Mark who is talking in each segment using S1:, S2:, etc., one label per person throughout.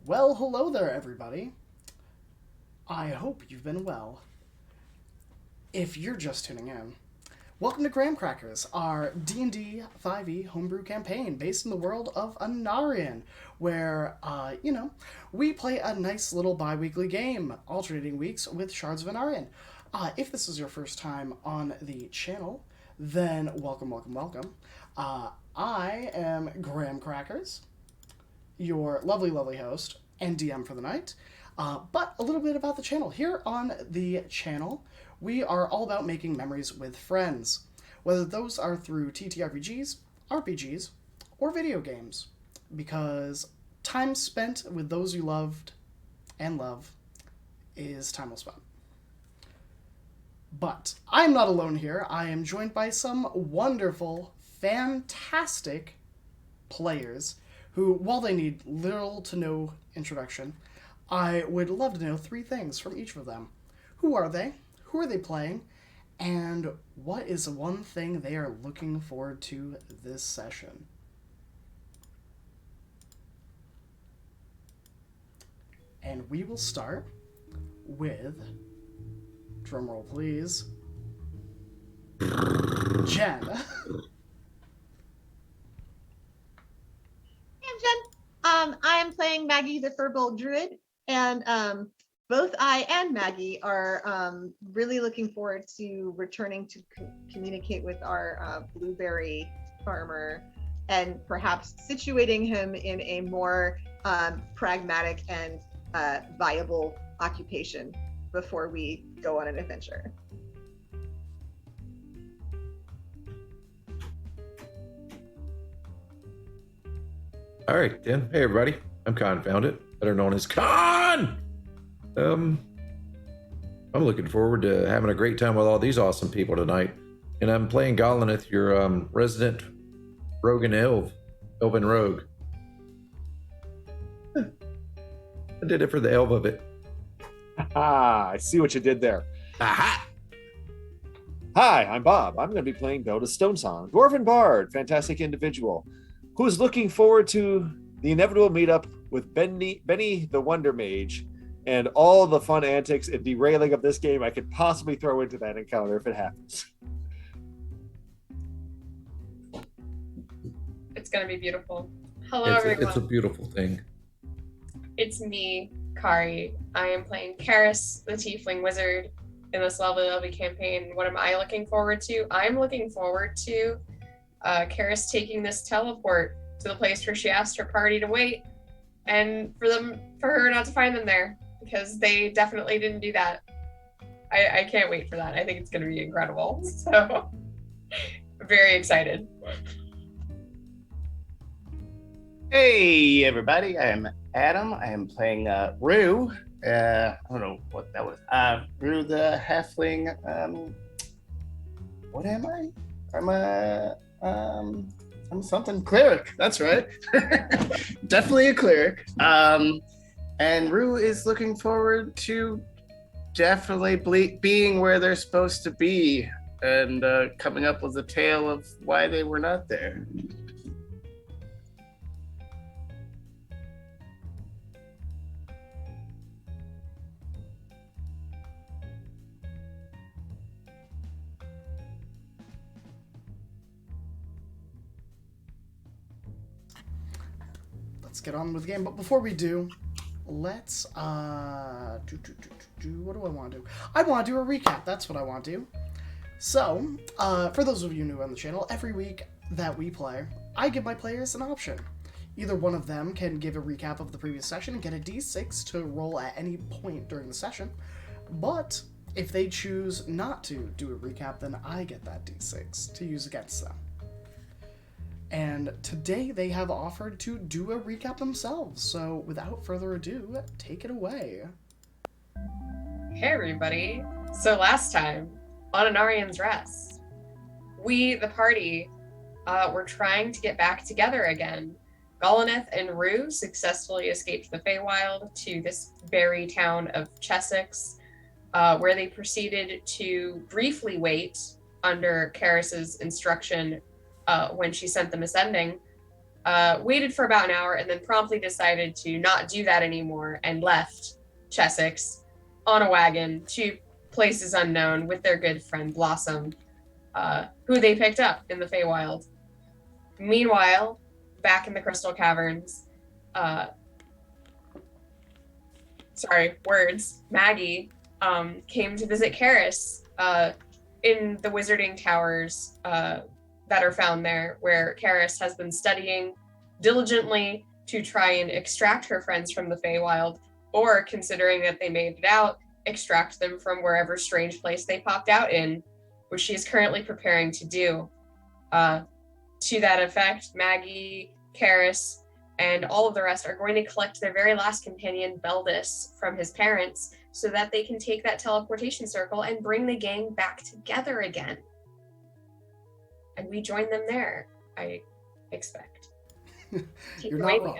S1: Well, hello there, everybody. I hope you've been well. If you're just tuning in, welcome to Graham Crackers, our D&D 5e homebrew campaign based in the world of Anarion, where, we play a nice little bi-weekly game, alternating weeks with Shards of Anarion. If this is your first time on the channel, then welcome, welcome, welcome. I am Graham Crackers, your lovely, lovely host and DM for the night. But a little bit about the channel. Here on the channel, we are all about making memories with friends, whether those are through TTRPGs, RPGs, or video games, because time spent with those you loved and love is time well spent. But I'm not alone here. I am joined by some wonderful, fantastic players who, while they need little to no introduction, I would love to know three things from each of them. Who are they? Who are they playing? And what is one thing they are looking forward to this session? And we will start with, drumroll please, Jen.
S2: I'm Jen. I am playing Maggie the Furbolg Druid, and both I and Maggie are really looking forward to returning to communicate with our blueberry farmer and perhaps situating him in a more pragmatic and viable occupation before we go on an adventure.
S3: All right, then. Hey, everybody. I'm Confounded, better known as Con. I'm looking forward to having a great time with all these awesome people tonight. And I'm playing Golineth, your resident rogue and elven rogue. I did it for the elf of it.
S4: Ah, I see what you did there.
S3: Aha!
S4: Hi, I'm Bob. I'm going to be playing Belda Stonesong, Dwarven Bard, fantastic individual, who's looking forward to the inevitable meetup with Benny the Wonder Mage and all the fun antics and derailing of this game I could possibly throw into that encounter if it happens.
S5: It's going to be beautiful. Hello,
S3: It's a
S5: everyone.
S3: beautiful thing.
S5: It's me, Kari. I am playing Karis, the Tiefling Wizard, in this lovely campaign. What am I looking forward to? I'm looking forward to Karis taking this teleport to the place where she asked her party to wait, and for her not to find them there, because they definitely didn't do that. I can't wait for that. I think it's going to be incredible. So, very excited.
S6: Hey everybody, I am Adam. I am playing Rue. I don't know what that was. Rue the halfling. What am I? I'm something cleric. That's right. Definitely a cleric. And Rue is looking forward to definitely being where they're supposed to be and coming up with a tale of why they were not there.
S1: Let's get on with the game. But before we do, let's what do I want to do? I want to do a recap. That's what I want to do. So, for those of you new on the channel, every week that we play, I give my players an option. Either one of them can give a recap of the previous session and get a d6 to roll at any point during the session. But if they choose not to do a recap, then I get that d6 to use against them. And today they have offered to do a recap themselves. So without further ado, take it away.
S5: Hey, everybody. So last time, on Anarions Rest, we, the party, were trying to get back together again. Golineth and Rue successfully escaped the Feywild to this berry town of Chessyx, where they proceeded to briefly wait under Karis's instruction when she sent them ascending waited for about an hour, and then promptly decided to not do that anymore and left Chessyx on a wagon to places unknown with their good friend Blossom, who they picked up in the Feywild. Meanwhile, back in the Crystal Caverns, Maggie came to visit Karis in the wizarding towers that are found there, where Karis has been studying diligently to try and extract her friends from the Feywild, or, considering that they made it out, extract them from wherever strange place they popped out in, which she is currently preparing to do. To that effect, Maggie, Karis, and all of the rest are going to collect their very last companion, Beldis, from his parents, so that they can take that teleportation circle and bring the gang back together again. And we join them there, I expect.
S1: You're not wrong.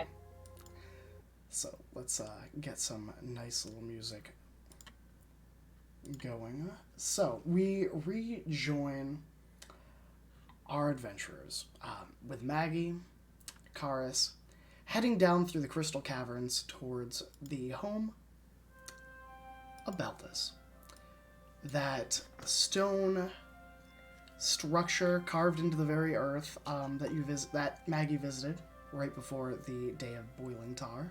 S1: So let's get some nice little music going. So we rejoin our adventurers with Maggie, Karis, heading down through the Crystal Caverns towards the home of Beldis. That stone structure carved into the very earth that Maggie visited right before the day of boiling tar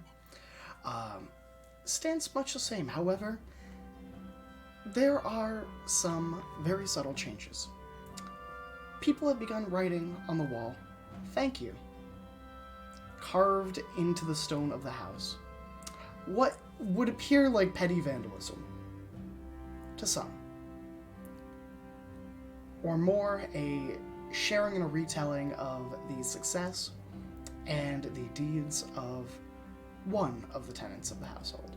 S1: stands much the same. However, there are some very subtle changes. People have begun writing on the wall, "Thank you," carved into the stone of the house. What would appear like petty vandalism to some, or more a sharing and a retelling of the success and the deeds of one of the tenants of the household.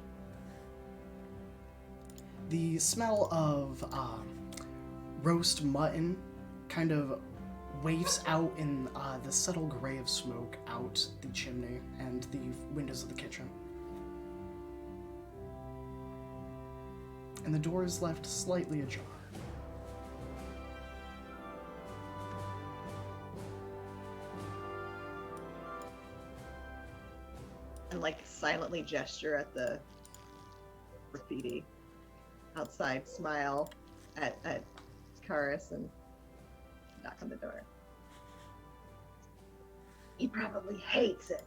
S1: The smell of roast mutton kind of wafts out in the subtle gray of smoke out the chimney and the windows of the kitchen. And the door is left slightly ajar.
S2: And silently gesture at the graffiti outside, smile at Karis, and knock on the door. He probably hates it.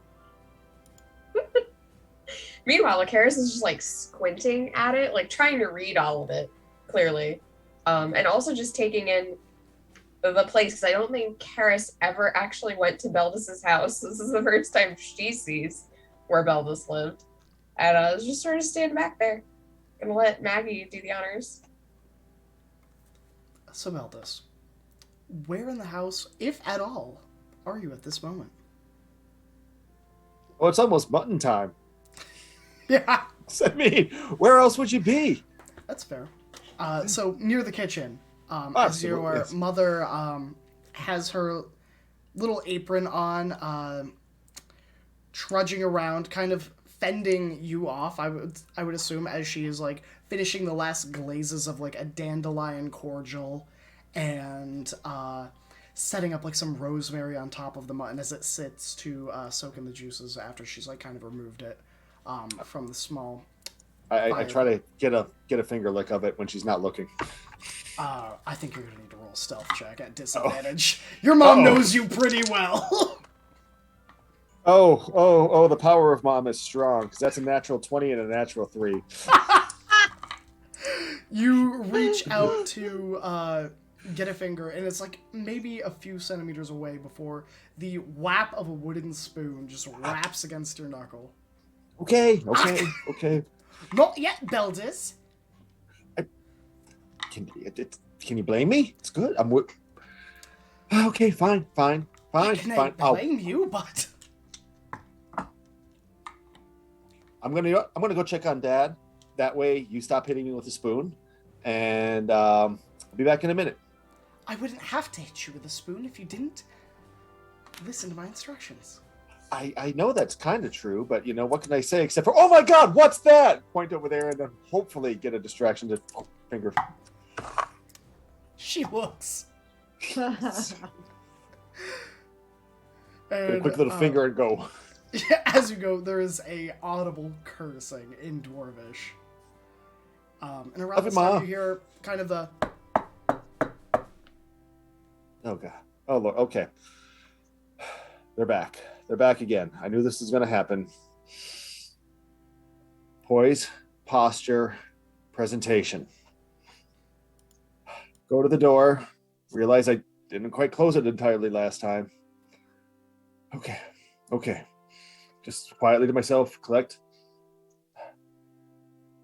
S5: Meanwhile, Karis is just squinting at it, trying to read all of it clearly, and also just taking in the place, because I don't think Karis ever actually went to Beldis's house. This is the first time she sees where Beldis lived, and I was just sort of standing back there, gonna let Maggie do the honors.
S1: So Beldis, where in the house, if at all, are you at this moment?
S4: Oh, it's almost mutton time.
S1: Yeah.
S4: I mean, where else would you be?
S1: That's fair. So near the kitchen, as
S4: Absolutely,
S1: your
S4: yes.
S1: mother has her little apron on, trudging around, kind of fending you off. I would assume, as she is finishing the last glazes of a dandelion cordial, and setting up some rosemary on top of the mutton as it sits to soak in the juices after she's kind of removed it from the small.
S4: I try to get a finger lick of it when she's not looking.
S1: I think you're gonna need to roll a stealth check at disadvantage. Your mom knows you pretty well.
S4: Oh, the power of mom is strong, because that's a natural 20 and a natural 3.
S1: You reach out to get a finger, and it's maybe a few centimeters away before the whap of a wooden spoon just wraps against your knuckle.
S4: Okay.
S1: Not yet, Beldis.
S4: Can you blame me? It's good. Okay, fine.
S1: I can't blame you, but
S4: I'm gonna go check on Dad. That way, you stop hitting me with a spoon, and I'll be back in a minute.
S1: I wouldn't have to hit you with a spoon if you didn't listen to my instructions.
S4: I know that's kind of true, but what can I say except for, oh my God, what's that? Point over there, and then hopefully get a distraction to finger.
S1: She looks.
S4: Get a
S1: And,
S4: quick little finger and go.
S1: as you go, there is a audible cursing in Dwarvish. And around
S4: Love
S1: this
S4: you,
S1: time
S4: Ma.
S1: you hear kind of the
S4: Oh god. Oh Lord. Okay. They're back. They're back again. I knew this was going to happen. Poise, posture, presentation. Go to the door. Realize I didn't quite close it entirely last time. Okay. Okay. Just quietly to myself, collect.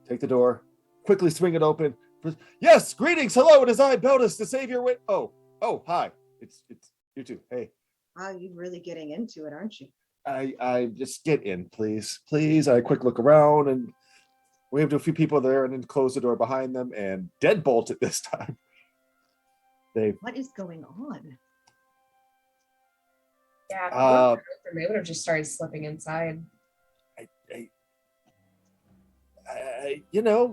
S4: Take the door. Quickly swing it open. Yes, greetings. Hello, it is I, Beldus, the savior. Oh, hi. It's you two. Hey.
S2: Wow, you're really getting into it, aren't you?
S4: I just get in, please. Please. I quick look around and wave to a few people there and then close the door behind them and deadbolt it this time.
S2: What is going on?
S5: Yeah, they would have just started slipping inside.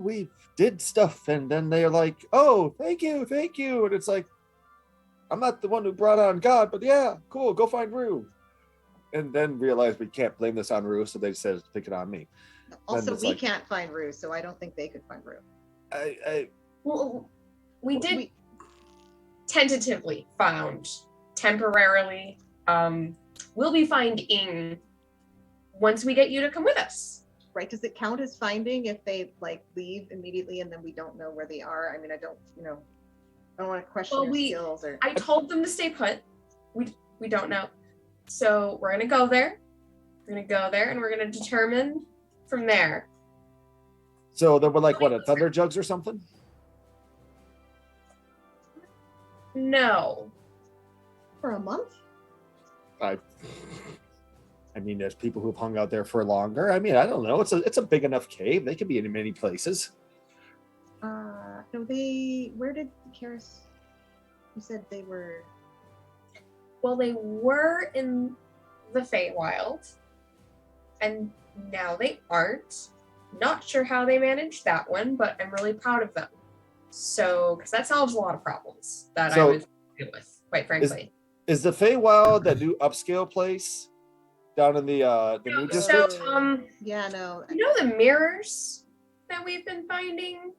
S4: We did stuff and then they're like, oh, thank you. And it's like, I'm not the one who brought on God, but yeah, cool, go find Rue. And then realize we can't blame this on Rue, so they said pick it on me.
S2: Also, we can't find Rue, so I don't think they could find Rue.
S5: Well, we did tentatively found temporarily. We'll be finding once we get you to come with us.
S2: Right? Does it count as finding if they like leave immediately and then we don't know where they are? I mean, I don't want to question your skills or.
S5: I told them to stay put. We don't know. So we're gonna go there. We're gonna go there and we're gonna determine from there.
S4: So there were like what, a thunder jugs or something?
S5: No.
S2: For a month?
S4: I mean, there's people who've hung out there for longer. I mean, I don't know. It's a big enough cave. They could be in many places.
S2: No, where did Karis? You said they were.
S5: Well, they were in the Feywild, and now they aren't. Not sure how they managed that one, but I'm really proud of them. So, because that solves a lot of problems that I was dealing with, quite frankly.
S4: Is the Feywild that new upscale place down in the new district?
S5: So,
S2: yeah, no.
S5: You know the mirrors that we've been finding?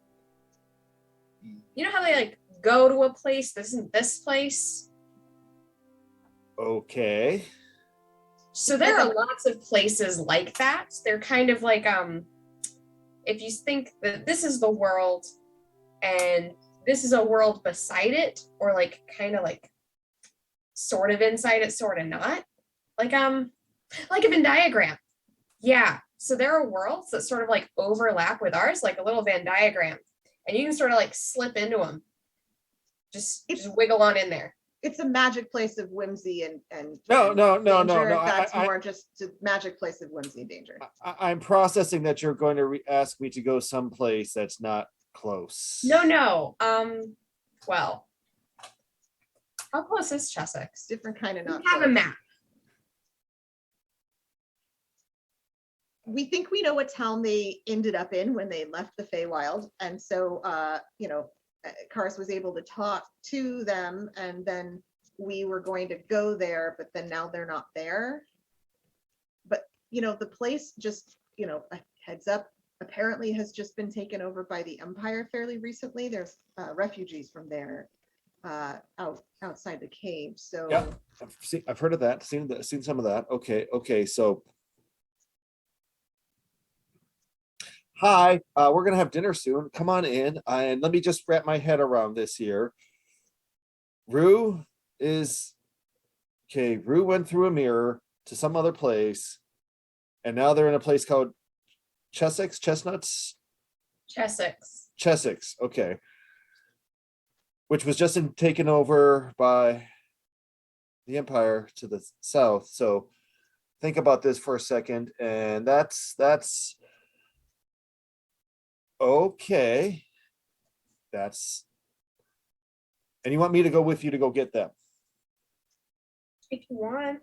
S5: You know how they like go to a place, this isn't this place?
S4: Okay.
S5: So there are lots of places like that. They're kind of like, if you think that this is the world and this is a world beside it, or like kind of like sort of inside it, sort of not. Like a Venn diagram. Yeah. So there are worlds that sort of like overlap with ours, like a little Venn diagram. And you can sort of like slip into them. Just wiggle on in there.
S2: It's a magic place of whimsy and
S4: No.
S2: That's more just a magic place of whimsy and danger.
S4: I'm processing that you're going to ask me to go someplace that's not close.
S5: No. Well, how close is Chessyx?
S2: Different kind of not.
S5: We have a map.
S2: We think we know what town they ended up in when they left the Feywild, and so Karis was able to talk to them, and then we were going to go there, but then now they're not there. But the place just a heads up apparently has just been taken over by the Empire fairly recently. There's refugees from there outside the cave. So
S4: yeah, I've heard of that. Seen some of that. Okay. So. Hi, we're gonna have dinner soon. Come on in, and let me just wrap my head around this here. Rue went through a mirror to some other place, and now they're in a place called Chessyx. Okay, which was just taken over by the Empire to the south. So think about this for a second, and that's. Okay. And you want me to go with you to go get them?
S5: If you want.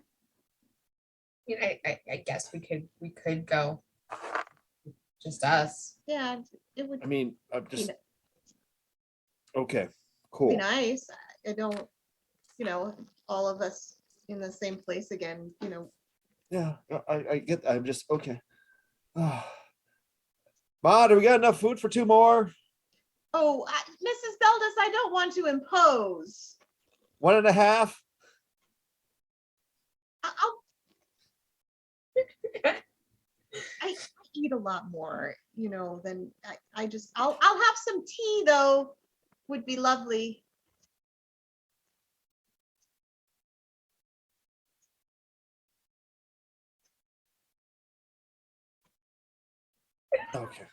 S5: I guess we could go. Just us.
S2: Yeah, it would.
S4: I mean, I'm just. Okay,
S2: Be
S4: cool.
S2: nice. I don't. All of us in the same place again, you know.
S4: Yeah, I get that. I'm just okay. Ma, do we got enough food for 2 more?
S2: Oh, Mrs. Beldis, I don't want to impose.
S4: 1.5?
S2: I eat a lot more, you know, than I'll have some tea though, would be lovely.
S4: Okay.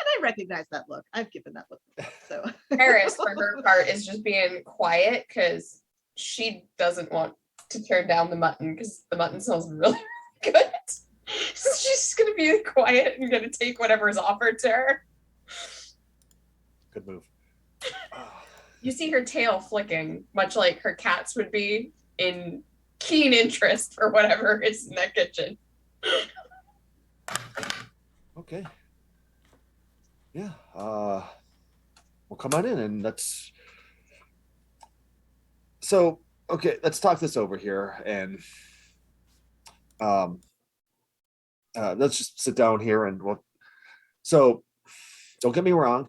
S2: And I recognize that look. I've given that look before, so.
S5: Paris, for her part, is just being quiet because she doesn't want to turn down the mutton because the mutton smells really good. So she's just gonna be quiet and gonna take whatever is offered to her.
S4: Good move.
S5: You see her tail flicking, much like her cats would be, in keen interest for whatever is in that kitchen.
S4: Okay. Yeah. Well, come on in and let's. So, okay, let's talk this over here and let's just sit down here and we'll. So, don't get me wrong.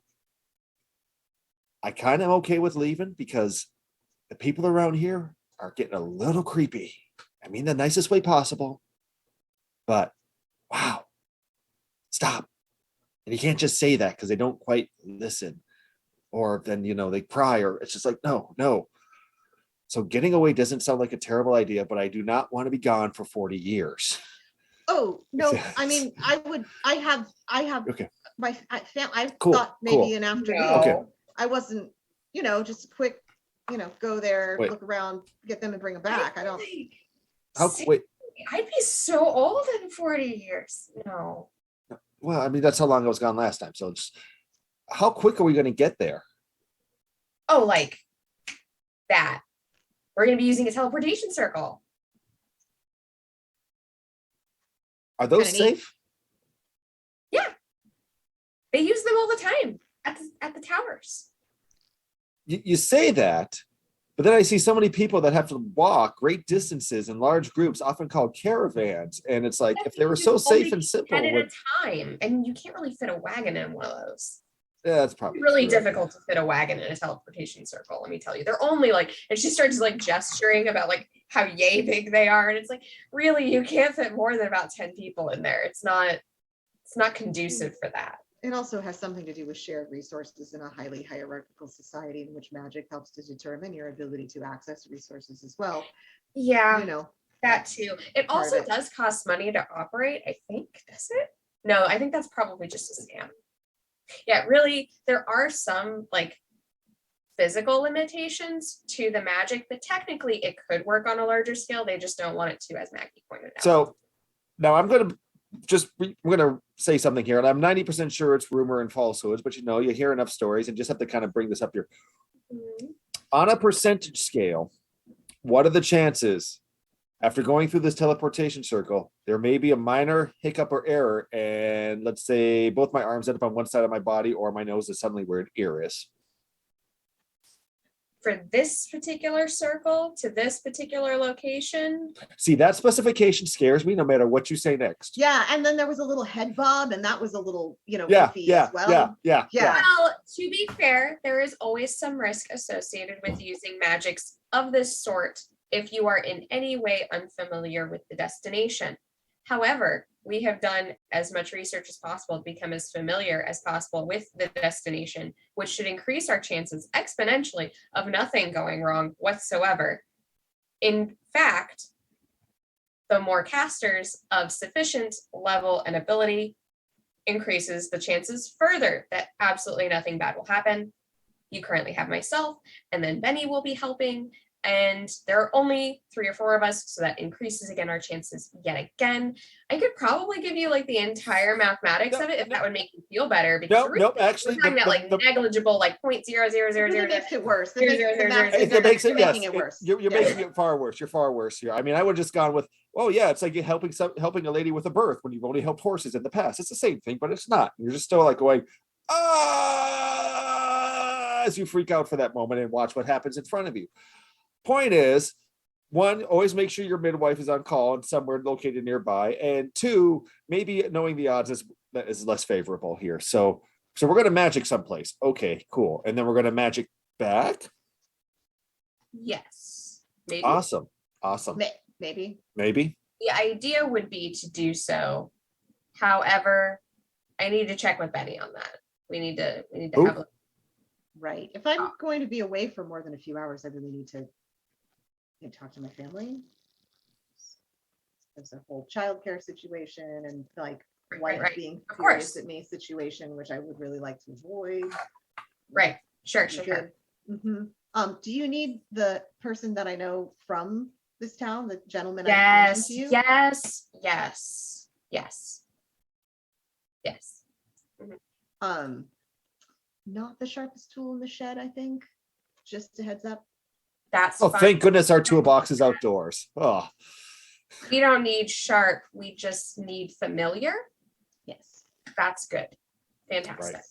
S4: I kind of okay with leaving because the people around here are getting a little creepy. I mean, the nicest way possible, but wow, stop. And you can't just say that because they don't quite listen, or then, you know, they cry, or it's just like, no. So getting away doesn't sound like a terrible idea, but I do not want to be gone for 40 years.
S2: Oh, no, I mean, I have
S4: Okay.
S2: I
S4: Cool,
S2: thought maybe
S4: cool.
S2: an afternoon.
S5: No.
S4: Okay.
S2: I wasn't, you know, just a quick, you know, go there,
S4: Wait.
S2: look around, get them and bring them back. I don't.
S4: Wait,
S5: I'd be so old in 40 years. No.
S4: well, I mean, that's how long I was gone last time. So just how quick are we going to get there?
S5: Oh, like that. We're going to be using a teleportation circle.
S4: Are those
S2: Kinda neat.
S4: safe?
S5: Yeah. They use them all the time at the towers.
S4: You say that, but then I see so many people that have to walk great distances in large groups, often called caravans. And it's like, if they were so safe and simple,
S5: at a time, and you can't really fit a wagon in one of those.
S4: yeah, that's probably
S5: It's really
S4: true,
S5: difficult to fit a wagon in a teleportation circle, let me tell you. They're only like, and she starts like gesturing about like how yay big they are, and it's like, really, you can't fit more than about 10 people in there. It's not conducive for that.
S2: It also has something to do with shared resources in a highly hierarchical society in which magic helps to determine your ability to access resources as well.
S5: Yeah,
S2: You know,
S5: that too. It
S2: part of
S5: also
S2: it.
S5: does cost money to operate, I think. Does it? No, I think that's probably just a scam. Yeah, really, there are some like physical limitations to the magic, but technically it could work on a larger scale. They just don't want it to, as Maggie pointed out.
S4: So now I'm going to say something here, and I'm 90% sure it's rumor and falsehoods, but you know, you hear enough stories and just have to kind of bring this up here.
S5: Mhm.
S4: On a percentage scale, what are the chances after going through this teleportation circle, there may be a minor hiccup or error, and let's say both my arms end up on one side of my body, or my nose is suddenly where an ear is?
S5: For this particular circle to this particular location,
S4: See, that specification scares me no matter what you say next.
S2: yeah, and then there was a little head bob, and that was a little, you know,
S4: Yeah,
S2: iffy
S4: yeah,
S2: as well.
S4: yeah.
S5: well, to be fair, there is always some risk associated with using magics of this sort if you are in any way unfamiliar with the destination. However, we have done as much research as possible to become as familiar as possible with the destination, which should increase our chances exponentially of nothing going wrong whatsoever. In fact, the more casters of sufficient level and ability increases the chances further that absolutely nothing bad will happen. You currently have myself, and then Benny will be helping. and there are only 3 or 4 of us, so that increases again our chances yet again. I could probably give you like the entire mathematics of it if that would make you feel better. Because
S4: Nope. Actually,
S5: we're talking about like negligible, like 0.000000.
S2: Really makes it worse.
S5: Zero, zero, zero, zero,
S4: it
S5: zero,
S4: makes it,
S2: You're
S4: yes,
S2: making it worse.
S4: You're making it far worse. You're far worse here. I mean, I would have just gone with, oh yeah, it's like helping a lady with a birth when you've only helped horses in the past. It's the same thing, but it's not. You're just still like going, as you freak out for that moment and watch what happens in front of you. Point is, 1, always make sure your midwife is on call and somewhere located nearby. And 2, maybe knowing the odds is less favorable here. So we're going to magic someplace. Okay, cool. And then we're going to magic back.
S5: Yes. Maybe.
S4: Awesome.
S2: Maybe.
S5: The idea would be to do so. However, I need to check with Benny on that. We need to have a
S2: Right. If I'm going to be away for more than a few hours, I really need to talk to my family. There's a whole childcare situation and like wife being furious at me situation, which I would really like to avoid.
S5: Right. Sure.
S2: Mm-hmm. Do you need the person that I know from this town, the gentleman?
S5: Yes.
S2: I mentioned to you?
S5: Yes.
S2: Mm-hmm. Not the sharpest tool in the shed, I think. Just a heads up.
S5: That's
S4: Oh,
S5: fine.
S4: thank goodness our toolbox is outdoors. Oh,
S5: We don't need sharp. We just need familiar.
S2: Yes.
S5: That's good. Fantastic.
S4: right.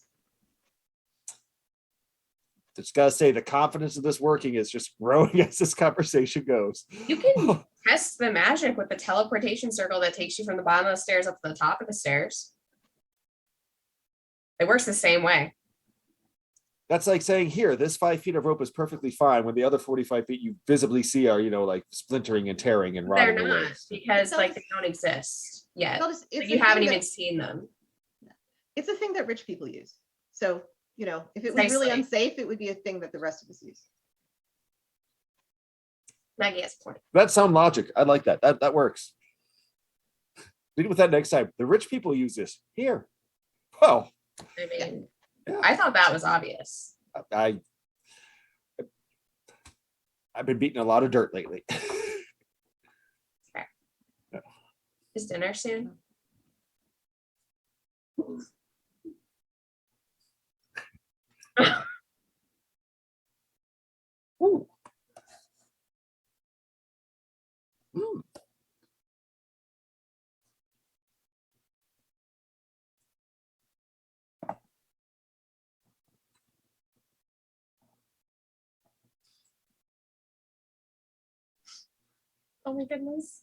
S4: Just gotta say, the confidence of this working is just growing as this conversation goes.
S5: You can test the magic with the teleportation circle that takes you from the bottom of the stairs up to the top of the stairs. It works the same way.
S4: That's like saying, here, this 5 feet of rope is perfectly fine when the other 45 feet you visibly see are, like splintering and tearing and
S5: They're
S4: rotting away.
S5: not, because like they don't exist yet.
S2: It's
S5: Like,
S2: a
S5: you
S2: thing
S5: haven't
S2: that-
S5: even seen them.
S2: It's a thing that rich people use. So, if it was really
S5: Nicely.
S2: unsafe, it would be a thing that the rest of us use.
S5: Maggie has a point.
S4: That's sound logic. I like that. That works. Lead with that next time. The rich people use this. Here. Well,
S5: I mean,
S4: yeah.
S5: I thought that was obvious.
S4: I've been beating a lot of dirt lately.
S5: Is dinner soon?
S4: Ooh. Mm.
S5: Oh my goodness.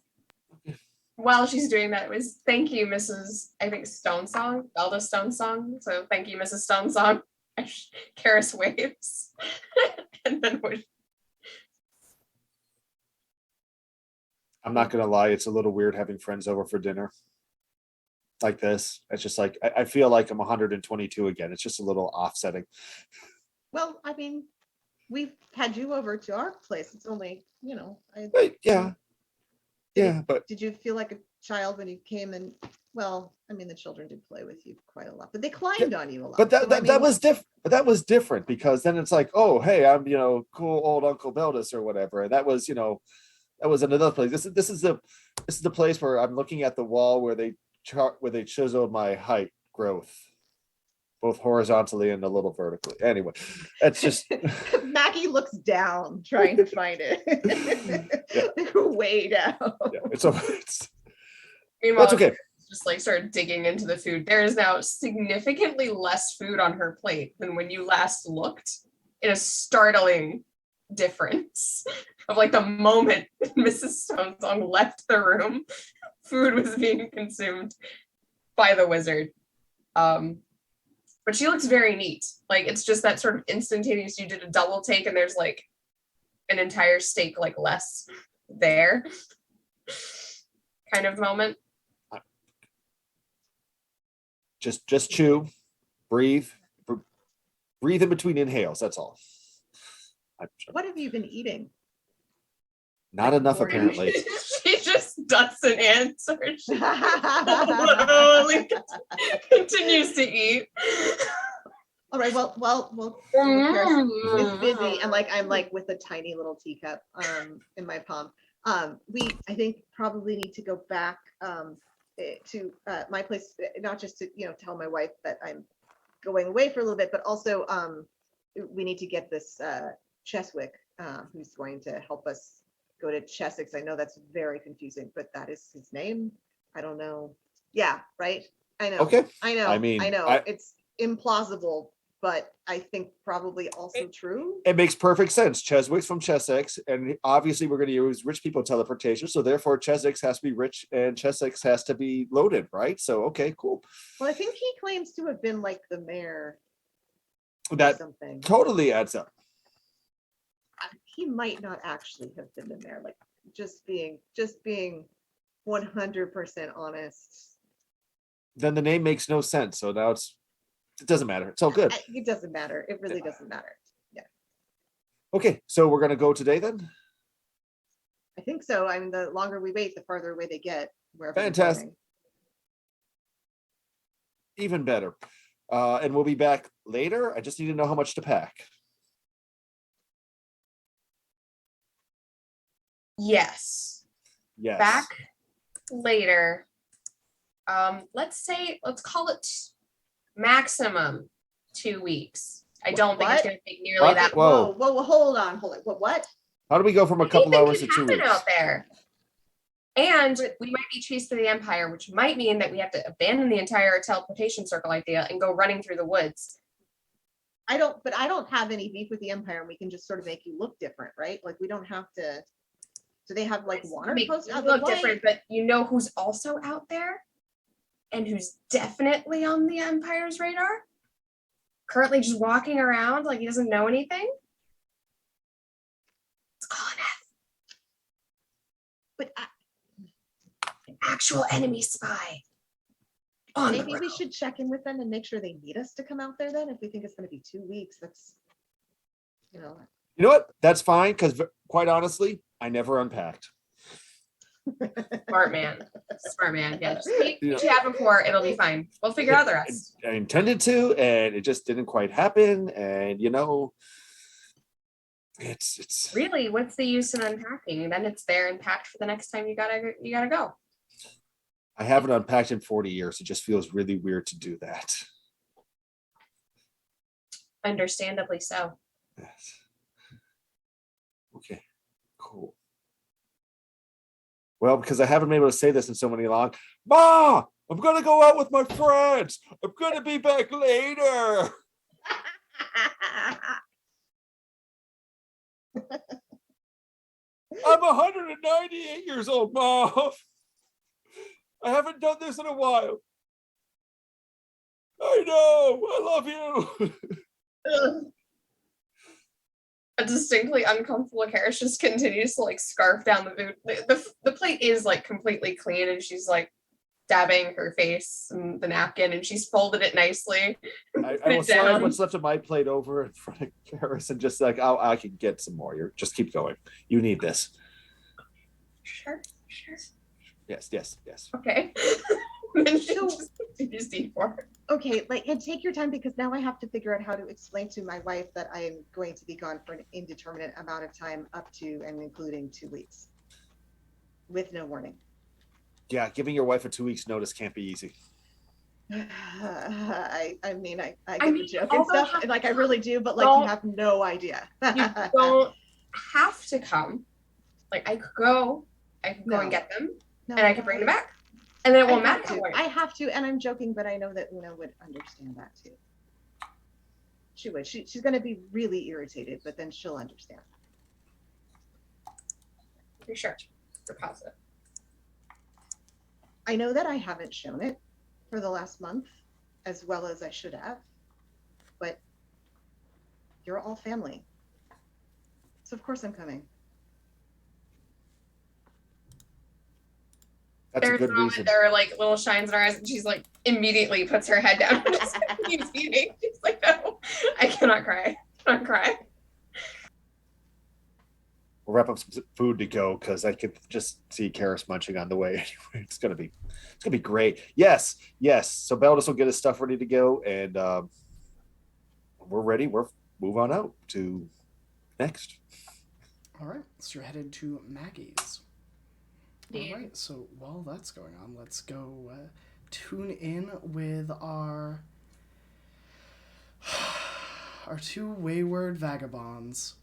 S5: While she's doing that, it was thank you, Mrs. I think Stone Song, Zelda Stone Song. So thank you, Mrs. Stone Song. Karis waves. And then
S4: I'm not gonna lie, it's a little weird having friends over for dinner like this. It's just like I feel like I'm 122 again. It's just a little offsetting.
S2: Well, I mean, we've had you over to our place. It's only,
S4: But yeah, but
S2: did you feel like a child when you came in? Well, I mean, the children did play with you quite a lot, but they climbed on you a lot.
S4: But
S2: So, I
S4: that
S2: mean,
S4: was different. But that was different because then it's like, oh, hey, I'm cool old Uncle Beldis or whatever. And that was that was another place. This is the place where I'm looking at the wall where they chiseled my height growth, both horizontally and a little vertically. Anyway, that's just
S2: Maggie looks down trying to find it. Way down.
S4: yeah, it's
S5: meanwhile,
S4: that's okay.
S5: just like started digging into the food. There is now significantly less food on her plate than when you last looked. In a startling difference of like the moment Mrs. Stonesong left the room, food was being consumed by the wizard. But she looks very neat. Like it's just that sort of instantaneous, you did a double take and there's like an entire steak like less there kind of moment.
S4: Just chew, breathe in between inhales. That's all.
S2: What have you been eating?
S4: Not enough, apparently.
S5: She just doesn't answer. She literally continues to eat.
S2: All right. Well. It's busy, and like I'm like with a tiny little teacup in my palm. I think probably need to go back to my place, not just to tell my wife that I'm going away for a little bit, but also we need to get this Chessyx who's going to help us go to Chessyx. I know that's very confusing, but that is his name. I don't know. Yeah, right. I know.
S4: Okay.
S2: I know.
S4: I mean,
S2: I know. It's implausible, but I think probably also true.
S4: It makes perfect sense. Chessyx from Chessyx, and obviously we're going to use rich people teleportation, so therefore Chessyx has to be rich and Chessyx has to be loaded, right? So okay, cool.
S2: Well, I think he claims to have been like the mayor.
S4: That
S2: something
S4: totally adds up.
S2: He might not actually have been the mayor. Like just being 100% honest.
S4: Then the name makes no sense. So now it doesn't matter. It's all good.
S2: It doesn't matter. It really doesn't matter. Yeah.
S4: Okay, so we're gonna go today then.
S2: I think so. I mean, the longer we wait, the farther away they get. Wherever.
S4: Fantastic. Even better. And we'll be back later. I just need to know how much to pack.
S5: Yes.
S4: Yes.
S5: Back later. Let's call it maximum 2 weeks. I don't think it's going to take nearly
S4: What?
S5: that.
S4: Whoa.
S2: Whoa, hold on. What?
S4: How do we go from a couple
S5: Anything
S4: hours to
S5: can
S4: 2
S5: happen
S4: weeks?
S5: out there. And we might be chased to the Empire, which might mean that we have to abandon the entire teleportation circle idea and go running through the woods.
S2: I don't have any beef with the Empire, and we can just sort of make you look different, right? Like we don't have to. Do they have like water posts out
S5: look different, but you know who's also out there and who's definitely on the Empire's radar? Currently just walking around like he doesn't know anything? It's Colin F.
S2: But
S5: An actual enemy spy.
S2: maybe we should check in with them and make sure they need us to come out there then. If we think it's going to be 2 weeks, that's,
S4: You know what? That's fine, because quite honestly, I never unpacked.
S5: Smart man. Yeah, just keep what you have before. It'll be fine. We'll figure out the rest.
S4: I intended to, and it just didn't quite happen. And it's
S5: Really, what's the use in unpacking? Then it's there and packed for the next time you gotta go.
S4: I haven't unpacked in 40 years. It just feels really weird to do that.
S5: Understandably so.
S4: Yes. Okay, cool. Well, because I haven't been able to say this in so many long. Ma, I'm gonna go out with my friends. I'm gonna be back later. I'm 198 years old, Mom. I haven't done this in a while. I know. I love you.
S5: A distinctly uncomfortable Karis just continues to like scarf down the food. The plate is like completely clean, and she's like dabbing her face and the napkin, and she's folded it nicely.
S4: I will slide what's left of my plate over in front of Karis and just like, I can get some more. Just keep going. You need this.
S5: Sure.
S4: Yes.
S5: Okay. And she just eat for her.
S2: Okay, and take your time, because now I have to figure out how to explain to my wife that I am going to be gone for an indeterminate amount of time, up to and including 2 weeks, with no warning.
S4: Yeah, giving your wife a 2 weeks notice can't be easy.
S2: I get the joke and
S5: although
S2: stuff, like I really do, but like you have no idea.
S5: You don't have to come. Like I could go and get them, and I could bring them back. And then it won't matter.
S2: I have to, and I'm joking, but I know that Una would understand that too. She would. She's going to be really irritated, but then she'll understand.
S5: For sure. For positive.
S2: I know that I haven't shown it for the last month as well as I should have, but you're all family. So of course I'm coming.
S4: That's
S5: There's
S4: a good
S5: a moment
S4: reason.
S5: there are like little shines in her eyes, and she's like immediately puts her head down and just keeps eating. She's like, no, I cannot cry. I cannot cry.
S4: We'll wrap up some food to go, because I could just see Karis munching on the way. Anyway, it's gonna be great. Yes. So Beldis will get his stuff ready to go, and we're ready. We're move on out to next.
S1: All right, so you're headed to Maggie's.
S5: Indeed.
S1: All right, so while that's going on, let's go tune in with our two wayward vagabonds.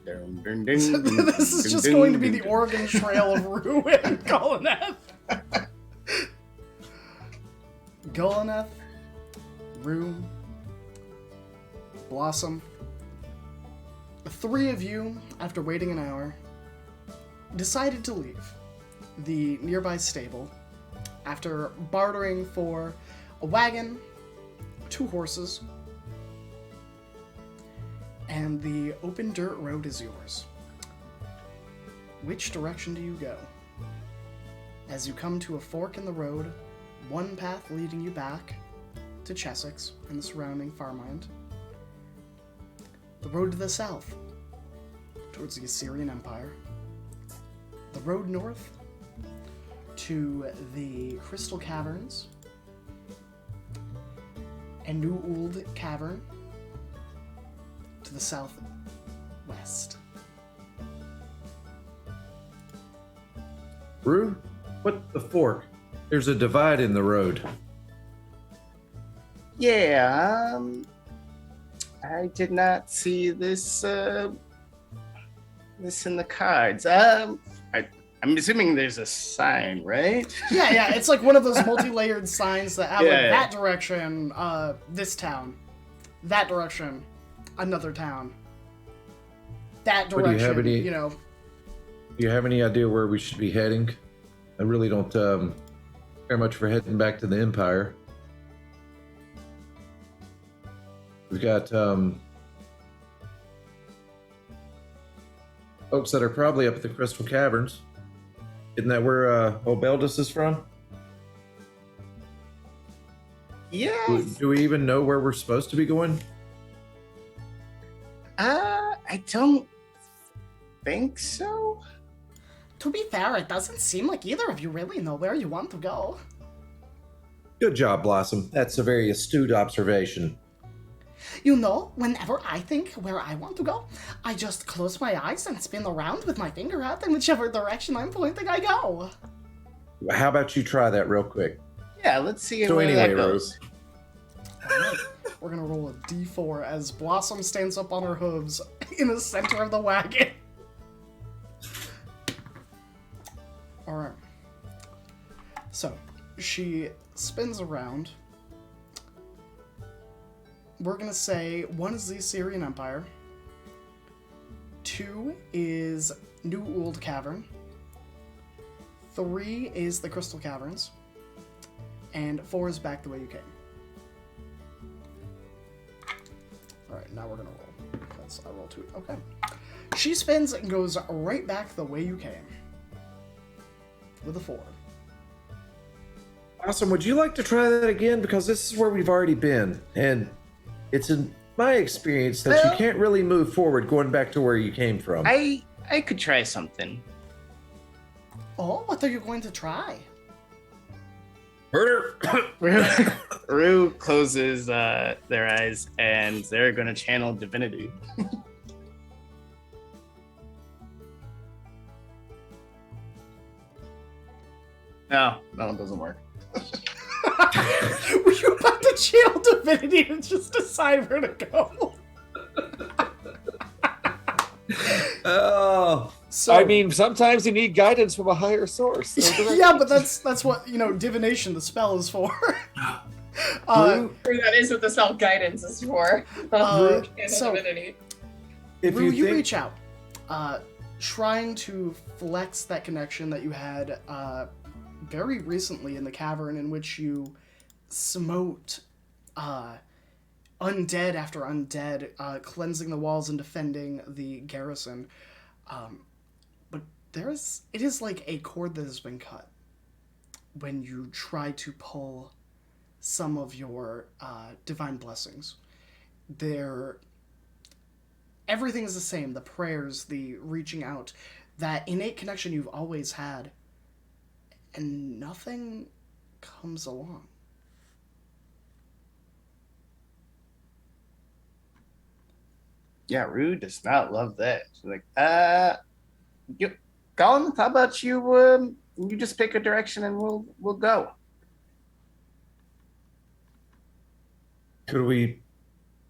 S1: This is just going to be the Oregon Trail of Rue and Gollaneth. Gollaneth, Rue, Blossom. The three of you, after waiting an hour, decided to leave the nearby stable after bartering for a wagon, 2 horses, and the open dirt road is yours. Which direction do you go? As you come to a fork in the road, one path leading you back to Chessyx and the surrounding farmland. The road to the south, towards the Assyrian Empire. The road north to the Crystal Caverns and New Old Cavern to the southwest.
S3: Rue, what the fork? There's a divide in the road.
S6: Yeah, I did not see this this in the cards. I'm assuming there's a sign, right?
S1: Yeah, it's like one of those multi-layered signs that have like
S6: Yeah.
S1: that direction, this town. That direction, another town. That
S3: What, do you
S1: direction,
S3: have any-
S1: you know.
S3: Do you have any idea where we should be heading? I really don't care much for heading back to the Empire. We've got folks that are probably up at the Crystal Caverns. Isn't that where Obeldus is from?
S6: Yeah.
S3: Do we even know where we're supposed to be going?
S6: I don't think so.
S1: To be fair, it doesn't seem like either of you really know where you want to go.
S3: Good job, Blossom. That's a very astute observation.
S1: You know, whenever I think where I want to go, I just close my eyes and spin around with my finger out, and whichever direction I'm pointing, I go.
S3: How about you try that real quick?
S6: Yeah, let's see
S3: So
S6: where
S3: anyway,
S6: that goes.
S1: We're gonna roll a d4 as Blossom stands up on her hooves in the center of the wagon. Alright. So, she spins around. We're gonna say 1 is the Assyrian Empire. 2 is New Old Cavern. 3 is the Crystal Caverns. And 4 is back the way you came. Alright, now we're gonna roll. Because I roll 2. Okay. She spins and goes right back the way you came. With a 4.
S3: Awesome. Would you like to try that again? Because this is where we've already been. And it's in my experience that you
S6: Well-
S3: can't really move forward going back to where you came from.
S6: I could try something.
S1: Oh, what are you going to try?
S3: Murder!
S6: Rue closes their eyes and they're gonna channel divinity. No, it doesn't work.
S1: Were you about to channel divinity and just decide where to go?
S3: Oh.
S1: So,
S4: I mean, sometimes you need guidance from a higher source.
S1: yeah, but that's what, you know, divination, the spell, is for.
S3: Rue,
S5: That is what the self guidance is for.
S1: so-
S5: Divinity.
S3: if
S1: Rue,
S3: you
S1: you
S3: think...
S1: reach out, trying to flex that connection that you had very recently in the cavern in which you smote undead after undead, cleansing the walls and defending the garrison. But it is like a cord that has been cut when you try to pull some of your divine blessings. Everything is the same. The prayers, the reaching out, that innate connection you've always had. And nothing comes along.
S6: Yeah, Rue does not love that. She's like, you, Colin, how about you just pick a direction and we'll go.
S3: Could we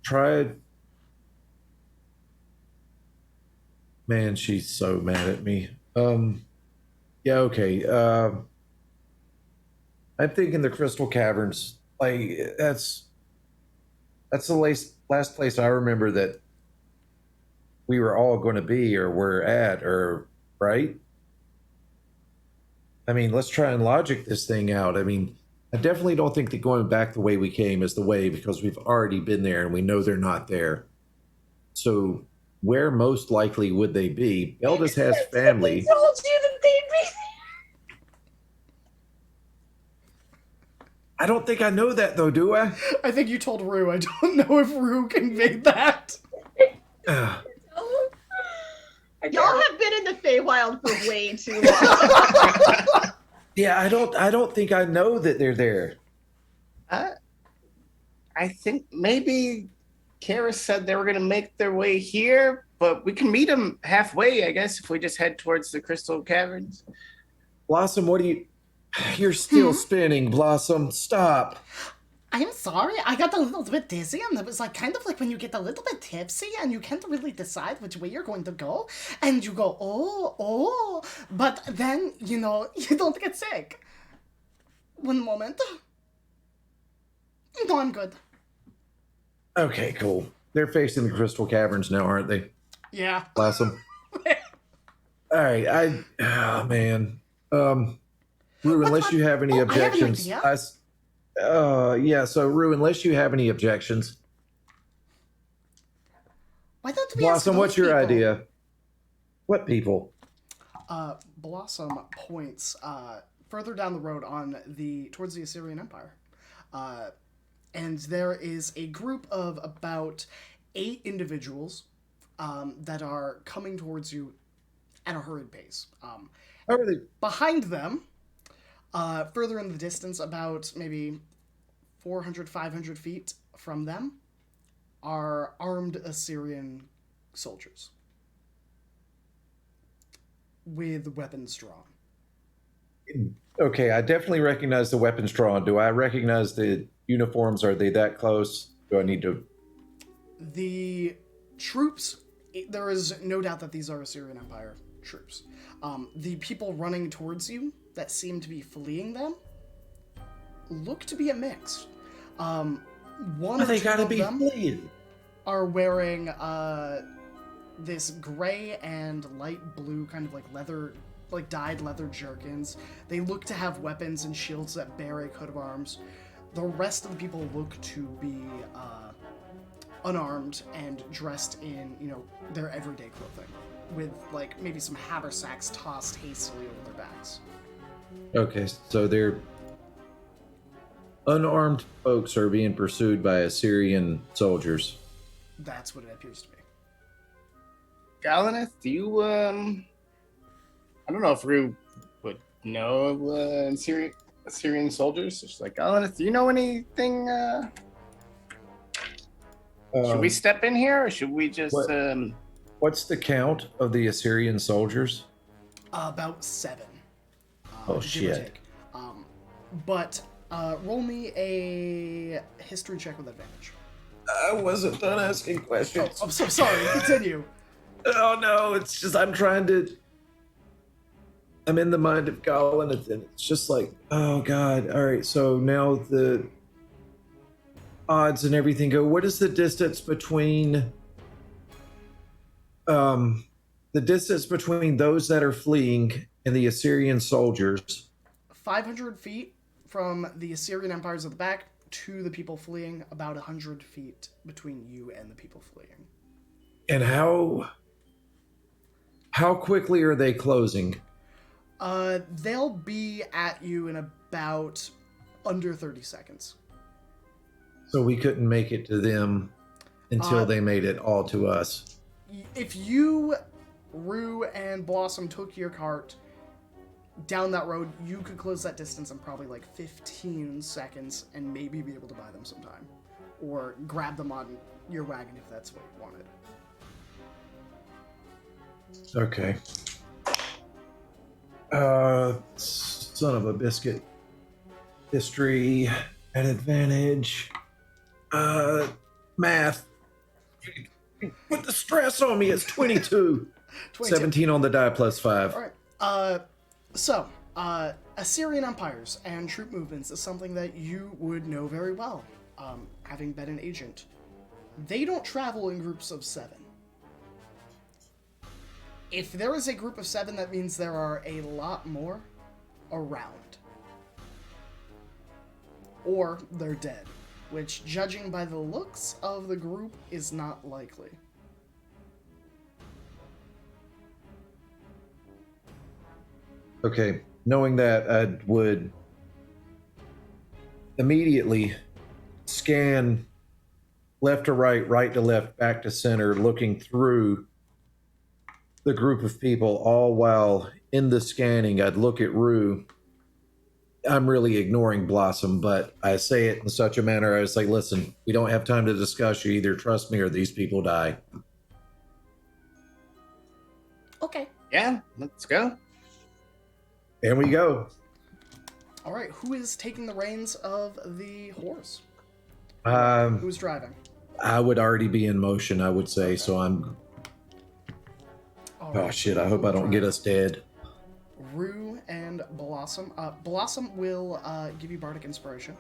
S3: try? Man, she's so mad at me. Yeah, okay. I'm thinking the Crystal Caverns. Like that's the last place I remember that we were all going to be or we're at, or right? I mean, let's try and logic this thing out. I mean, I definitely don't think that going back the way we came is the way, because we've already been there and we know they're not there. So where most likely would they be? Eldest has family.
S5: I told you that they'd be.
S3: I don't think I know that though, do I?
S1: I think you told Rue. I don't know if Rue conveyed that.
S2: Y'all have been in the Feywild for way too long.
S3: Yeah, I don't think I know that they're there.
S6: I think maybe Kara said they were going to make their way here, but we can meet them halfway, I guess, if we just head towards the Crystal Caverns.
S3: Blossom, what do you... You're still spinning, Blossom. Stop.
S1: I'm sorry, I got a little bit dizzy, and it was like kind of like when you get a little bit tipsy and you can't really decide which way you're going to go, and you go, oh, but then, you know, you don't get sick. One moment. No, I'm good.
S3: Okay, cool. They're facing the Crystal Caverns now, aren't they?
S1: Yeah.
S3: Blossom. All right, oh man. Rue, unless you have any objections. Yeah, so Rue, unless you have any objections.
S1: Why don't we
S3: Blossom,
S1: ask
S3: what's your
S1: people?
S3: idea? What people?
S1: Blossom points further down the road towards the Assyrian Empire. And there is a group of about 8 individuals that are coming towards you at a hurried pace.
S3: How are they?
S1: Behind them, further in the distance, about maybe 400, 500 feet from them, are armed Assyrian soldiers with weapons drawn.
S3: Okay, I definitely recognize the weapons drawn. Do I recognize the uniforms? Are they that close? Do I need to...
S1: The troops, there is no doubt that these are Assyrian Empire troops. The people running towards you that seem to be fleeing them look to be a mix. One of
S3: they
S1: two
S3: gotta
S1: of
S3: be
S1: them
S3: fleeing.
S1: are wearing this gray and light blue kind of like leather, like dyed leather jerkins. They look to have weapons and shields that bear a coat of arms. The rest of the people look to be unarmed and dressed in, you know, their everyday clothing, with like maybe some haversacks tossed hastily over their backs.
S3: Okay, so they're unarmed folks are being pursued by Assyrian soldiers.
S1: That's what it appears to be.
S6: Galaneth, do you, I don't know if Rue would know of Assyrian soldiers. She's like, Galaneth, do you know anything, should we step in here, or should we just,
S3: What's the count of the Assyrian soldiers?
S1: About 7.
S3: Oh,
S1: give or
S3: shit.
S1: take. But roll me a history check with advantage.
S3: I wasn't done asking questions.
S1: Oh, I'm so sorry. Continue.
S3: Oh no, it's just I'm in the mind of Colin, and it's just like, oh god. All right, so now the odds and everything go. What is the distance between those that are fleeing and the Assyrian soldiers?
S1: 500 feet from the Assyrian empires at the back to the people fleeing, about 100 feet between you and the people fleeing.
S3: And how quickly are they closing?
S1: They'll be at you in about under 30 seconds.
S3: So we couldn't make it to them until they made it all to us.
S1: If you, Rue, and Blossom took your cart down that road, you could close that distance in probably like 15 seconds and maybe be able to buy them some time. Or grab them on your wagon if that's what you wanted.
S3: Okay. Son of a biscuit. History at advantage. Math. Put the stress on me. It's 22.
S1: 22.
S3: 17 on the die plus 5.
S1: All right. Assyrian empires and troop movements is something that you would know very well, having been an agent. They don't travel in groups of 7. If there is a group of 7, that means there are a lot more around. Or they're dead, which, judging by the looks of the group, is not likely.
S3: Okay, knowing that, I would immediately scan left to right, right to left, back to center, looking through the group of people, all while in the scanning, I'd look at Rue. I'm really ignoring Blossom, but I say it in such a manner I was like, listen, we don't have time to discuss. You either trust me or these people die.
S1: Okay.
S6: Yeah, let's go.
S3: And we go.
S1: All right, who is taking the reins of the horse?
S3: Um,
S1: Who's driving?
S3: I would already be in motion, I would say, so I'm...
S1: All
S3: Oh
S1: right,
S3: shit, I hope I don't get us dead.
S1: Rue and Blossom. Blossom will give you Bardic Inspiration.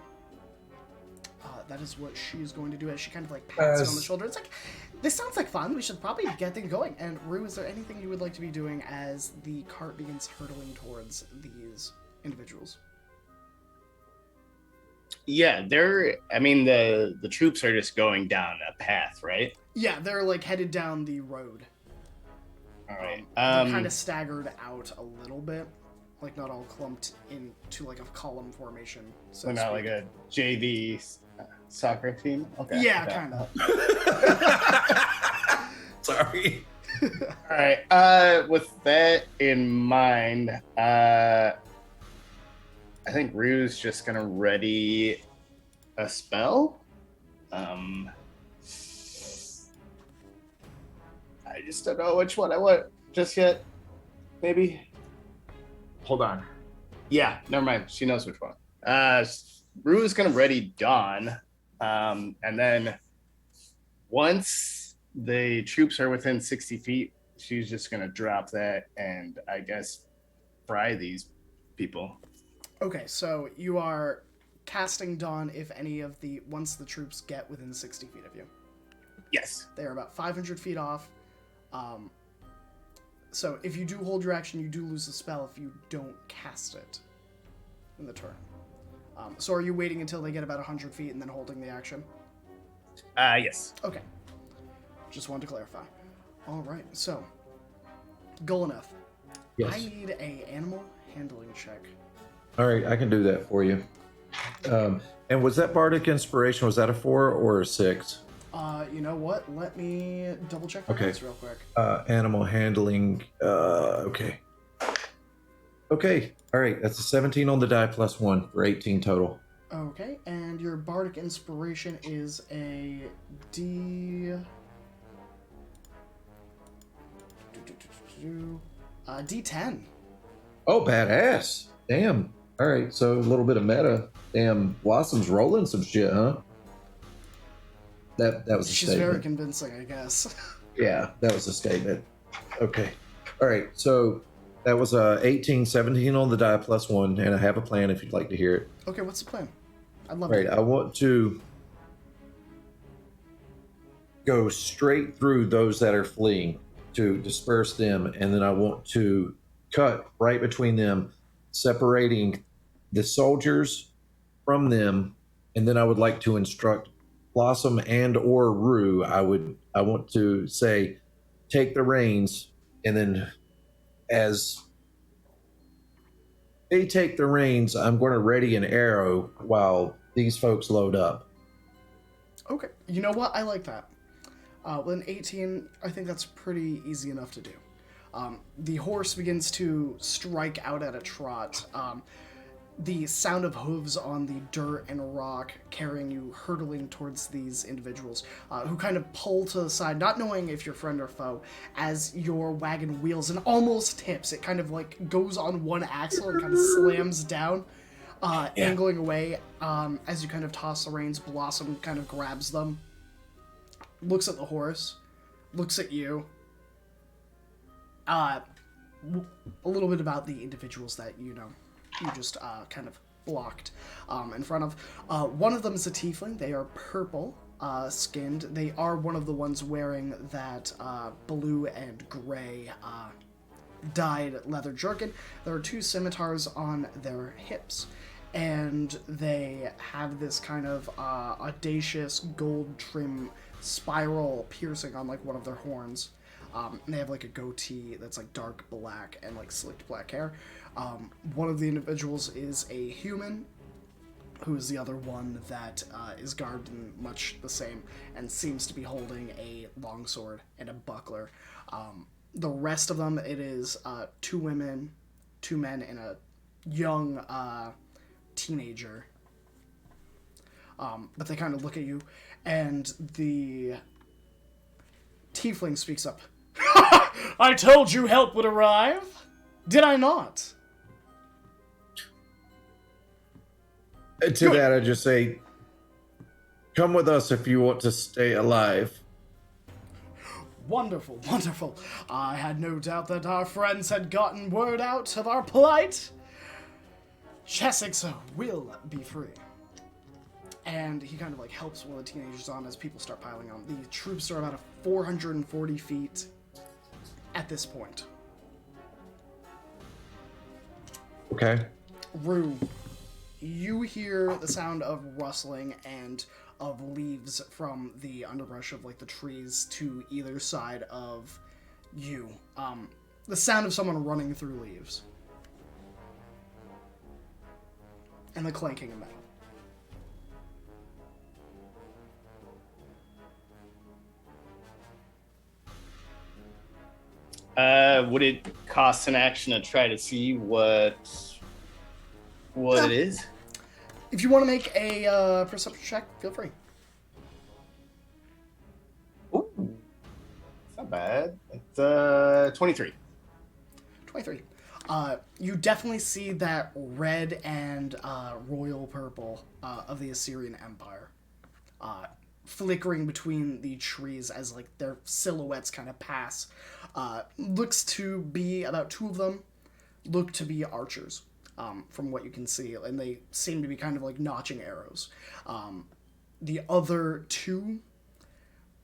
S1: That is what she's going to do as she kind of like pats you on the shoulder. It's like, this sounds like fun. We should probably get things going. And Rue, is there anything you would like to be doing as the cart begins hurtling towards these individuals?
S6: Yeah, the troops are just going down a path, right?
S1: Yeah, they're like headed down the road.
S6: All right.
S1: They're kind of staggered out a little bit, like not all clumped into like a column formation. So
S6: So not like a JV soccer team. Okay.
S1: Yeah,
S6: okay.
S1: kind of.
S3: Sorry.
S6: All right. With that in mind, I think Rue's just gonna ready a spell. I just don't know which one I want just yet. Maybe. Hold on. Yeah, never mind. She knows which one. Rue's gonna ready Dawn, and then once the troops are within 60 feet, she's just gonna drop that and I guess fry these people.
S1: Okay, so you are casting Dawn once the troops get within 60 feet of you.
S6: Yes.
S1: They are about 500 feet off. So if you do hold your action, you do lose the spell if you don't cast it in the turn. So are you waiting until they get about 100 feet and then holding the action?
S6: Yes.
S1: Okay. Just wanted to clarify. All right, so Golanath,
S3: Yes.
S1: I need a animal handling check.
S3: All right, I can do that for you. And was that Bardic Inspiration, was that a 4 or a 6?
S1: You know what? Let me double check my
S3: Okay.
S1: notes real quick.
S3: Animal handling. Okay. Okay. All right. That's a 17 on the die plus 1 for 18 total.
S1: Okay, and your Bardic Inspiration is a D10.
S3: Oh, badass. Damn. All right. So a little bit of meta. Damn. Blossom's rolling some shit, huh? That was a
S1: She's
S3: statement.
S1: very convincing, I guess.
S3: Yeah, that was a statement. Okay. All right. So that was 18, 17 on the die plus 1, and I have a plan if you'd like to hear it.
S1: Okay, what's the plan? I'd love
S3: Right.
S1: to.
S3: I want to go straight through those that are fleeing to disperse them, and then I want to cut right between them, separating the soldiers from them, and then I would like to instruct Blossom and or Rue. I want to say, take the reins, and then as they take the reins, I'm going to ready an arrow while these folks load up.
S1: Okay, you know what? I like that. With an 18, I think that's pretty easy enough to do. The horse begins to strike out at a trot. The sound of hooves on the dirt and rock carrying you, hurtling towards these individuals, who kind of pull to the side, not knowing if you're friend or foe, as your wagon wheels and almost tips. It kind of like goes on one axle and kind of slams down, angling away. As you kind of toss the reins, Blossom kind of grabs them, looks at the horse, looks at you. A little bit about the individuals that you just kind of blocked in front of. One of them is a tiefling. They are purple skinned. They are one of the ones wearing that blue and gray dyed leather jerkin. There are 2 scimitars on their hips, and they have this kind of audacious gold trim spiral piercing on like one of their horns. And they have like a goatee that's like dark black and like slicked black hair. One of the individuals is a human, who is the other one that is garbed in much the same and seems to be holding a longsword and a buckler. The rest of them, it is 2 women, 2 men, and a young teenager. But they kind of look at you, and the tiefling speaks up. I told you help would arrive. Did I not?
S3: To that, I just say, come with us if you want to stay alive.
S1: Wonderful, wonderful. I had no doubt that our friends had gotten word out of our plight. Chessyx will be free. And he kind of like helps one of the teenagers on as people start piling on. The troops are about 440 feet at this point.
S3: Okay.
S1: Rue, you hear the sound of rustling and of leaves from the underbrush of like the trees to either side of you. The sound of someone running through leaves. And the clanking of metal.
S6: Would it cost an action to try to see what it is?
S1: If you want to make a perception check, feel free.
S6: Ooh, it's not bad. It's 23.
S1: 23. You definitely see that red and royal purple of the Assyrian Empire flickering between the trees as like their silhouettes kind of pass. Looks to be about 2 of them look to be archers, from what you can see, and they seem to be kind of like notching arrows. The other 2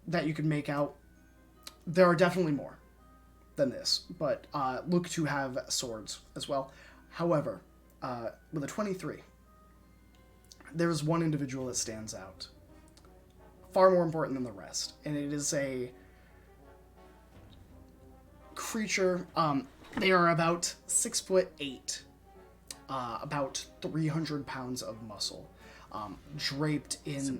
S1: that you can make out, there are definitely more than this, but look to have swords as well. However, with a 23, there is one individual that stands out. Far more important than the rest, and it is a creature. They are about 6'8", about 300 pounds of muscle, draped in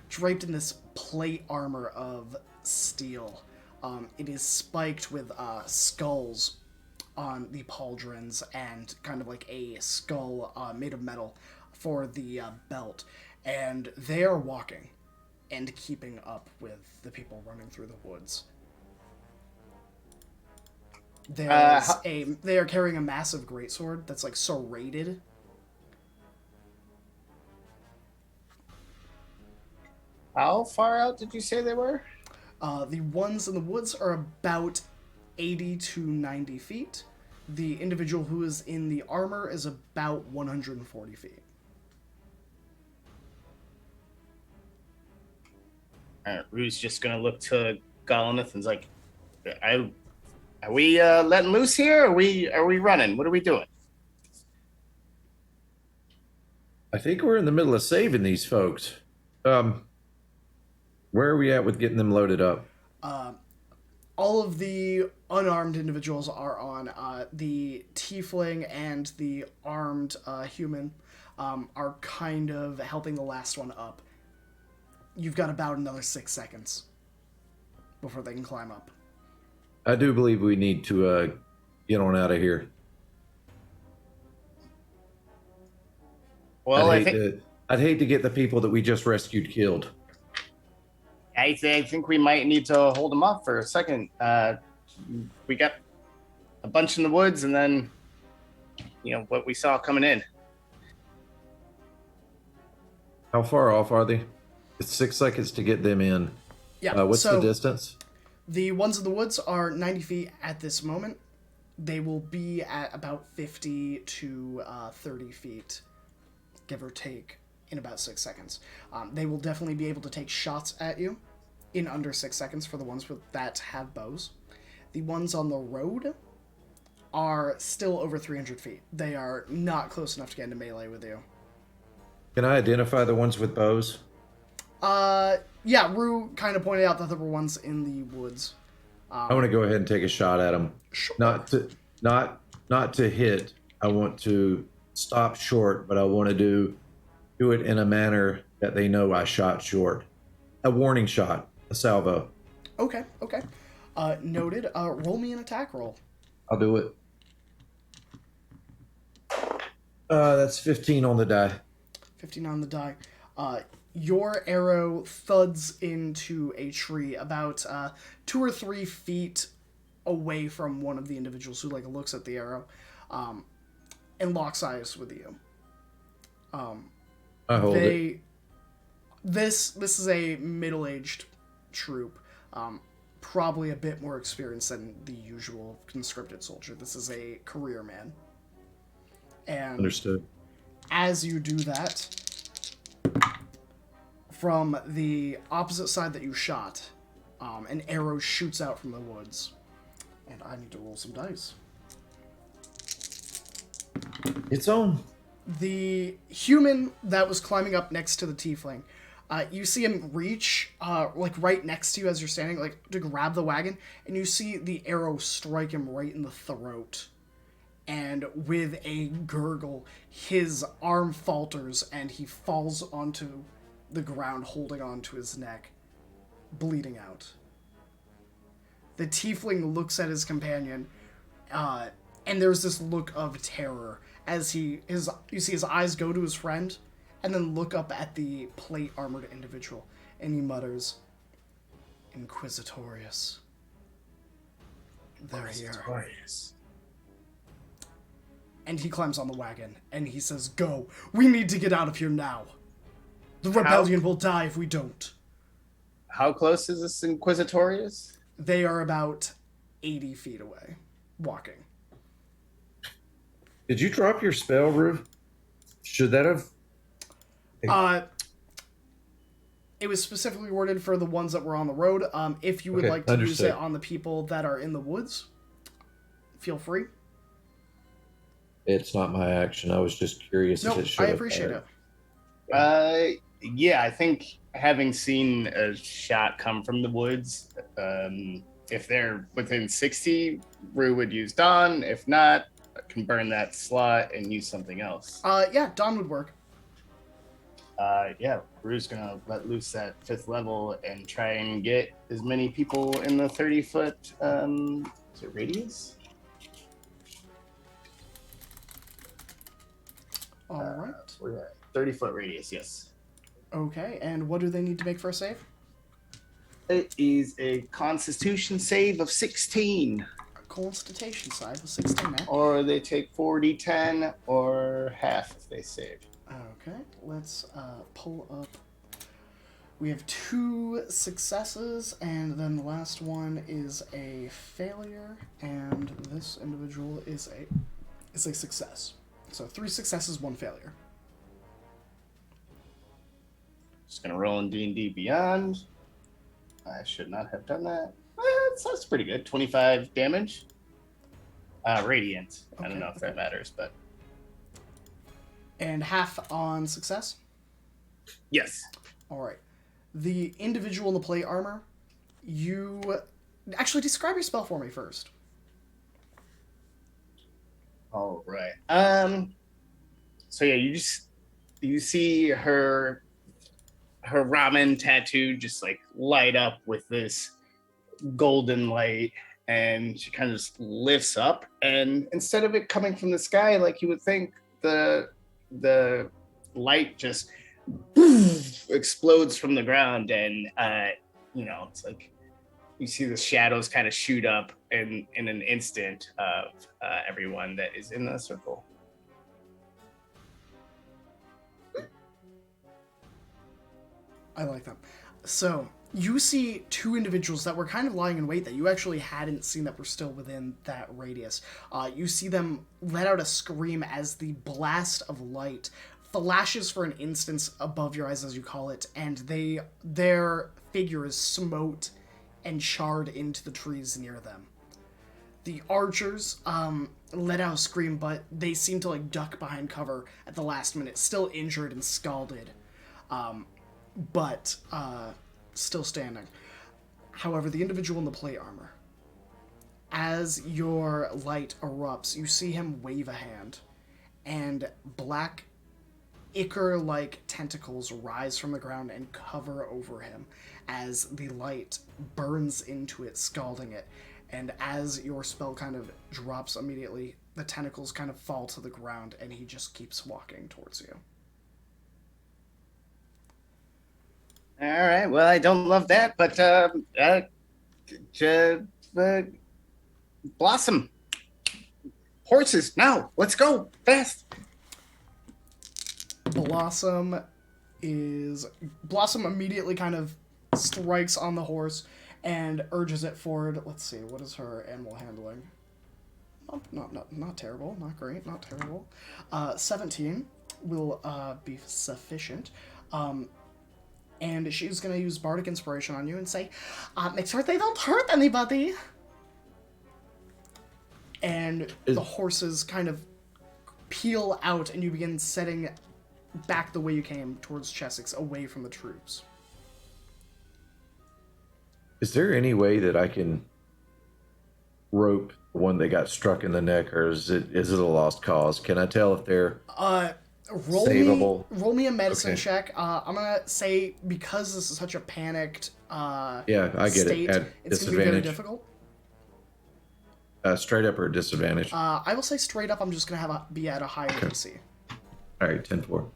S1: this plate armor of steel. It is spiked with skulls on the pauldrons and kind of like a skull made of metal for the belt. And they are walking and keeping up with the people running through the woods. They are carrying a massive greatsword that's like serrated.
S6: How far out did you say they were?
S1: The ones in the woods are about 80 to 90 feet. The individual who is in the armor is about 140 feet.
S6: Rue's just gonna look to Gollumith and's like, "Are we letting loose here? Are we running? What are we doing?"
S3: I think we're in the middle of saving these folks. Where are we at with getting them loaded up?
S1: All of the unarmed individuals are on. The tiefling and the armed human are kind of helping the last one up. You've got about another 6 seconds before they can climb up.
S3: I do believe we need to get on out of here.
S6: Well, I think
S3: I'd hate to get the people that we just rescued killed.
S6: I think we might need to hold them off for a second. We got a bunch in the woods, and then what we saw coming in.
S3: How far off are they? It's 6 seconds to get them in.
S1: Yeah.
S3: What's
S1: so
S3: the distance?
S1: The ones in the woods are 90 feet at this moment. They will be at about 50 to 30 feet, give or take, in about 6 seconds. They will definitely be able to take shots at you in under 6 seconds for the ones that have bows. The ones on the road are still over 300 feet. They are not close enough to get into melee with you.
S3: Can I identify the ones with bows?
S1: Yeah, Rue kind of pointed out that there were ones in the woods.
S3: I want to go ahead and take a shot at them.
S1: Sure.
S3: Not to hit. I want to stop short, but I want to do it in a manner that they know I shot short. A warning shot, a salvo.
S1: Okay. Noted. Roll me an attack roll.
S3: I'll do it. That's 15 on the die.
S1: 15 on the die. Your arrow thuds into a tree about 2 or 3 feet away from one of the individuals who looks at the arrow, and locks eyes with you.
S3: I hold it.
S1: This is a middle-aged troop, probably a bit more experienced than the usual conscripted soldier. This is a career man. And
S3: Understood.
S1: as you do that, from the opposite side that you shot, an arrow shoots out from the woods. And I need to roll some dice.
S3: It's on.
S1: The human that was climbing up next to the tiefling, you see him reach, right next to you as you're standing, to grab the wagon, and you see the arrow strike him right in the throat. And with a gurgle, his arm falters, and he falls onto the ground, holding onto his neck, bleeding out. The tiefling looks at his companion, and there's this look of terror as you see his eyes go to his friend, and then look up at the plate-armored individual, and he mutters, "Inquisitorius. They're here." And he climbs on the wagon, and he says, "Go! We need to get out of here now! The rebellion will die if we don't."
S6: How close is this Inquisitorius?
S1: They are about 80 feet away, walking.
S3: Did you drop your spell, Rue? Should that have...
S1: It was specifically worded for the ones that were on the road. If you would like to use it on the people that are in the woods, feel free.
S3: It's not my action. I was just curious if it should
S1: I
S3: have.
S1: appreciate it.
S6: Yeah, I think having seen a shot come from the woods, if they're within 60, Rue would use Dawn. If not, I can burn that slot and use something else.
S1: Yeah, Dawn would work.
S6: Yeah, Rue's gonna let loose that 5th level and try and get as many people in the 30-foot is it radius?
S1: All right.
S6: We're at 30-foot radius, yes.
S1: Okay, and what do they need to make for a save?
S6: It is a Constitution save of 16.
S1: A Constitution save of 16, man.
S6: Or they take 4d10 or half if they save.
S1: Okay, let's pull up. We have 2 successes, and then the last one is a failure, and this individual is a success. So 3 successes, 1 failure.
S6: Just gonna roll in D&D Beyond. I should not have done that. That's pretty good. 25 damage. Radiant. I don't know if that matters, but
S1: And half on success?
S6: yes.
S1: All right. The individual in the plate armor, you... Actually, describe your spell for me first.
S6: All right. So yeah, you see her ramen tattoo just light up with this golden light, and she kind of just lifts up, and instead of it coming from the sky like you would think, the light just explodes from the ground, and it's like you see the shadows kind of shoot up in an instant of everyone that is in the circle.
S1: I like that. So you see two individuals that were kind of lying in wait that you actually hadn't seen that were still within that radius. You see them let out a scream as the blast of light flashes for an instant above your eyes, as you call it, and their figure is smote and charred into the trees near them. The archers let out a scream, but they seem to like duck behind cover at the last minute, still injured and scalded, but still standing. However, the individual in the plate armor, as your light erupts, you see him wave a hand, and black ichor-like tentacles rise from the ground and cover over him as the light burns into it, scalding it. And as your spell kind of drops immediately, the tentacles kind of fall to the ground, and he just keeps walking towards you.
S6: All right. Well, I don't love that, but Blossom, horses now. Let's go fast.
S1: Blossom immediately kind of strikes on the horse and urges it forward. Let's see, what is her animal handling? Not terrible, not great, not terrible. 17 will be sufficient. And she's going to use Bardic Inspiration on you and say, make sure they don't hurt anybody. And the horses kind of peel out, and you begin setting back the way you came towards Chessyx, away from the troops.
S3: Is there any way that I can rope the one that got struck in the neck, or is it a lost cause? Can I tell if they're savable?
S1: Roll me a medicine check. I'm gonna say, because this is such a panicked
S3: I get
S1: state,
S3: it. At
S1: it's gonna be very
S3: disadvantage.
S1: difficult.
S3: Straight up or disadvantage?
S1: I will say straight up. I'm just gonna be at a higher DC.
S3: All right, 10-4.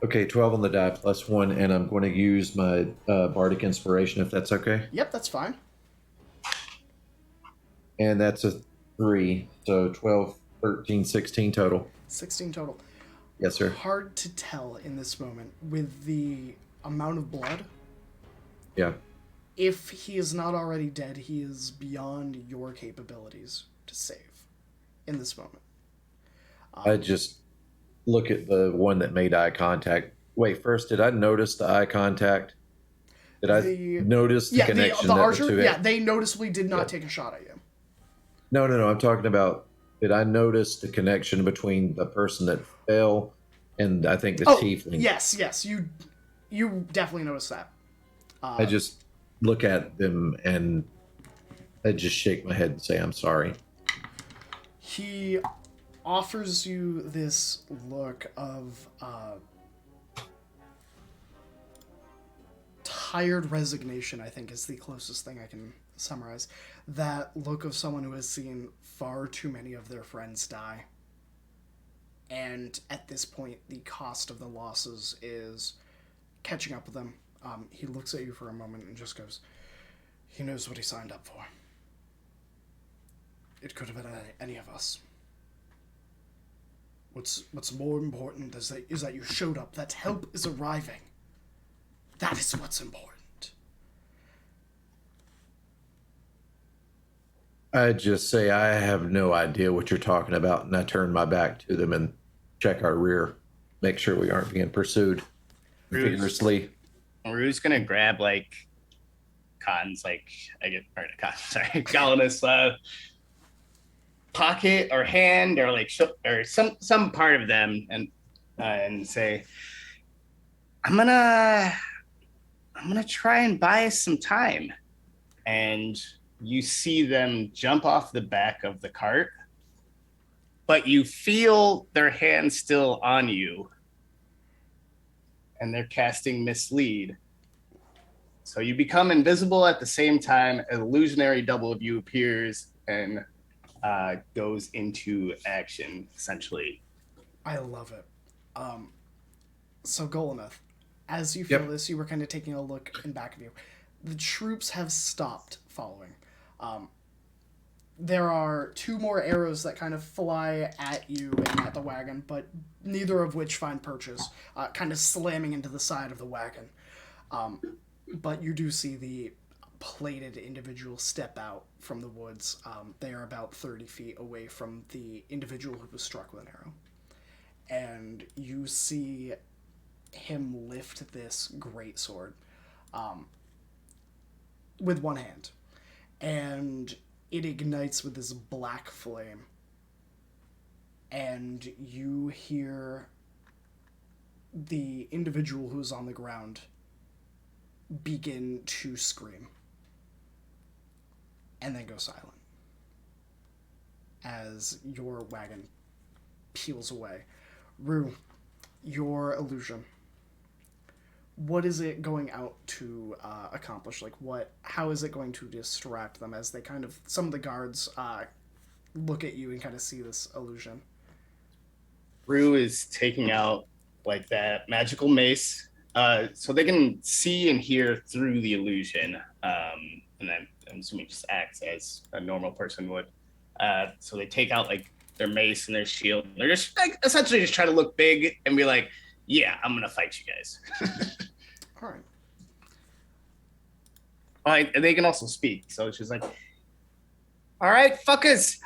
S3: Okay, 12 on the die plus 1, and I'm going to use my Bardic Inspiration if that's okay.
S1: Yep, that's fine.
S3: And that's a 3, so 12, 13, 16 total.
S1: 16 total.
S3: Yes, sir.
S1: Hard to tell in this moment with the amount of blood.
S3: Yeah.
S1: If he is not already dead, he is beyond your capabilities to save in this moment.
S3: I just look at the one that made eye contact. Wait, first, did I notice the eye contact? Did I notice the connection?
S1: The archer, they noticeably did not take a shot at you.
S3: No. I'm talking about, did I notice the connection between the person that fell and I think the tiefling?
S1: Yes. You definitely noticed that.
S3: I just look at them and I just shake my head and say, I'm sorry.
S1: He offers you this look of tired resignation, I think is the closest thing I can summarize. That look of someone who has seen far too many of their friends die. And at this point, the cost of the losses is catching up with them. He looks at you for a moment and just goes, he knows what he signed up for. It could have been any of us. What's more important is that you showed up, that help is arriving. That is what's important.
S3: I just say, I have no idea what you're talking about, and I turn my back to them and check our rear, make sure we aren't being pursued vigorously.
S6: Rue's gonna grab Galenus pocket or hand or or some part of them and say, I'm gonna try and buy us some time. And you see them jump off the back of the cart, but you feel their hand still on you, and they're casting mislead. So you become invisible at the same time. An illusionary double of you appears and goes into action, essentially.
S1: I love it. So Golometh, as you feel
S3: Yep.
S1: this, you were kind of taking a look in back of you. The troops have stopped following. There are 2 more arrows that kind of fly at you and at the wagon, but neither of which find purchase, kind of slamming into the side of the wagon. But you do see the plated individual step out from the woods. They are about 30 feet away from the individual who was struck with an arrow. And you see him lift this greatsword with one hand. And it ignites with this black flame. And you hear the individual who's on the ground begin to scream. And then go silent. As your wagon peels away. Rue, your illusion. What is it going out to accomplish? Like, how is it going to distract them as they kind of, some of the guards look at you and kind of see this illusion?
S6: Rue is taking out like that magical mace, so they can see and hear through the illusion. And then I'm assuming just acts as a normal person would. So they take out like their mace and their shield. They're just like essentially just trying to look big and be like, "Yeah, I'm gonna fight you guys."
S1: All right.
S6: And they can also speak, so it's just like, "All right, fuckers.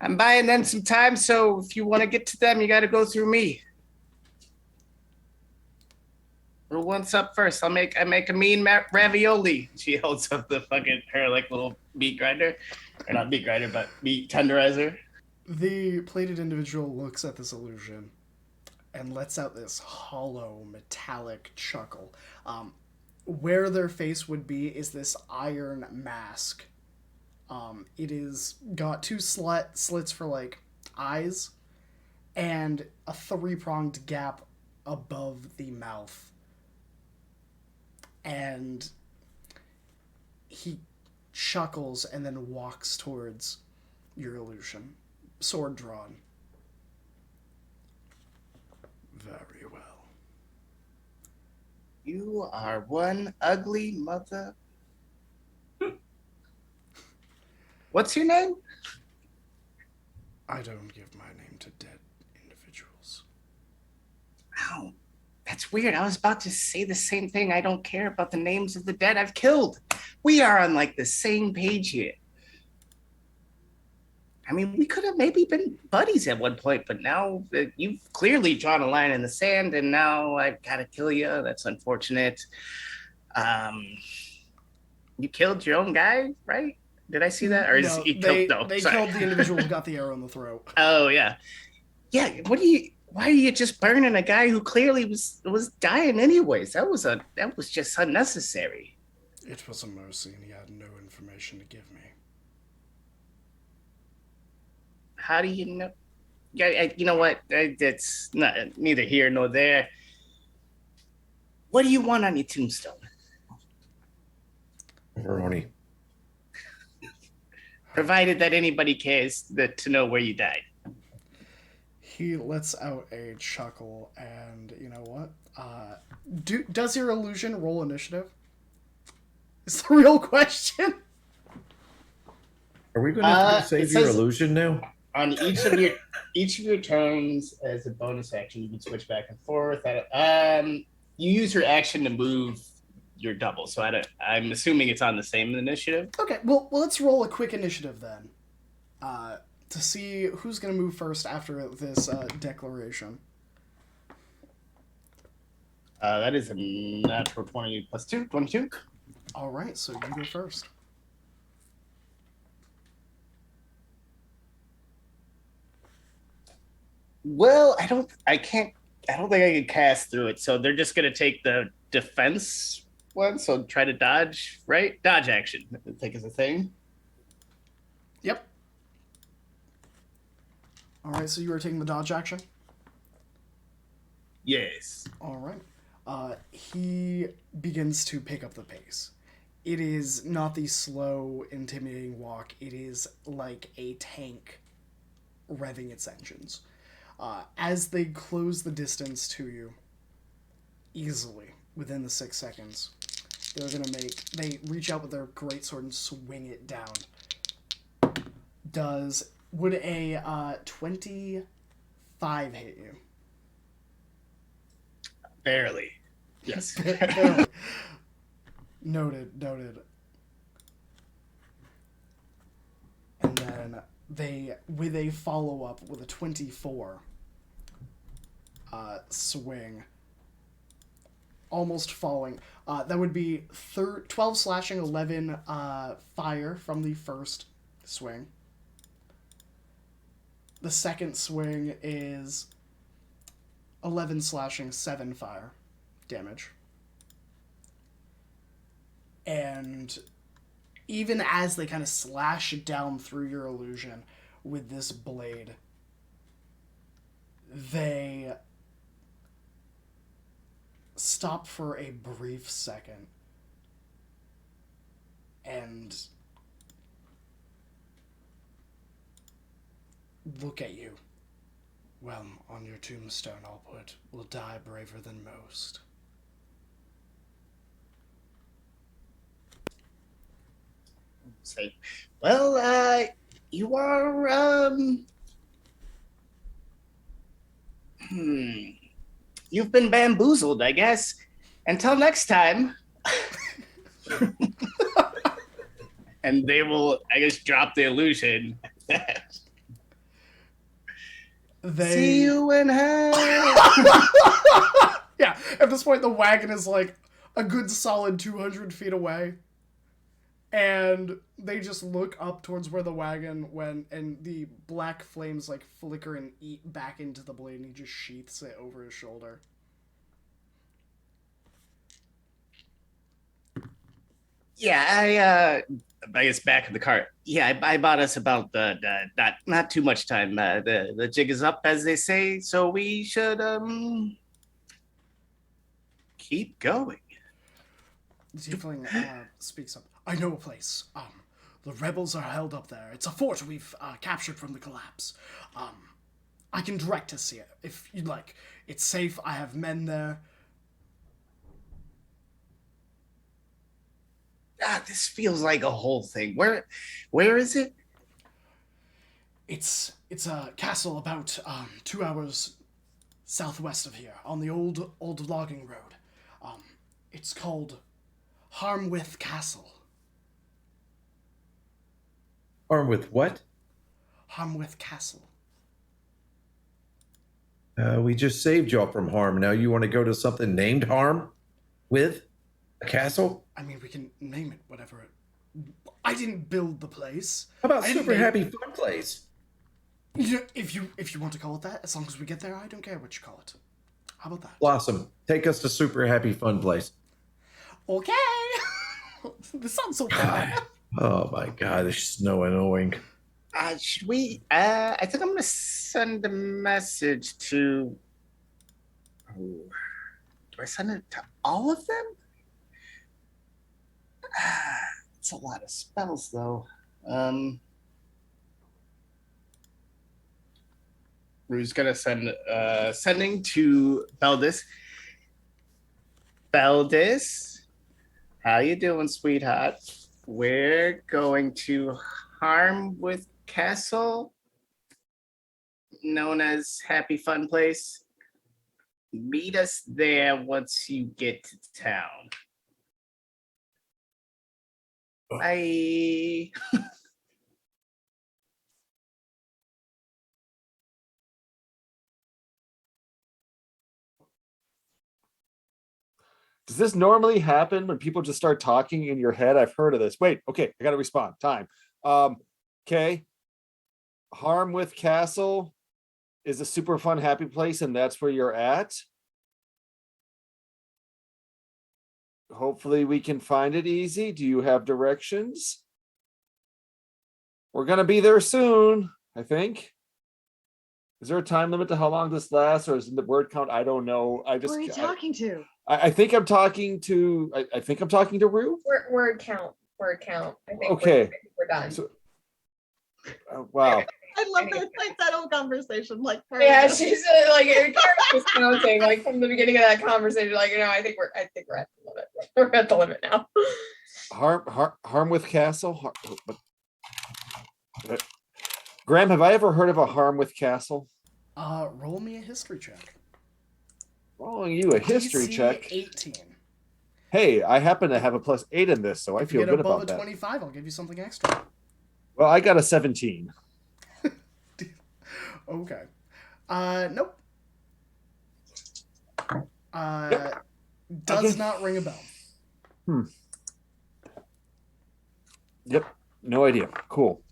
S6: I'm buying them some time, so if you want to get to them, you got to go through me. Who wants up first? I make a mean ravioli." She holds up the fucking her like little meat grinder, or not meat grinder, but meat tenderizer.
S1: The plated individual looks at this illusion and lets out this hollow, metallic chuckle. Where their face would be is this iron mask. It is got 2 slits for like eyes and a 3-pronged gap above the mouth. And he chuckles and then walks towards your illusion, sword drawn. Very well.
S6: You are one ugly mother. What's your name?
S1: I don't give my name to dead individuals.
S6: Wow, that's weird. I was about to say the same thing. I don't care about the names of the dead I've killed. We are on like the same page here. I mean, we could have maybe been buddies at one point, but now you've clearly drawn a line in the sand, and now I've got to kill you. That's unfortunate. You killed your own guy, right? Did I see that? Or is
S1: No,
S6: he
S1: they
S6: killed? No,
S1: they
S6: sorry.
S1: killed the individual who got the arrow in the throat.
S6: Oh yeah, yeah. Why are you just burning a guy who clearly was dying anyways? That was just unnecessary.
S1: It was a mercy, and he had no information to give me.
S6: How do you know? Yeah, you know what? It's neither here nor there. What do you want on your tombstone?
S3: Pepperoni.
S6: Provided that anybody cares to know where you died.
S1: He lets out a chuckle, and you know what? Does your illusion roll initiative? Is the real question.
S3: Are we going to have to save your
S6: says-
S3: illusion now?
S6: On each of your turns, as a bonus action, you can switch back and forth. You use your action to move your double. So I'm assuming it's on the same initiative.
S1: Okay, well let's roll a quick initiative then, to see who's gonna move first after this declaration.
S6: That is a natural 20 plus 2, 22.
S1: All right, so you go first.
S6: Well, I don't think I can cast through it. So they're just gonna take the defense one. So try to dodge, right? Dodge action, I think is a thing.
S1: Yep. All right, so you are taking the dodge action.
S6: Yes.
S1: All right. he begins to pick up the pace. It is not the slow, intimidating walk. It is like a tank revving its engines. As they close the distance to you, easily, within the 6 seconds, they reach out with their greatsword and swing it down. Would a 25 hit you?
S6: Barely. Yes.
S1: Barely. Noted. And then they, with a follow-up with a 24 swing, almost falling. That would be 12 slashing, 11 fire from the first swing. The second swing is 11 slashing, 7 fire damage. And even as they kind of slash down through your illusion with this blade, they stop for a brief second and look at you. Well, on your tombstone I'll put, "Will die braver than most."
S6: Say, well, you are, you've been bamboozled, I guess. Until next time. And they will, I guess, drop the illusion. See you in hell.
S1: Yeah, at this point the wagon is like a good solid 200 feet away. And they just look up towards where the wagon went, and the black flames like flicker and eat back into the blade, and he just sheaths it over his shoulder.
S6: Yeah, I guess back in the cart. Yeah, I bought us about the not too much time. The jig is up, as they say, so we should keep going.
S1: The tiefling speaks up. "I know a place. The rebels are held up there. It's a fort we've captured from the collapse. I can direct us here if you'd like. It's safe. I have men there."
S6: This feels like a whole thing. Where is it?
S1: It's a castle about 2 hours southwest of here on the old logging road. It's called Harmwith Castle.
S3: Armed with what?
S1: Harmwith Castle.
S3: We just saved y'all from harm. Now you want to go to something named Harm? With a castle?
S1: I mean, we can name it whatever. I didn't build the place.
S3: How about
S1: I didn't
S3: Super
S1: name-
S3: Happy Fun Place?
S1: If you want to call it that, as long as we get there, I don't care what you call it. How about that?
S3: Blossom, take us to Super Happy Fun Place.
S1: Okay. This sounds so bad.
S3: Oh my god, this is so annoying.
S6: Should we? I think I'm gonna send a message to. Oh, do I send it to all of them? It's a lot of spells, though. Rue's gonna sending to Beldis. Beldis, how you doing, sweetheart? We're going to Harmwith Castle, known as Happy Fun Place. Meet us there once you get to town. Bye.
S4: Does this normally happen when people just start talking in your head? I've heard of this. Wait, okay, I gotta respond. Time. Okay. Harmwith Castle is a super fun, happy place, and that's where you're at. Hopefully we can find it easy. Do you have directions? We're gonna be there soon, I think. Is there a time limit to how long this lasts, or is it the word count? I don't know.
S2: Who are you talking to?
S4: I think I'm talking to. I think I'm talking to Rue.
S5: Word count. Word count. I think
S4: Okay.
S5: we're done.
S4: So, wow.
S2: I love this like that whole conversation. Like,
S5: Yeah, she's like Karen was counting like from the beginning of that conversation. Like, I think we're at the limit. We're at the limit now.
S4: Harmwith Castle. Graham, have I ever heard of a Harmwith Castle?
S1: Roll me a history check.
S4: Rolling you a history
S1: DC
S4: check.
S1: 18.
S4: Hey, I happen to have a +8 in this, so I
S1: If
S4: feel
S1: you get
S4: good
S1: above
S4: about
S1: a
S4: that.
S1: 25, I'll give you something extra.
S4: Well, I got a 17.
S1: Okay. Nope. Does
S4: Okay.
S1: not ring a bell.
S4: Yep. No idea. Cool.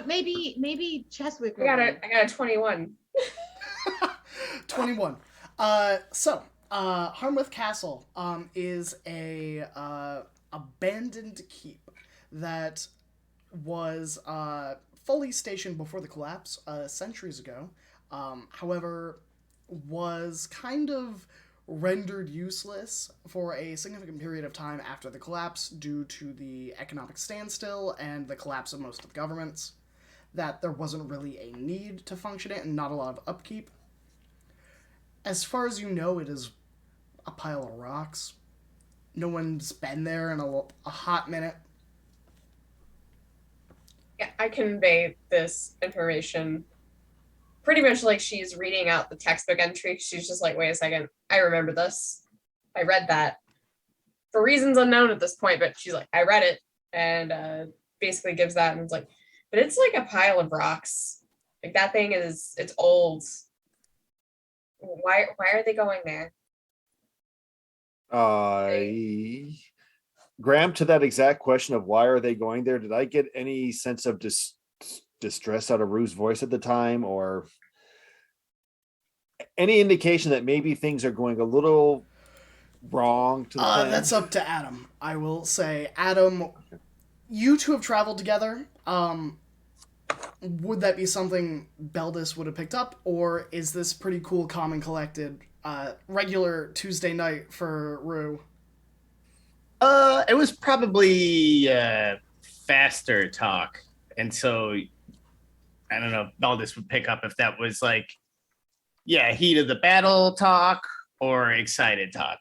S2: Maybe Chessyx.
S5: I got a 21.
S1: 21. Harmwith Castle is a abandoned keep that was fully stationed before the collapse centuries ago. However, was kind of rendered useless for a significant period of time after the collapse due to the economic standstill and the collapse of most of the governments, that there wasn't really a need to function it and not a lot of upkeep. As far as you know, it is a pile of rocks. No one's been there in a hot minute.
S5: Yeah, I convey this information pretty much like she's reading out the textbook entry. She's just like, wait a second, I remember this. I read that for reasons unknown at this point, but she's like, I read it, and basically gives that, and it's like, but it's like a pile of rocks. Like that thing it's old. Why are they going there?
S4: Graham, to that exact question of why are they going there, did I get any sense of distress out of Rue's voice at the time, or any indication that maybe things are going a little wrong to the plan?
S1: That's up to Adam. I will say, Adam, you two have traveled together. Would that be something Beldis would have picked up, or is this pretty cool, calm, and collected regular Tuesday night for Rue?
S6: It was probably faster talk, and so I don't know if Baldus would pick up if that was like, yeah, heat of the battle talk or excited talk.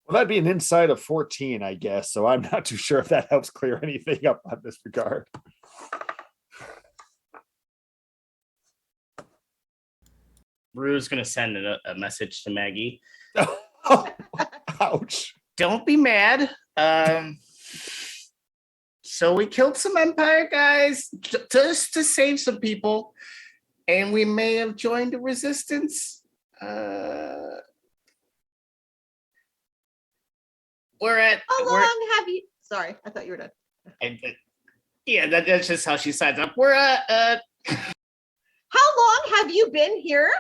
S4: Well, that'd be an inside of 14, I guess. So I'm not too sure if that helps clear anything up on this regard.
S6: Rue's gonna send a message to Maggie.
S4: Oh, ouch.
S6: Don't be mad. So we killed some Empire guys just to save some people, and we may have joined the resistance.
S2: How long have you? Sorry, I thought you were done.
S6: Yeah, that's just how she signs up. We're
S2: How long have you been here?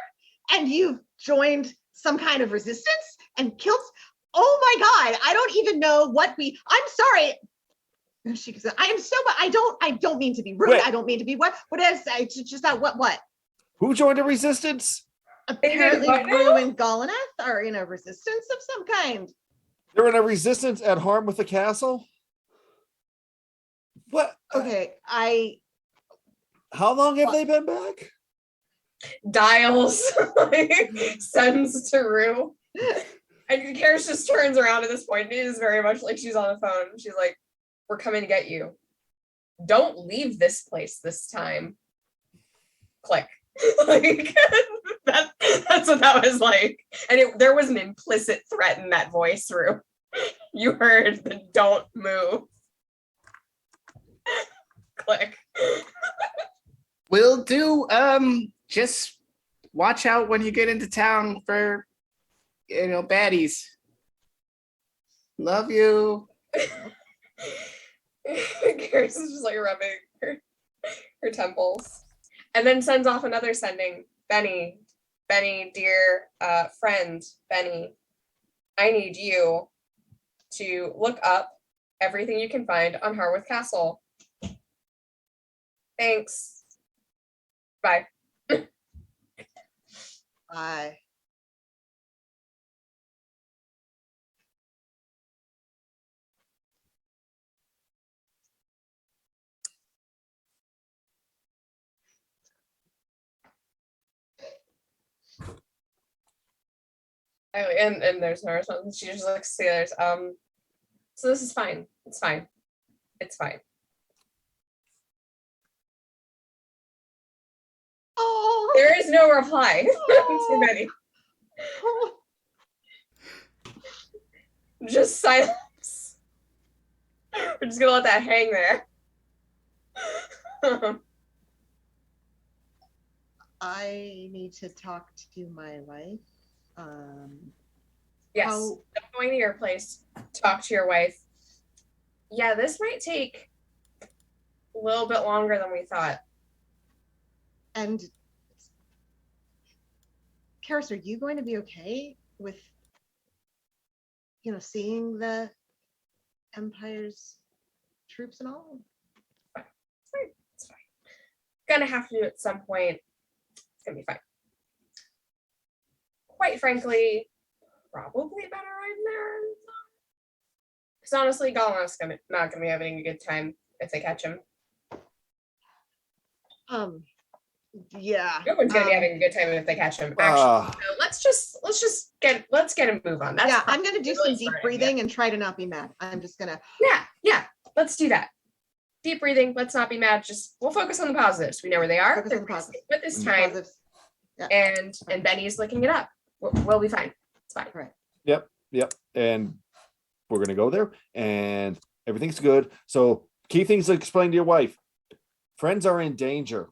S2: And you've joined some kind of resistance and killed? Oh my God! I don't even know what we. I'm sorry. She said, "I am so. I don't mean to be rude.
S4: Wait.
S2: I don't mean to be what. What is? I just that what?
S4: Who joined the resistance?
S2: Apparently,
S5: What now?
S2: Rue and Golanath are in a resistance of some kind.
S4: They're in a resistance at harm with the castle? What?
S2: Okay,
S4: How long have they been back?
S5: Dials, sends to Rue. And Karis just turns around at this point. It is very much like she's on the phone. She's like, we're coming to get you. Don't leave this place this time. Click. Like that's what that was like. And there was an implicit threat in that voice, Rue. You heard the don't move. Click.
S6: will do. Just watch out when you get into town for baddies. Love you.
S5: Karis is just like rubbing her temples. And then sends off another sending. Benny, dear friend, Benny, I need you to look up everything you can find on Harmouth Castle. Thanks. Bye.
S2: Bye.
S5: And there's no response. She just looks at the others. So this is fine. It's fine. It's fine.
S2: Oh.
S5: There is no reply to Betty. Just silence. We're just gonna let that hang there.
S2: I need to talk to my wife.
S5: Yes,
S2: How-
S5: I'm going to your place. Talk to your wife. Yeah, this might take a little bit longer than we thought.
S2: And Karis, are you going to be okay with, seeing the Empire's troops and all?
S5: It's fine. It's fine. Gonna have to do it at some point. It's gonna be fine. Quite frankly, probably better I'm there. Because honestly, Gollum's not gonna be having a good time if they catch him.
S2: Yeah.
S5: No one's gonna be having a good time if they catch him. Actually, so let's get a move on. That's
S2: I'm gonna do
S5: really
S2: some deep
S5: smart
S2: breathing and try to not be mad. I'm just gonna.
S5: Yeah, let's do that. Deep breathing. Let's not be mad. Just we'll focus on the positives. We know where they are.
S2: Focus on the positives.
S5: With this time,
S2: Positives. Yeah.
S5: and Benny's looking it up. We'll be fine. It's fine.
S2: Right.
S4: Yep. And we're gonna go there, and everything's good. So key things to explain to your wife: friends are in danger.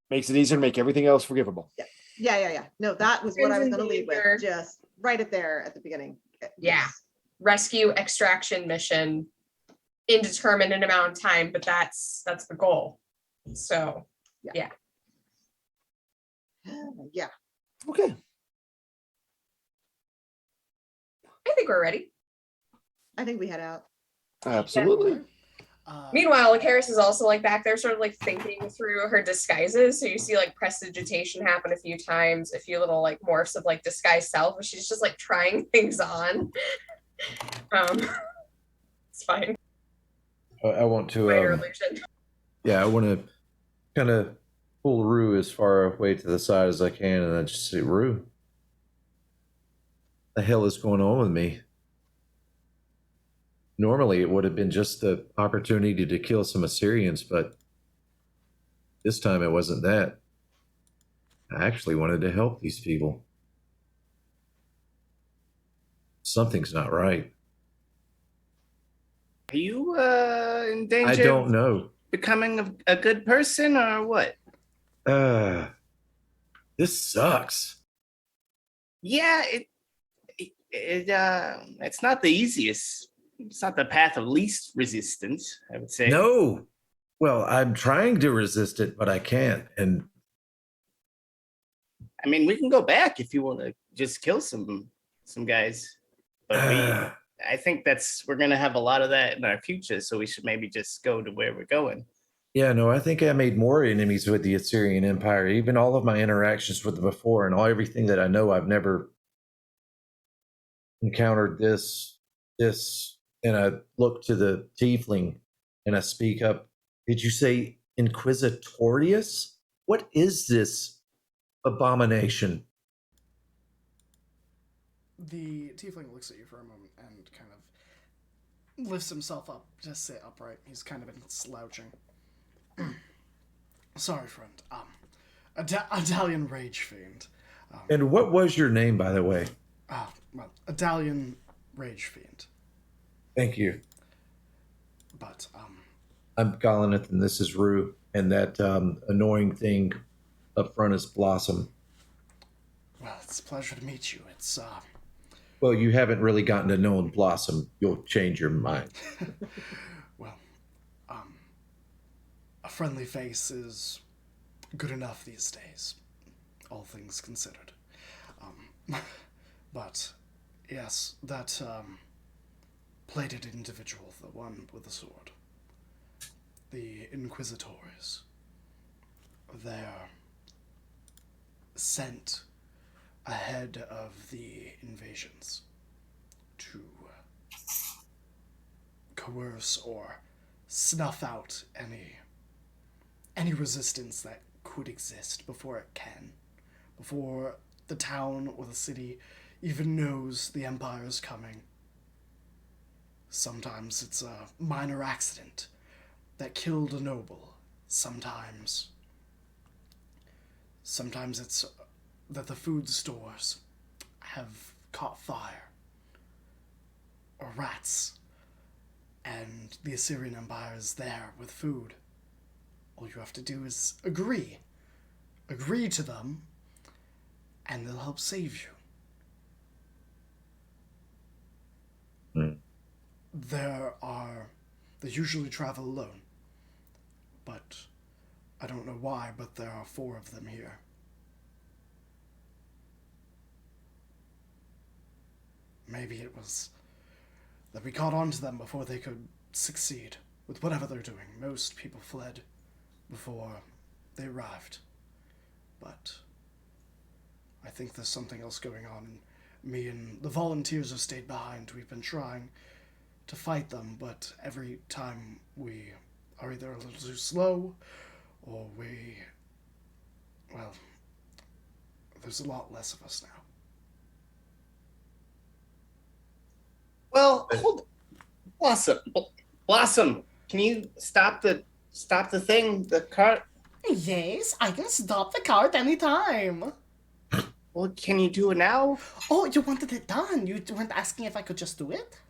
S4: Makes it easier to make everything else forgivable.
S2: Yeah. No, that was what I was
S5: Friends in
S2: gonna lead
S5: danger.
S2: with. Just write it there at the beginning.
S5: Yeah.
S2: Yes.
S5: Rescue extraction mission, indeterminate amount of time, but that's the goal. So
S2: Yeah.
S4: Okay.
S5: I think we're ready.
S2: I think we head out.
S4: Absolutely.
S5: Meanwhile, Karis is also like back there, sort of like thinking through her disguises. So you see like prestidigitation happen a few times, a few little like morphs of like disguise self, but she's just like trying things on. It's fine.
S3: I want to.
S5: Minor illusion.
S3: Yeah, I want to kind of pull Rue as far away to the side as I can, and I just say, "Rue, the hell is going on with me?" Normally, it would have been just the opportunity to kill some Assyrians, but this time it wasn't that. I actually wanted to help these people. Something's not right.
S6: Are you in danger?
S3: I don't know.
S6: Becoming a good person or what?
S3: This sucks.
S6: Yeah, it's not the easiest. It's not the path of least resistance, I would say.
S3: No. Well, I'm trying to resist it, but I can't. And
S6: I mean, we can go back if you want to just kill some guys. But I think we're gonna have a lot of that in our future, so we should maybe just go to where we're going.
S3: yeah, no, I think I made more enemies with the Assyrian Empire. Even all of my interactions with them before and everything that I know, I've never encountered this, and I look to the tiefling and I speak up. Did you say Inquisitorius? What is this abomination?
S1: The tiefling looks at you for a moment and kind of lifts himself up to sit upright. He's kind of been slouching. Sorry, friend. Italian Rage Fiend.
S3: And what was your name, by the way?
S1: Well, Italian Rage Fiend.
S3: Thank you.
S1: But,
S3: I'm Golineth, and this is Rue, and that annoying thing up front is Blossom.
S1: well, it's a pleasure to meet you. It's,
S3: Well, you haven't really gotten to know Blossom. You'll change your mind.
S1: well, a friendly face is good enough these days, all things considered. But, yes, that, plated individual, the one with the sword. the Inquisitors. They're sent ahead of the invasions to coerce or snuff out any resistance that could exist before the town or the city even knows the Empire's coming. Sometimes it's a minor accident that killed a noble. Sometimes it's that the food stores have caught fire, or rats, and the Assyrian Empire is there with food. All you have to do is agree to them, and they'll help save you. They usually travel alone, but I don't know why, but there are 4 of them here. Maybe it was that we caught on to them before they could succeed with whatever they're doing. Most people fled before they arrived, but I think there's something else going on. Me and the volunteers have stayed behind. We've been trying to fight them, but every time we are either a little too slow, or there's a lot less of us now.
S6: Well, hold Blossom, can you stop the thing, the cart?
S1: Yes, I can stop the cart anytime.
S6: Well, can you do it now?
S1: Oh, you wanted it done. You weren't asking if I could just do it?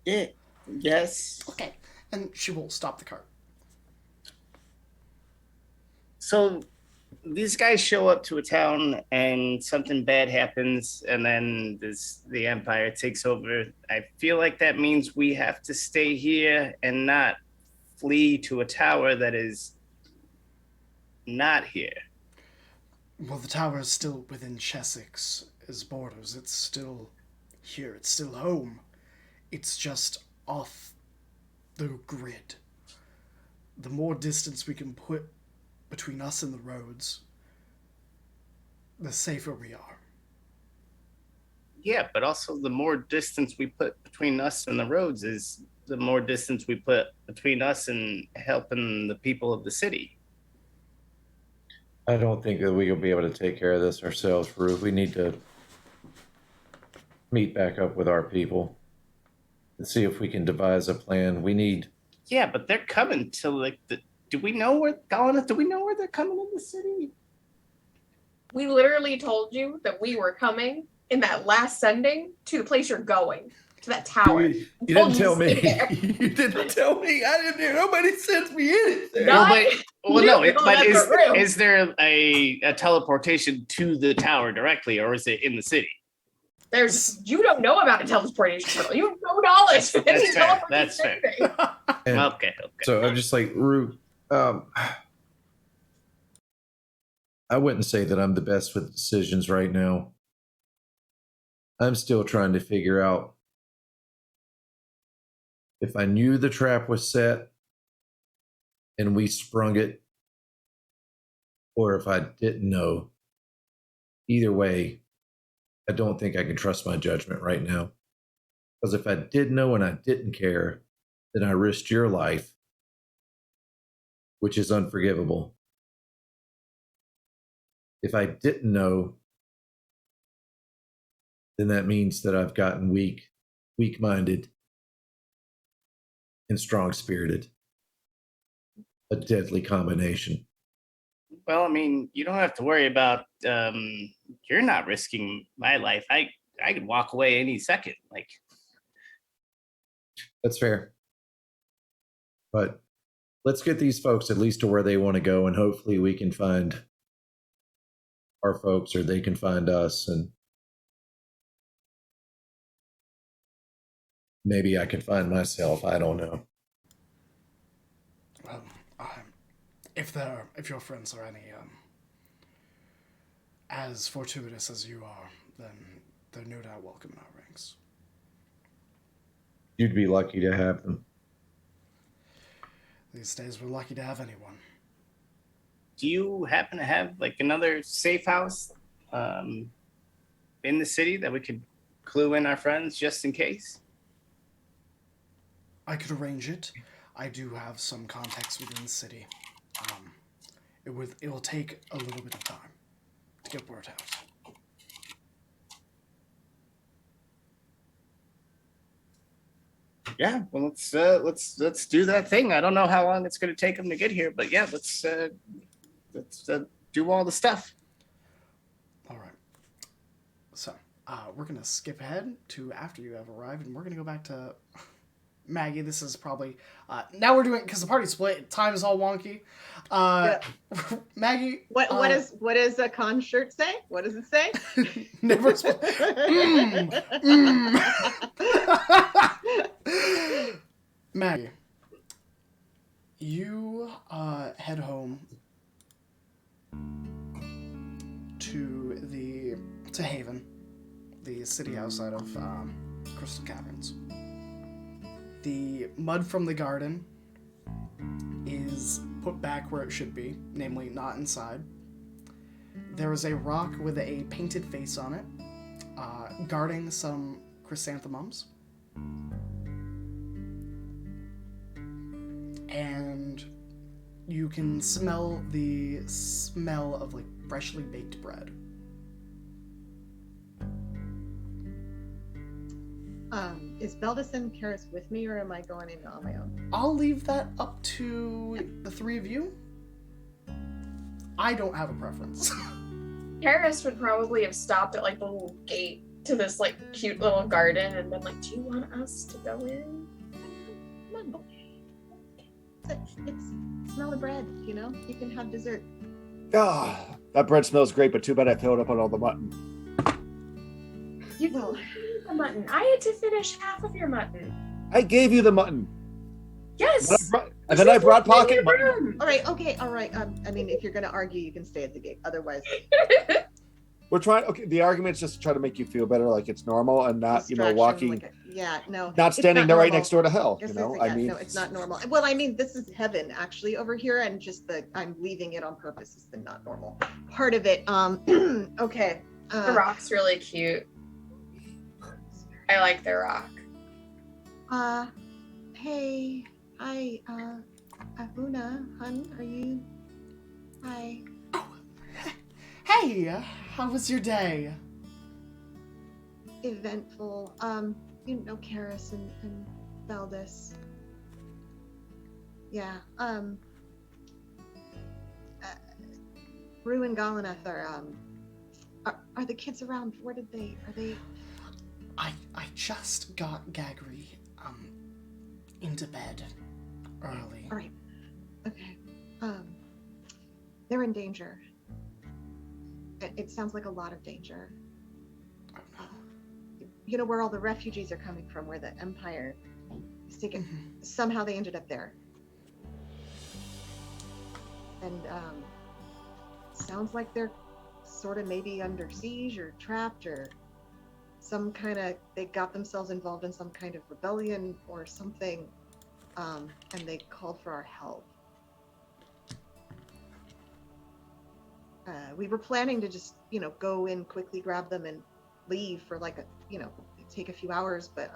S6: Yeah. Yes.
S1: Okay. And she will stop the cart.
S6: So these guys show up to a town and something bad happens, and then the Empire takes over. I feel like that means we have to stay here and not flee to a tower that is not here.
S1: Well, the tower is still within Chessyx's borders. It's still here. It's still home. It's just off the grid. The more distance we can put between us and the roads, the safer we are.
S6: Yeah, but also the more distance we put between us and the roads is the more distance we put between us and helping the people of the city.
S3: I don't think that we'll be able to take care of this ourselves, Rue. We need to meet back up with our people and see if we can devise a plan. We need...
S6: Yeah, but they're coming to do we know where they're coming in the city?
S5: We literally told you that we were coming in that last sending to the place you're going, to that tower.
S3: You didn't tell me. You didn't tell me. I didn't hear. Nobody sent me anything.
S6: Is there a teleportation to the tower directly, or is it in the city?
S5: You don't know about a teleportation portal. You have no knowledge.
S6: That's fair. Okay.
S3: So I'm just like, Rue, I wouldn't say that I'm the best with decisions right now. I'm still trying to figure out if I knew the trap was set and we sprung it, or if I didn't know. Either way, I don't think I can trust my judgment right now. Because if I did know and I didn't care, then I risked your life, which is unforgivable. If I didn't know, then that means that I've gotten weak-minded, and strong-spirited. A deadly combination.
S6: Well, I mean, you don't have to worry about. You're not risking my life. I could walk away any second.
S3: That's fair. But let's get these folks at least to where they want to go, and hopefully we can find our folks, or they can find us, and maybe I can find myself. I don't know.
S1: Well, if your friends are any as fortuitous as you are, then they're no doubt welcome in our ranks.
S3: You'd be lucky to have them.
S1: These days, we're lucky to have anyone.
S6: Do you happen to have like another safe house in the city that we could clue in our friends just in case?
S1: I could arrange it. I do have some contacts within the city. It will take a little bit of time to get word out.
S6: Yeah, well, let's do that thing. I don't know how long it's going to take them to get here, but yeah, let's do all the stuff.
S1: All right. So we're gonna skip ahead to after you have arrived, and we're gonna go back to Maggie. This is probably now we're doing because the party split. Time is all wonky. Maggie,
S2: What does a con shirt say? What does it say?
S1: never split. Maggie, you head home to Haven, the city outside of Crystal Caverns. The mud from the garden is put back where it should be, namely not inside. There is a rock with a painted face on it, guarding some chrysanthemums. And you can smell the smell of like freshly baked bread.
S2: Is Beldis and Karis with me, or am I going in on my own?
S1: I'll leave that up to the three of you. I don't have a preference.
S5: Karis would probably have stopped at like the little gate to this like cute little garden and been like, "Do you want us to go in?"
S2: Come on. It's smell the bread, you know? You can have dessert.
S4: Ah, that bread smells great, but too bad I filled up on all the mutton.
S5: You can eat the mutton. I had to finish half of your mutton.
S4: I gave you the mutton.
S5: Yes.
S4: And then I brought pocket mutton.
S2: All right, okay, all right. I mean, if you're gonna argue, you can stay at the gate. Otherwise,
S4: We're trying. Okay, the argument's just to try to make you feel better, like it's normal, and not
S2: distraction,
S4: walking,
S2: no,
S4: not
S2: it's
S4: standing there right
S2: normal.
S4: next door to hell.
S2: Yes,
S4: You know,
S2: yeah,
S4: I mean,
S2: no, it's not normal. Well, I mean, this is heaven actually over here, and just I'm leaving it on purpose. It's the not normal part of it. Okay.
S5: The rock's really cute. I like the rock.
S2: Hey, hi, Ahuna, hun, are you? Hi.
S1: Hey, how was your day?
S2: Eventful. You know, Karis and Valdis. Yeah. Rue and Galaneth are the kids around? Where did they? Are they?
S1: I just got Gagri into bed early.
S2: All right. Okay. They're in danger. It sounds like a lot of danger. You know where all the refugees are coming from, where the Empire is taken.
S1: Mhm.
S2: Somehow they ended up there. And sounds like they're sort of maybe under siege or trapped or some kind of, they got themselves involved in some kind of rebellion or something, and they called for our help. We were planning to just, go in quickly, grab them, and leave for like take a few hours, but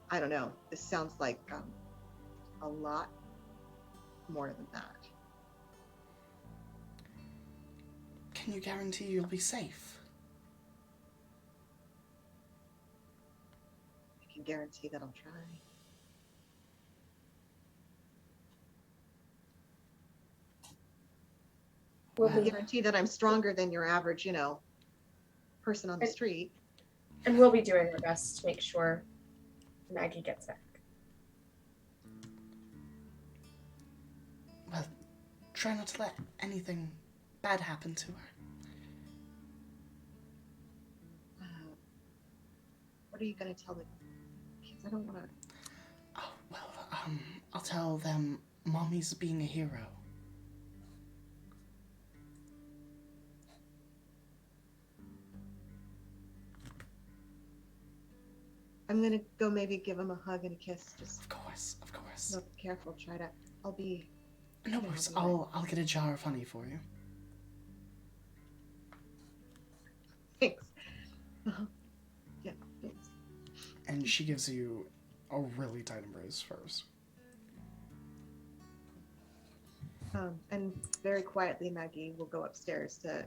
S2: I don't know. This sounds like a lot more than that.
S1: Can you guarantee you'll be safe?
S2: I can guarantee that I'll try. I can guarantee that I'm stronger than your average, person on the street.
S5: And we'll be doing our best to make sure Maggie gets back.
S1: Well, try not to let anything bad happen to her.
S2: What are you going to tell the kids? I don't want to...
S1: Oh, well, I'll tell them Mommy's being a hero.
S2: I'm gonna go maybe give him a hug and a kiss. Just
S1: Of course, of course.
S2: look careful. Try to. I'll be.
S1: No worries. I'll get a jar of honey for you.
S2: Thanks. Yeah, thanks.
S1: And she gives you a really tight embrace first.
S2: And very quietly, Maggie will go upstairs to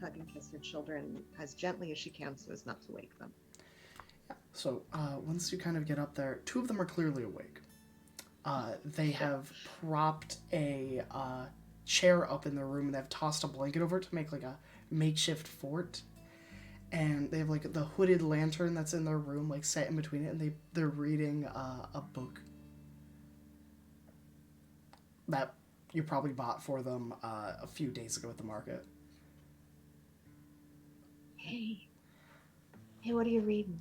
S2: hug and kiss her children as gently as she can so as not to wake them.
S1: So once you kind of get up there, two of them are clearly awake. They have propped a chair up in their room and they've tossed a blanket over it to make like a makeshift fort. And they have like the hooded lantern that's in their room like set in between it, and they're reading a book that you probably bought for them a few days ago at the market.
S2: Hey, what are you reading?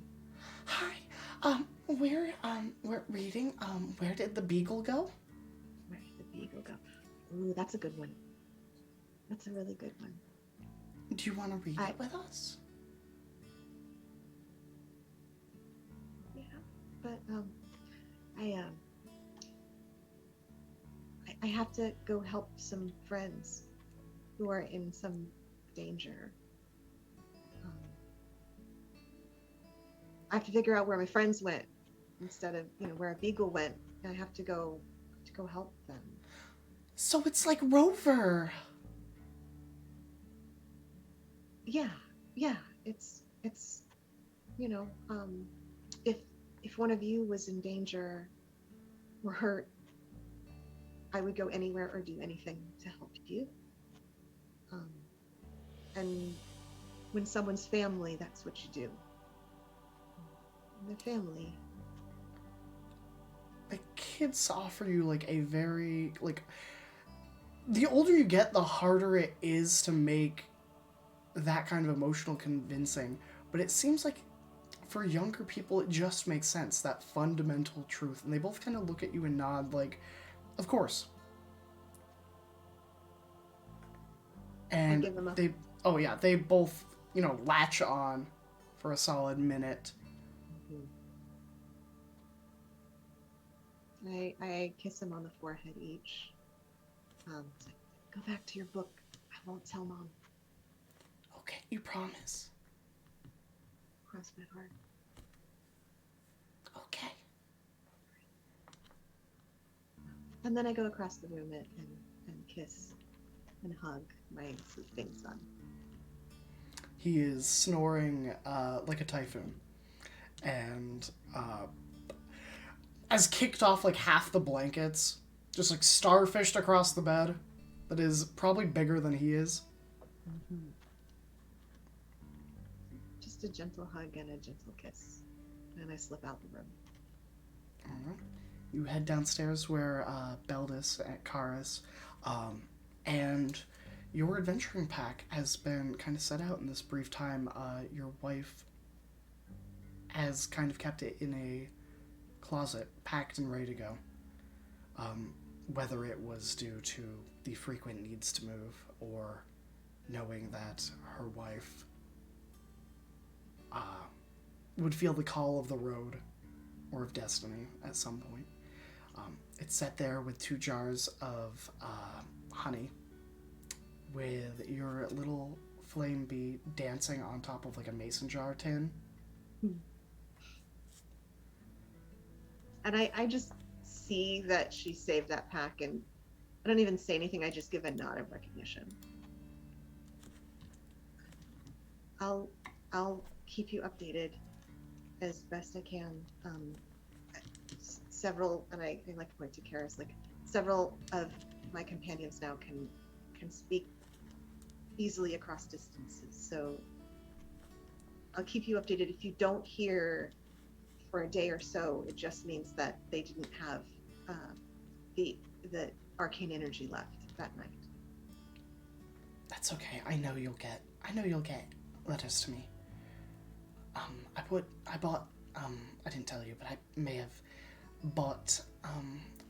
S1: Hi, we're reading, Where Did the Beagle Go?
S2: Where did the beagle go? Ooh, that's a good one. That's a really good one.
S1: Do you want to read it with us?
S2: Yeah, but I have to go help some friends who are in some danger. I have to figure out where my friends went instead of where a beagle went. I have to go help them.
S1: So it's like Rover.
S2: Yeah. It's if one of you was in danger or hurt, I would go anywhere or do anything to help you. And when someone's family, that's what you do. The family.
S1: The kids offer you like a very the older you get, the harder it is to make that kind of emotional convincing. But it seems like for younger people, it just makes sense, that fundamental truth. And they both kind of look at you and nod like, of course. And
S2: I give them
S1: they both, latch on for a solid minute.
S2: I kiss him on the forehead each. It's like, go back to your book. I won't tell Mom.
S1: Okay, you promise.
S2: Cross my heart.
S1: Okay.
S2: And then I go across the room and kiss and hug my sleeping son.
S1: He is snoring like a typhoon. And has kicked off like half the blankets, just like starfished across the bed, that is probably bigger than he is.
S2: Mm-hmm. Just a gentle hug and a gentle kiss. And I slip out the room.
S1: All right. You head downstairs where Beldis and Karis and your adventuring pack has been kind of set out in this brief time. Your wife has kind of kept it in a closet, packed and ready to go. Whether it was due to the frequent needs to move or knowing that her wife would feel the call of the road or of destiny at some point. It's set there with 2 jars of honey with your little flame bee dancing on top of like a mason jar tin.
S2: And I just see that she saved that pack, and I don't even say anything. I just give a nod of recognition. I'll keep you updated as best I can. Several, and I like to point to Karis, like several of my companions now can speak easily across distances. So I'll keep you updated. If you don't hear for a day or so, it just means that they didn't have the arcane energy left that night.
S1: That's okay. I know you'll get letters to me. I didn't tell you, but I may have bought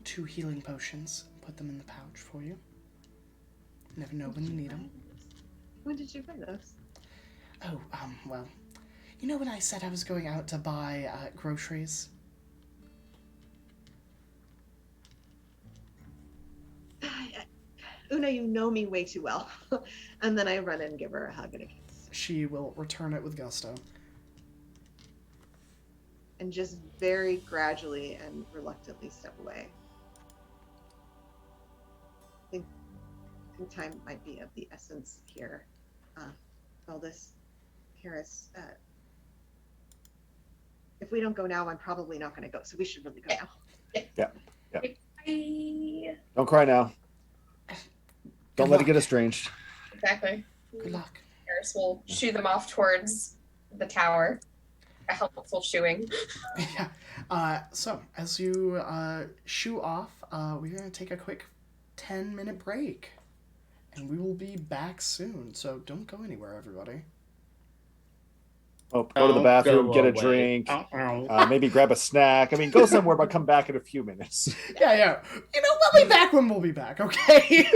S1: 2 healing potions and put them in the pouch for you. Never know when you need them.
S2: When did you buy those?
S1: Oh, well, You know when I said I was going out to buy groceries?
S2: Una, you know me way too well. And then I run in and give her a hug and a kiss.
S1: She will return it with gusto.
S2: And just very gradually and reluctantly step away. I think time might be of the essence here. Aldous, Harris, if we don't go now, I'm probably not going to go. So we should really go now.
S4: Yeah.
S5: Bye.
S4: Don't cry now. Don't let it
S1: luck.
S4: get estranged.
S5: Exactly.
S1: Good luck.
S5: Harris will shoo them off towards the tower. A helpful shooing.
S1: Yeah. So, as you shoo off, we're going to take a quick 10-minute break. And we will be back soon. So, don't go anywhere, everybody.
S4: Oh, go to the
S6: Don't
S4: bathroom,
S6: go
S4: get a
S6: away.
S4: drink,
S6: Uh-oh.
S4: maybe grab a snack. I mean, go somewhere, but come back in a few minutes.
S1: Yeah. You know, we'll be back when we'll be back, okay?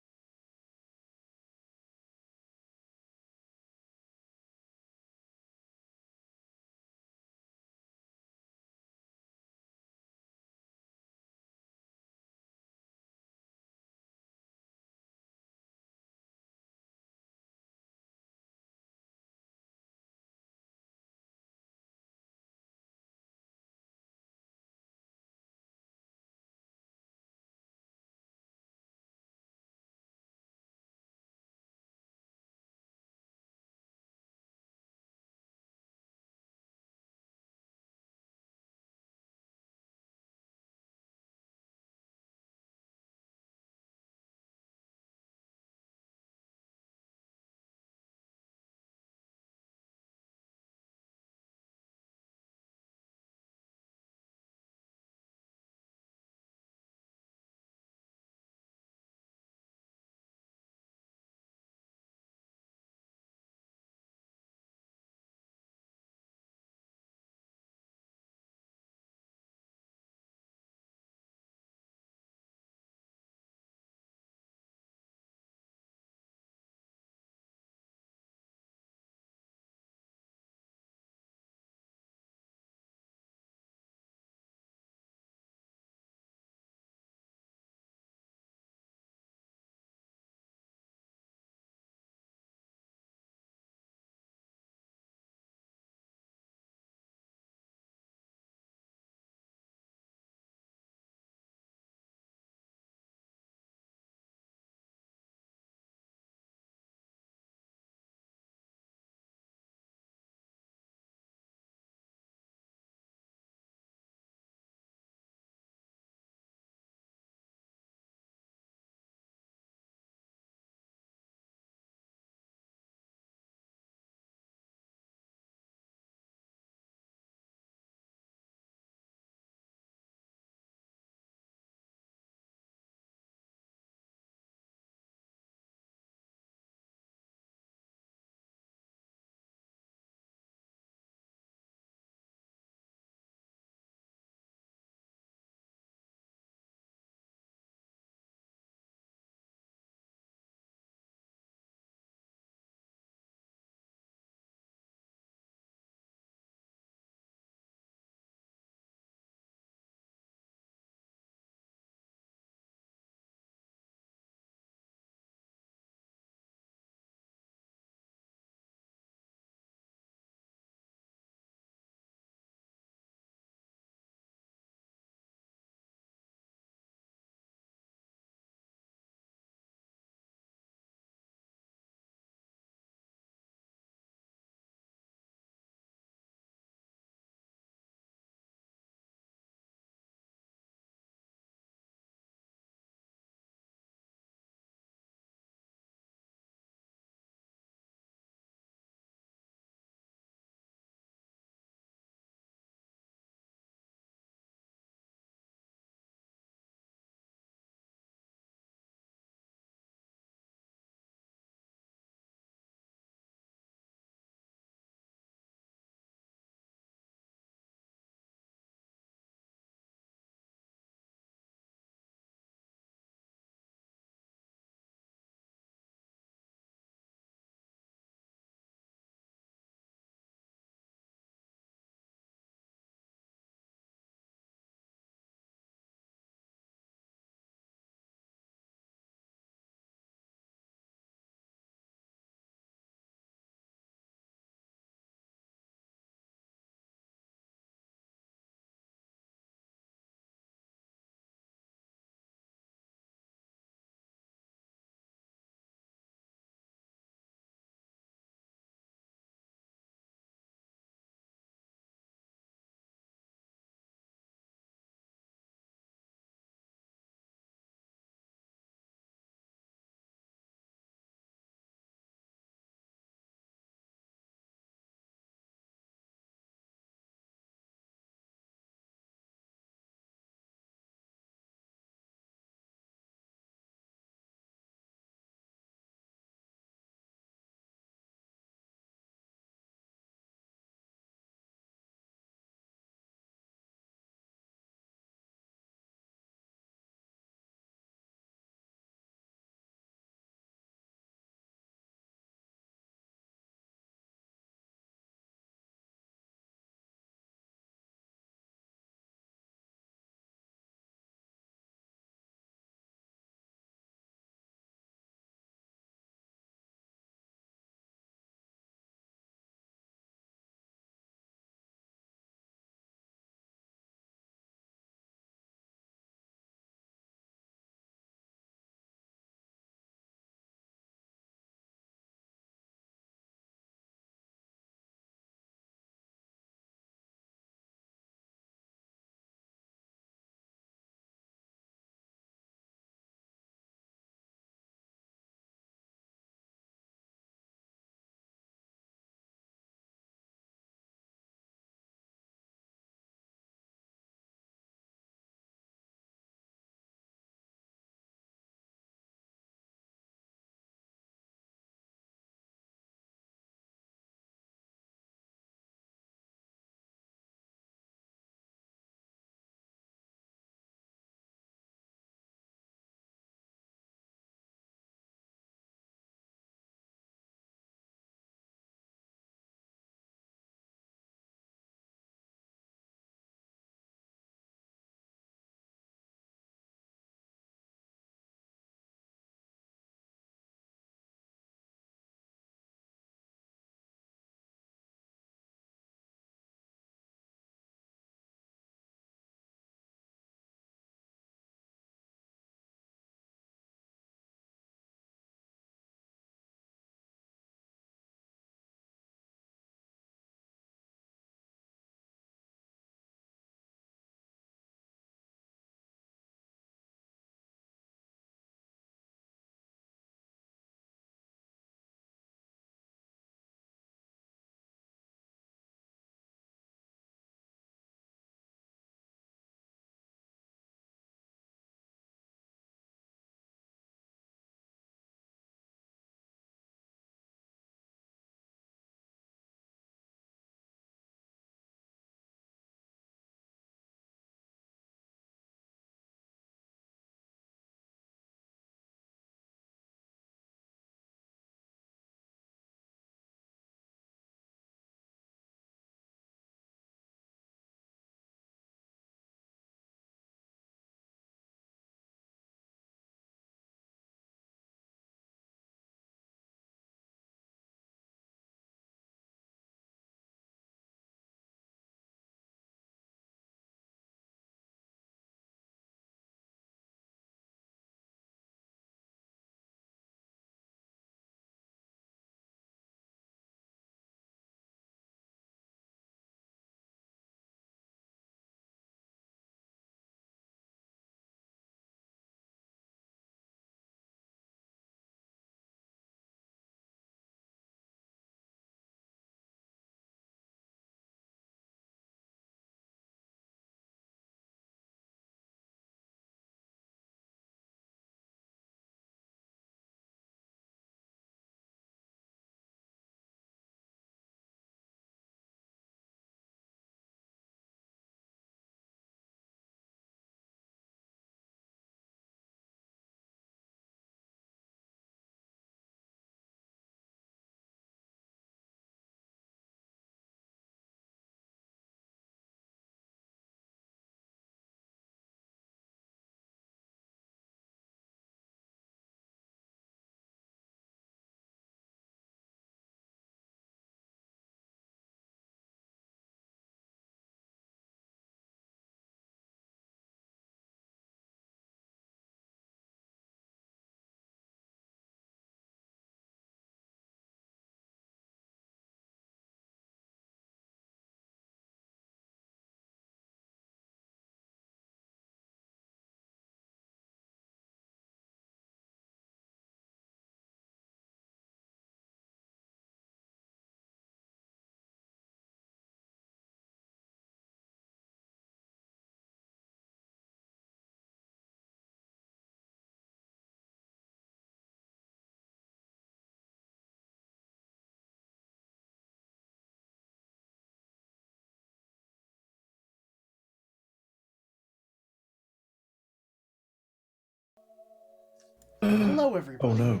S1: Hello, everybody.
S3: Oh no.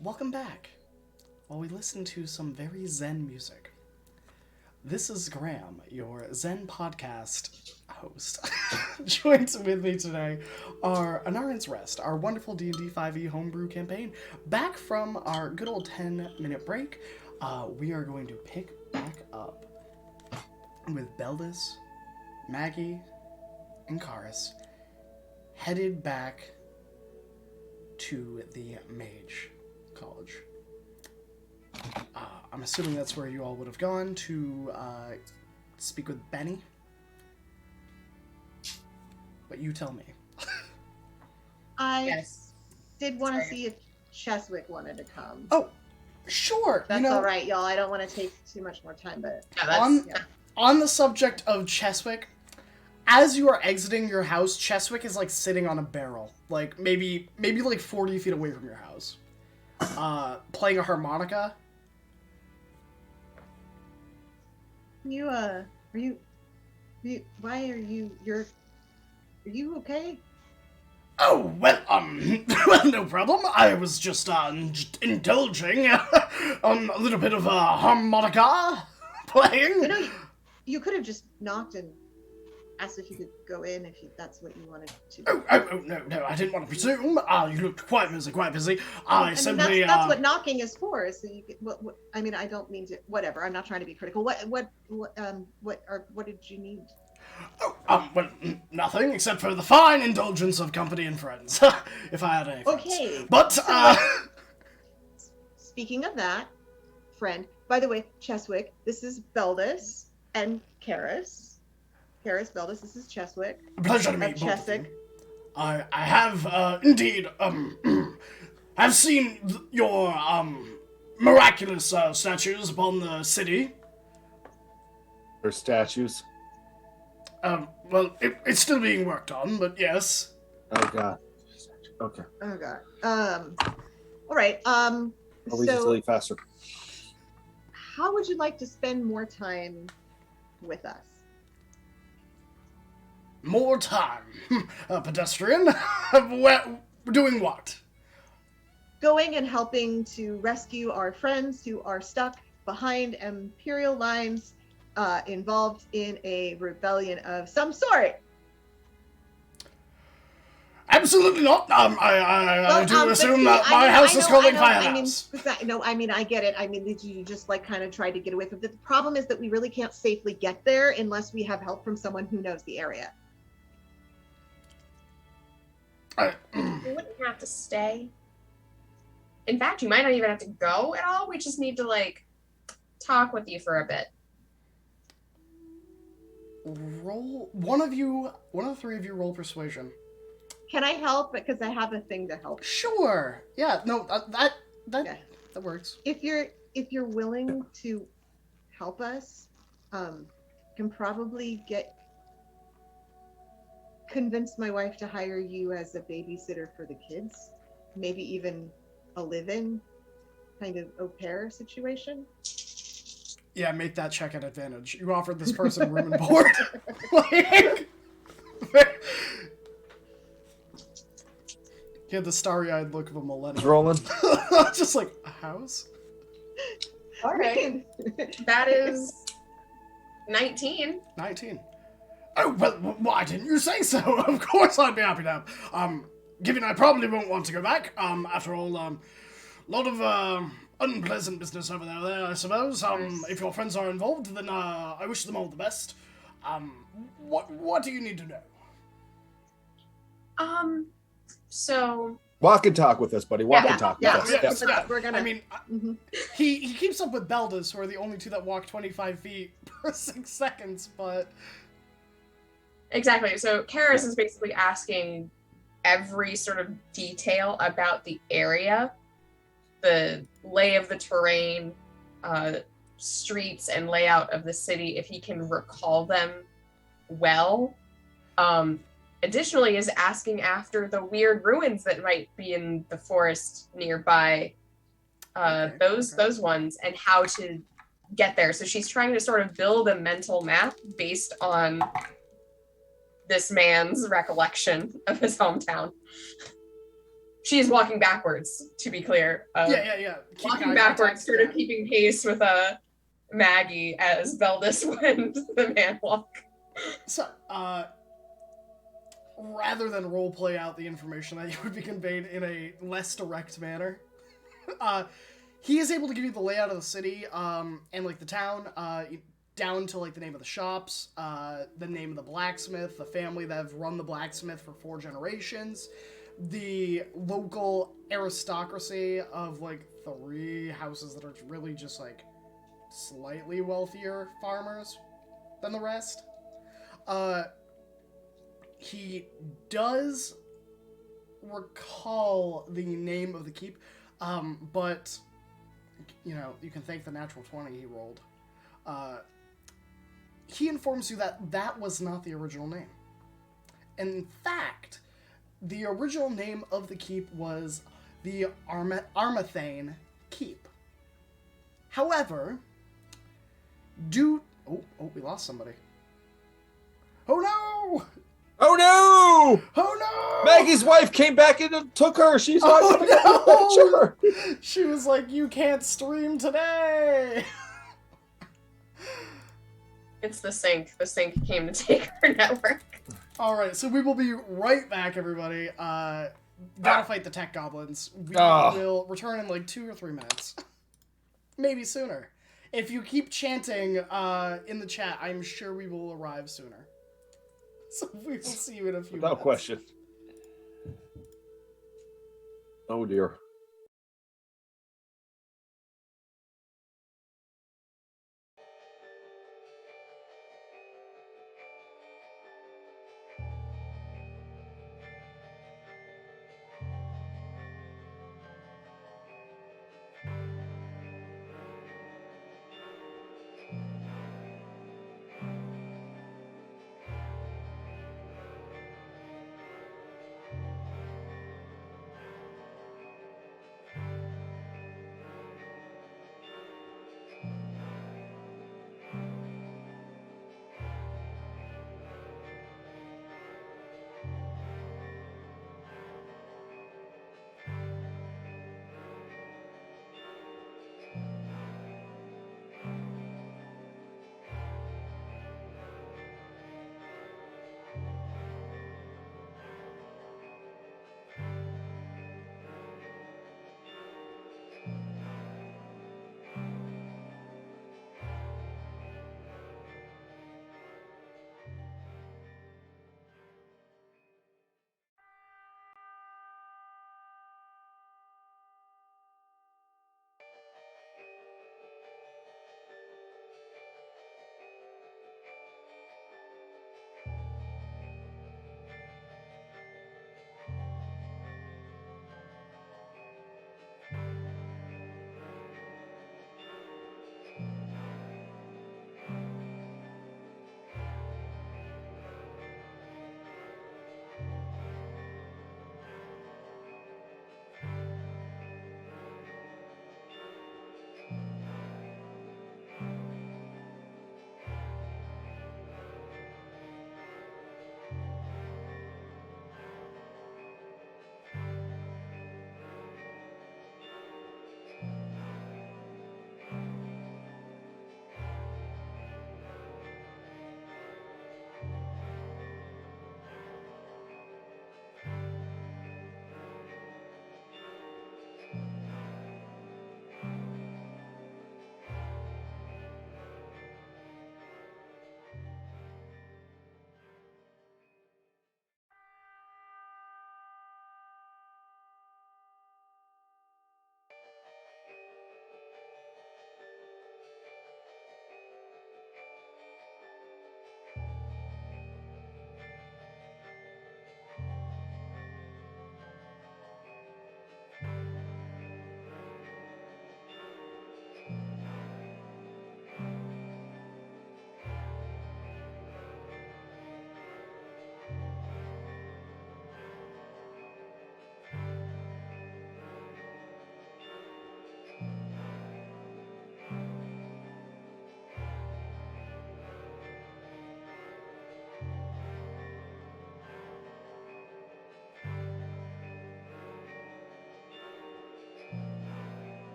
S1: Welcome back. While we listen to some very zen music. This is Graham, your Zen podcast host. Joined with me today are Anarions Rest, our wonderful D&D 5e homebrew campaign. Back from our good old 10-minute break, we are going to pick back up with Beldis, Maggie, and Karis, headed back to the Mage College. I'm assuming that's where you all would have gone to speak with Benny. But you tell me.
S2: I
S5: Yes.
S2: did want to
S5: Sorry.
S2: see if Chessyx wanted to come.
S1: Oh, sure.
S2: That's
S1: you know,
S2: all right, y'all. I don't want to take too much more time, but
S5: Yeah, that's,
S1: on,
S2: yeah.
S1: on the subject of Chessyx, as you are exiting your house, Chessyx is like sitting on a barrel, like maybe like 40 feet away from your house, playing a harmonica.
S2: Why are you okay?
S1: Oh, well, well, no problem. I was just indulging on a little bit of harmonica playing.
S2: You know, you could have just knocked and asked if you could go in that's what you wanted to do.
S1: Oh, no, I didn't want to presume. You looked quite busy. I
S2: mean,
S1: simply,
S2: that's what knocking is for. Is so you could, what, I mean, I don't mean to. Whatever. I'm not trying to be critical. What did you need?
S1: well, nothing except for the fine indulgence of company and friends, if I had any friends.
S2: Okay.
S1: But,
S2: So, speaking of that, friend. By the way, Chessyx, this is Beldis and Karis. Karis, Beldis, this is Chessyx.
S1: pleasure to meet both of
S2: Chessyx.
S1: you. I have, indeed, have seen your, miraculous, statues upon the city.
S4: Or statues.
S1: Well, it's still being worked on, but yes.
S4: Oh god. Okay.
S2: Oh god. All right.
S4: Always just
S2: So
S4: really faster.
S2: how would you like to spend more time with us?
S1: More time. Pedestrian? Doing what?
S2: Going and helping to rescue our friends who are stuck behind Imperial lines, involved in a rebellion of some sort.
S1: Absolutely not. I do
S2: But
S1: assume
S2: see,
S1: that my house is calling firehouse.
S2: I mean, I get it. I mean, did you just like kind of try to get away from it? The problem is that we really can't safely get there unless we have help from someone who knows the area.
S5: You wouldn't have to stay. In fact, you might not even have to go at all. We just need to like talk with you for a bit.
S1: Roll one of the three of you roll persuasion.
S2: Can I help? Because I have a thing to help.
S1: Sure. Yeah. No. That
S2: Yeah.
S1: that works.
S2: If you're willing to help us, can probably convince my wife to hire you as a babysitter for the kids, maybe even a live-in kind of au pair situation.
S1: Yeah. Make that check at advantage. You offered this person room and board. Like, he had the starry-eyed look of a
S4: It's
S1: millennial.
S4: rolling.
S1: Just like a house.
S5: All right. That is 19.
S1: 19. Oh, well, why didn't you say so? Of course I'd be happy to help. Given I probably won't want to go back, after all, lot of, unpleasant business over there, I suppose. If your friends are involved, then, I wish them all the best. What do you need to know?
S5: So
S4: Walk and talk with us, buddy. Walk
S2: Yeah,
S4: and talk
S2: yeah,
S4: with us.
S1: yeah.
S2: We're gonna.
S1: I mean,
S2: Mhm.
S1: he keeps up with Beldis, who are the only two that walk 25 feet per 6 seconds, but...
S5: exactly. So Karis is basically asking every sort of detail about the area, the lay of the terrain, streets and layout of the city, if he can recall them well. Additionally, is asking after the weird ruins that might be in the forest nearby,
S1: Okay.
S5: those ones, and how to get there. So she's trying to sort of build a mental map based on this man's recollection of his hometown. she's walking backwards, to be clear.
S1: Yeah. Keep
S5: Walking
S1: eye
S5: backwards,
S1: contact,
S5: sort of keeping pace with Maggie as Veldis and the man walk.
S1: So, rather than roleplay out the information that you would be conveyed in a less direct manner, he is able to give you the layout of the city, and like the town, down to like the name of the shops, the name of the blacksmith, the family that have run the blacksmith for 4 generations, the local aristocracy of like 3 houses that are really just like slightly wealthier farmers than the rest. He does recall the name of the keep, but you know, you can thank the natural 20 he rolled. He informs you that that was not the original name. In fact, the original name of the keep was the Armathane Keep. However, Oh, we lost somebody. Oh no!
S4: Oh no!
S1: Oh no!
S4: Maggie's wife came back in and took her. She's not going to get the picture.
S1: She was like, "You can't stream today."
S5: It's the sink. The sink came to take her network.
S1: All right, so we will be right back, everybody. Gotta fight the tech goblins. We will return in like 2 or 3 minutes, maybe sooner. If you keep chanting in the chat, I'm sure we will arrive sooner. So we will see you in a few minutes.
S4: Without question. Oh dear.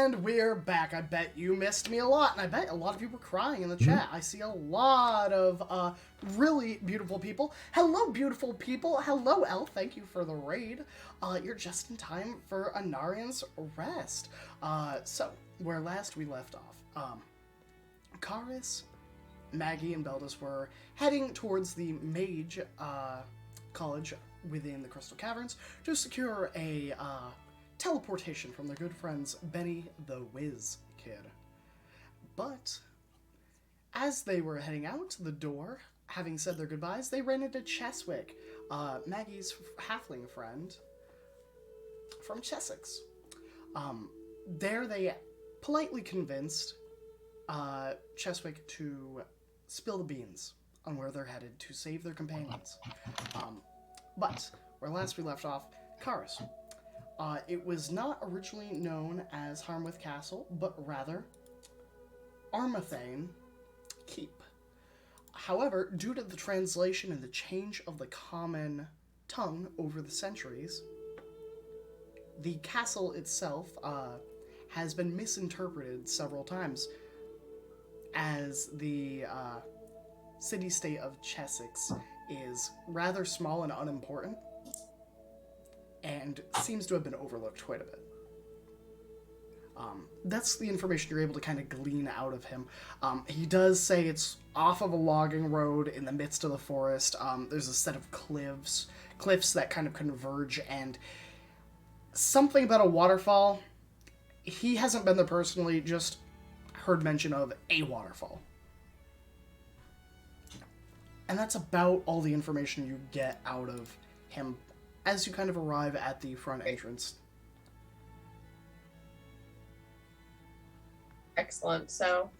S1: And we're back. I bet you missed me a lot, and I bet a lot of you were crying in the chat. I see a lot of really beautiful people. Hello, beautiful people. Hello, Elle. Thank you for the raid. You're just in time for Anarions rest. So, where last we left off, Karis, Maggie, and Beldis were heading towards the Mage College within the Crystal Caverns to secure a teleportation from their good friends Benny the Whiz Kid. But as they were heading out the door, having said their goodbyes, they ran into Chessyx, Maggie's halfling friend from Chessyx. There they politely convinced Chessyx to spill the beans on where they're headed to save their companions. But where last we left off, Karis. It was not originally known as Harmouth Castle, but rather Armathane Keep. However, due to the translation and the change of the common tongue over the centuries, the castle itself has been misinterpreted several times as the city-state of Chessyx is rather small and unimportant, and seems to have been overlooked quite a bit. That's the information you're able to kind of glean out of him. He does say it's off of a logging road in the midst of the forest. There's a set of cliffs that kind of converge, and something about a waterfall. He hasn't been there personally, just heard mention of a waterfall. And that's about all the information you get out of him as you kind of arrive at the front entrance.
S5: Excellent. So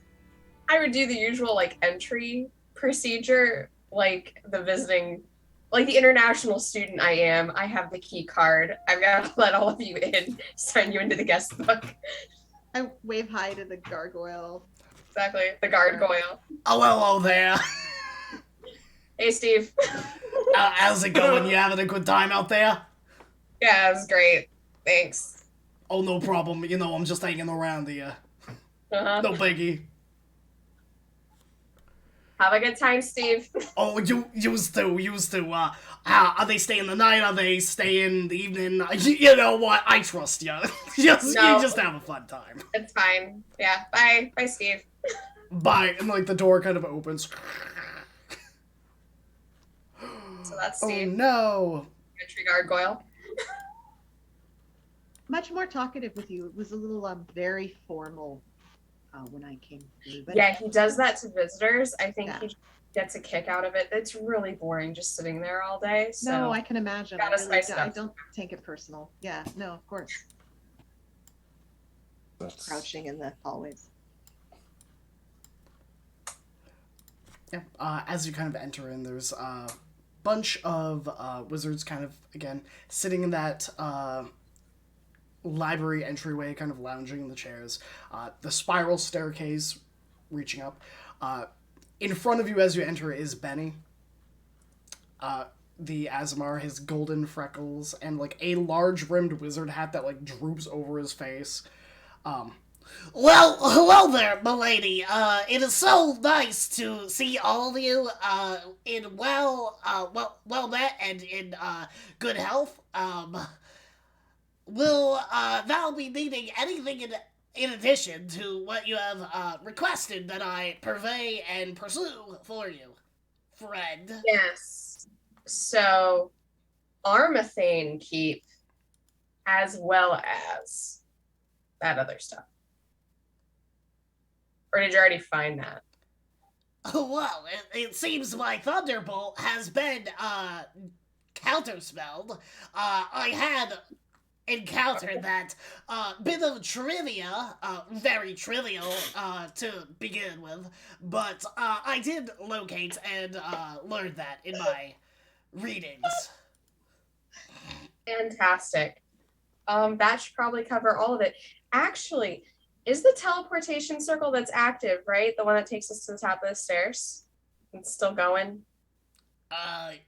S5: I would do the usual entry procedure, like the international student I am. I have the key card. I've got to let all of you in, sign you into the guest book.
S2: I wave hi to the gargoyle.
S5: Exactly, the gargoyle.
S1: Oh, hello there.
S5: Hey, Steve.
S1: How's it going? You having a good time out there?
S5: Yeah, it was great. Thanks.
S1: Oh, no problem. I'm just hanging around here.
S5: Uh-huh.
S1: No biggie.
S5: Have a good time, Steve.
S1: Oh, you used to. Are they staying the night? Are they staying the evening? You know what? I trust you. You just have a fun time.
S5: It's fine. Yeah, bye. Bye, Steve.
S1: Bye. And, the door kind of opens.
S5: So that's
S1: Oh,
S5: Steve.
S1: no.
S5: Entry gargoyle.
S2: Much more talkative with you. It was a little very formal when I came through. But
S5: Yeah, he does that to visitors. I think
S2: Yeah.
S5: he gets a kick out of it. It's really boring just sitting there all day. So
S2: no, I can imagine.
S5: gotta spice it
S2: I
S5: up.
S2: don't take it personal. Yeah, no, of course. Crouching in the hallways.
S1: Yeah. As you kind of enter in, there's a bunch of wizards kind of, again, sitting in that library entryway, kind of lounging in the chairs. The spiral staircase reaching up. In front of you as you enter is Benny. The Azamar, his golden freckles, and a large-brimmed wizard hat that droops over his face.
S7: Well, hello there, milady. It is so nice to see all of you in well met and in good health. Will thou be needing anything in addition to what you have requested that I purvey and pursue for you, friend?
S5: yes. So Armathane Keep, as well as that other stuff. Or did you already find that?
S7: Well, it seems my thunderbolt has been counterspelled. I had encountered that bit of trivia, very trivial to begin with, but I did locate and learn that in my readings.
S5: Fantastic. That should probably cover all of it. Actually, is the teleportation circle that's active, right? The one that takes us to the top of the stairs? It's still going?
S7: I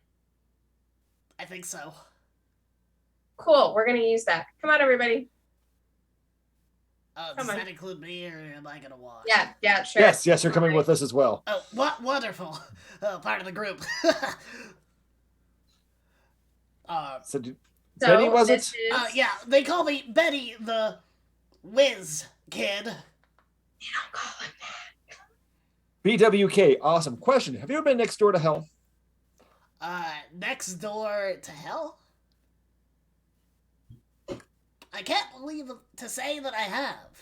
S7: think so.
S5: Cool, we're gonna use that. Come on, everybody.
S7: Does
S5: Come on.
S7: that include me, or am I gonna watch?
S5: Yeah, sure.
S4: Yes, you're coming with us as well.
S7: Oh, what wonderful! Part of the group.
S4: So,
S5: So
S4: Benny, was
S5: this
S4: it?
S5: is-
S7: Yeah, they call me Betty the Whiz Kid.
S5: You don't call him that.
S4: BWK, awesome. Question: have you ever been next door to hell?
S7: Next door to hell? I can't believe to say that I have.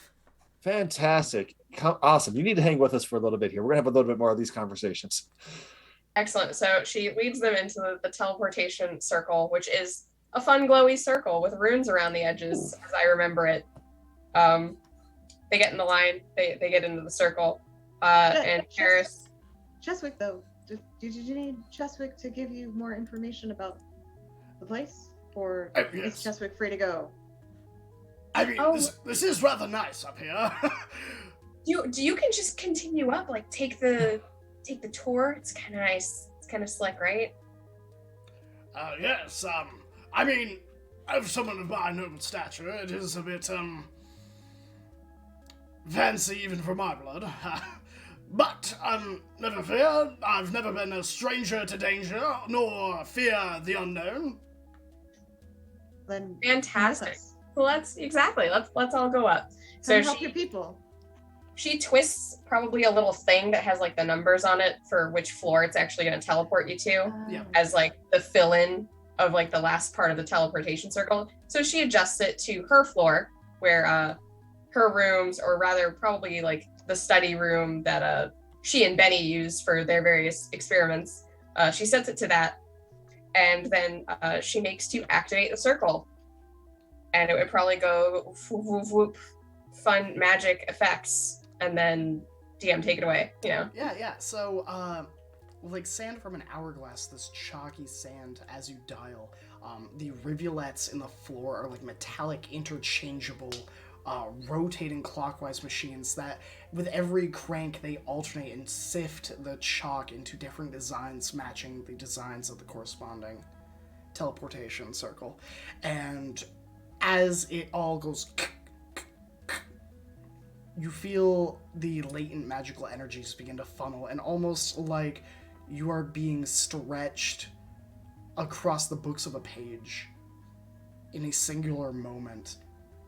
S4: Fantastic. Awesome. You need to hang with us for a little bit here. We're going to have a little bit more of these conversations.
S5: Excellent. So she leads them into the teleportation circle, which is a fun glowy circle with runes around the edges, as I remember it. They get in the line, they get into the circle, and Karis.
S2: Chessyx, though, did you need Chessyx to give you more information about the place, or is
S1: Yes.
S2: Chessyx free to go?
S1: I mean,
S5: Oh.
S1: this is rather nice up here.
S5: You can just continue up, like take the tour. It's kind of nice. It's kind of slick, right?
S1: Yes, I mean, as someone of my noble stature, it is a bit, fancy even for my blood. But, never fear, I've never been a stranger to danger, nor fear the unknown.
S2: Then
S5: Fantastic. Well, let's all go up. So
S2: help your
S5: she
S2: people.
S5: twists probably a little thing that has like the numbers on it for which floor it's actually going to teleport you to,
S1: Yeah.
S5: as like the fill-in of like the last part of the teleportation circle. So she adjusts it to her floor, where her rooms, or rather probably like the study room that she and Benny use for their various experiments. She sets it to that, and then she makes to activate the circle. And it would probably go whoop, whoop, whoop, fun magic effects, and then DM take it away, you know?
S1: Yeah. So, like sand from an hourglass, this chalky sand as you dial. The rivulets in the floor are like metallic, interchangeable, rotating clockwise machines that, with every crank, they alternate and sift the chalk into different designs matching the designs of the corresponding teleportation circle. And as it all goes, you feel the latent magical energies begin to funnel, and almost like you are being stretched across the books of a page in a singular moment.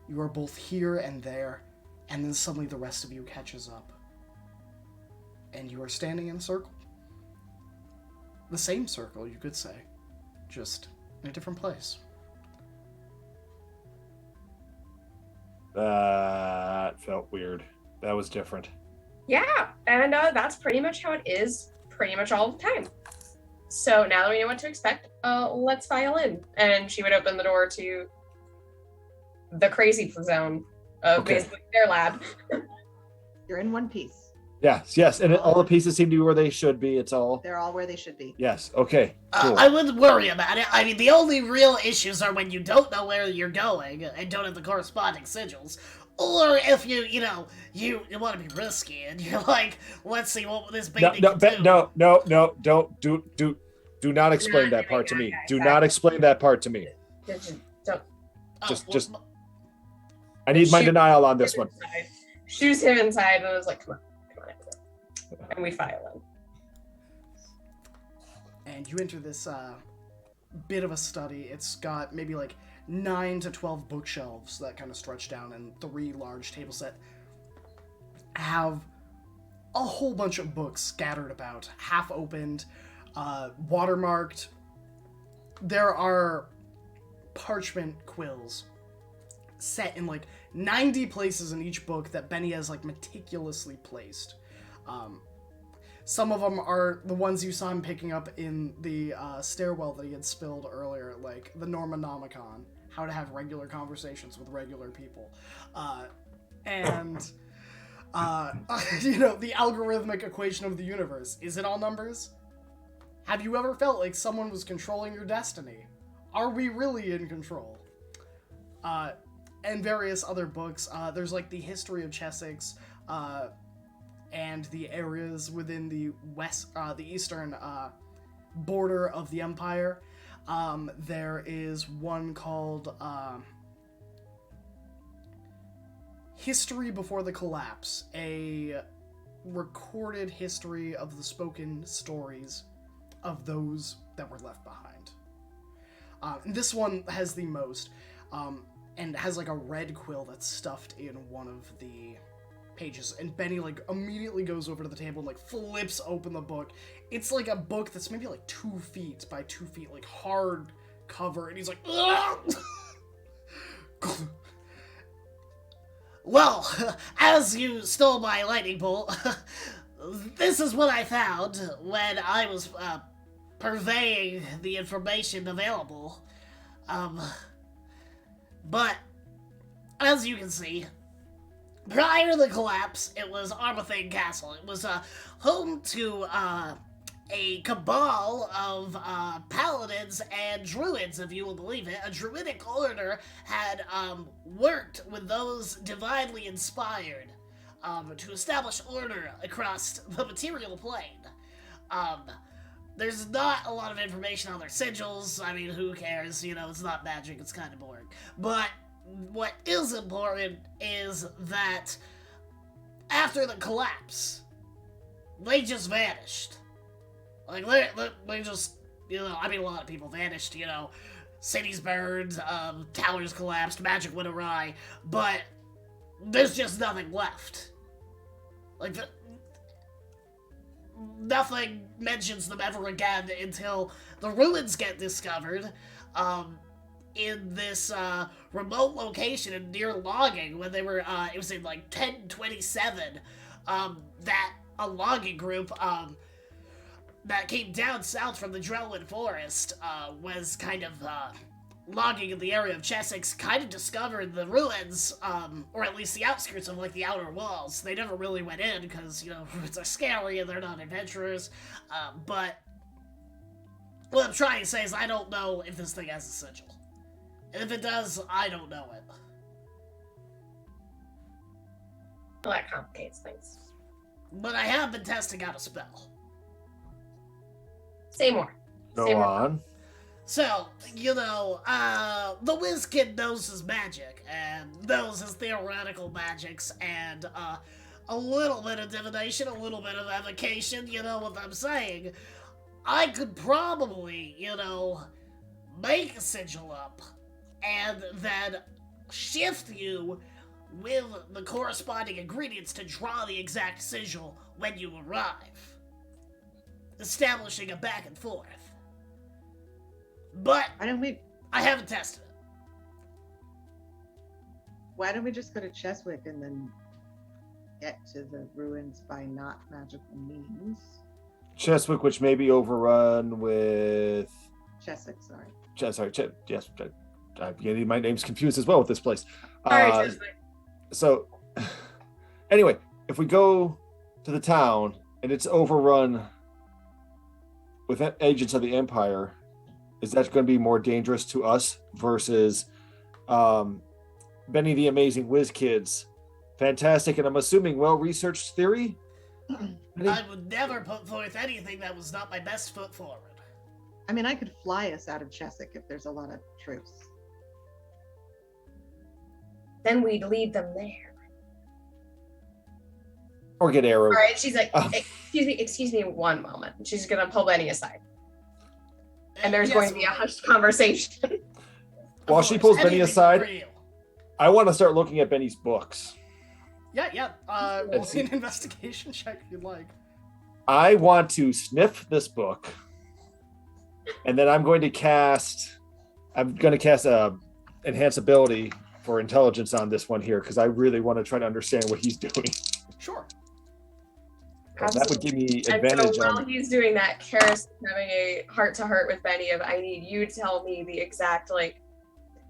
S1: You are both here and there, and then suddenly the rest of you catches up. And you are standing in a circle. The same circle, you could say, just in a different place.
S4: That felt weird. That was different.
S5: Yeah, and that's pretty much how it is pretty much all the time. So now that we know what to expect, let's file in. And she would open the door to the crazy zone of
S4: Okay.
S5: basically their lab.
S2: You're in one piece.
S4: Yes. And all the pieces seem to be where they should be. It's all.
S2: They're all where they should be.
S4: Yes. Okay. Cool.
S7: I wouldn't worry about it. I mean, the only real issues are when you don't know where you're going and don't have the corresponding sigils. Or if you want to be risky and you're like, let's see what this baby can do.
S4: No, don't do not explain
S5: Not
S4: that part to
S5: doing
S4: me.
S5: that,
S4: Do
S5: exactly.
S4: not explain that part to me.
S5: Don't.
S7: Oh,
S4: just- I need my
S5: Shoot.
S4: denial on this one.
S5: Shoots him inside, and I was like, come on. And we file in.
S1: And you enter this bit of a study. It's got maybe like 9 to 12 bookshelves that kind of stretch down, and 3 large tables that have a whole bunch of books scattered about, half opened, watermarked. There are parchment quills set in like 90 places in each book that Benny has like meticulously placed. Some of them are the ones you saw him picking up in the stairwell that he had spilled earlier, like the Normonomicon, how to have regular conversations with regular people, and the algorithmic equation of the universe. Is it all numbers? Have you ever felt like someone was controlling your destiny? Are we really in control? And various other books. There's like the history of Chessyx, and the areas within the eastern border of the Empire. There is one called History Before the Collapse, a recorded history of the spoken stories of those that were left behind. And this one has the most, and has like a red quill that's stuffed in one of the pages. And Benny like immediately goes over to the table and like flips open the book. It's like a book that's maybe like 2 feet by 2 feet, like hard cover, and he's like, ugh!
S7: Well, as you stole my lightning bolt, this is what I found when I was purveying the information available. But, as you can see, prior to the collapse, it was Armathane Castle. It was home to a cabal of paladins and druids, if you will believe it. A druidic order had worked with those divinely inspired to establish order across the material plane. There's not a lot of information on their sigils. I mean, who cares? You know, it's not magic. It's kind of boring. But what is important is that after the collapse, they just vanished. Like, they just, you know, I mean, a lot of people vanished, you know. Cities burned, towers collapsed, magic went awry, but there's just nothing left. Like, nothing mentions them ever again until the ruins get discovered, in this, remote location near logging when they were, it was in, like, 1027, that a logging group, that came down south from the Drellwood Forest, was kind of, logging in the area of Chessyx, kind of discovered the ruins, or at least the outskirts of, like, the outer walls. They never really went in, because, you know, it's scary and they're not adventurers, but what I'm trying to say is I don't know if this thing has a sigil. And if it does, I don't know it.
S5: Well, that complicates things.
S1: But I have been testing out a spell.
S5: Say more.
S4: Go
S5: Say more.
S4: on.
S1: So, you know, the Whiz Kid knows his magic, and knows his theoretical magics, and, a little bit of divination, a little bit of evocation, you know what I'm saying? I could probably, you know, make a sigil up, and then shift you with the corresponding ingredients to draw the exact sigil when you arrive, establishing a back and forth. But
S2: Why don't we
S1: haven't tested it.
S2: just go to Cheswick and then get to the ruins by not magical means?
S4: Cheswick, which may be overrun with.
S2: Cheswick, sorry.
S4: Yes. I'm getting my names confused as well with this place.
S5: All right, Cheswick.
S4: So, anyway, if we go to the town and it's overrun with agents of the Empire, is that going to be more dangerous to us versus Benny the Amazing Whiz Kids? Fantastic, and I'm assuming well-researched theory?
S1: I would never put forth anything that was not my best foot forward.
S2: I mean, I could fly us out of Cheswick if there's a lot of troops.
S5: Then we'd lead them there.
S4: Or get arrowed.
S5: All right, she's like, excuse me one moment. She's gonna pull Benny aside. And there's going to be a hushed conversation.
S4: While she pulls Benny
S1: Anything
S4: aside,
S1: for you.
S4: I want to start looking at Benny's books.
S1: Yeah. Roll an investigation check if you'd like.
S4: I want to sniff this book, and then I'm going to cast enhance ability for intelligence on this one here, because I really want to try to understand what he's doing.
S1: Sure.
S4: And that would give me
S5: And
S4: advantage
S5: so while
S4: on.
S5: he's doing that, Karis is having a heart-to-heart with Benny of, I need you to tell me the exact, like,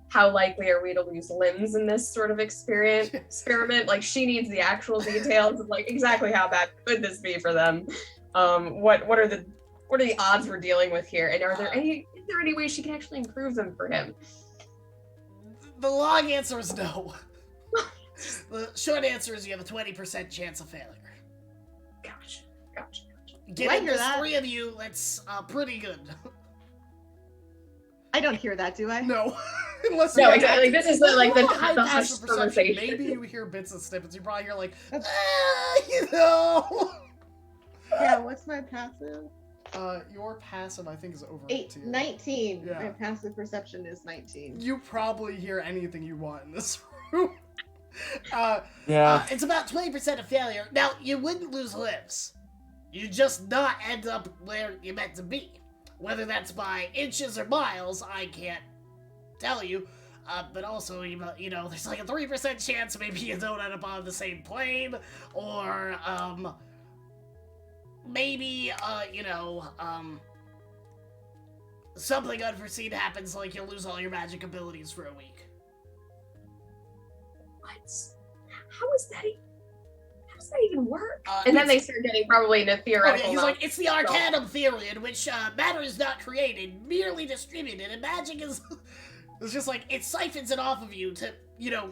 S5: how likely are we to lose limbs in this sort of experiment? Like, she needs the actual details of, like, exactly how bad could this be for them? What are the odds we're dealing with here? And is there any way she can actually improve them for him?
S1: The long answer is no. The short answer is you have a 20% chance of failure.
S5: Gotcha.
S1: Given
S2: hear
S1: the
S2: that?
S1: 3 of you, that's pretty good.
S2: I don't hear that, do I?
S1: No. Unless
S5: No,
S1: you
S5: exactly. Like, this is the like
S1: roll a high
S5: the
S1: passive
S5: hushed
S1: perception.
S5: conversation.
S1: Maybe you hear bits and snippets. You probably hear like,
S2: Yeah, what's my passive?
S1: Your passive, I think, is over
S2: 19.
S1: Yeah.
S2: My passive perception is 19.
S1: You probably hear anything you want in this room.
S7: It's about 20% of failure. Now, you wouldn't lose lives. You just not end up where you're meant to be. Whether that's by inches or miles, I can't tell you. But also, you know, there's like a 3% chance maybe you don't end up on the same plane, or, maybe, something unforeseen happens, like you'll lose all your magic abilities for a week.
S5: What? How does that even work? And then
S7: it's-
S5: they start getting probably into
S7: Oh,
S5: theoretical.
S7: yeah, he's
S5: knowledge.
S7: like, it's the Arcanum theory in which matter is not created, merely distributed, and magic is... It's just like, it siphons it off of you to,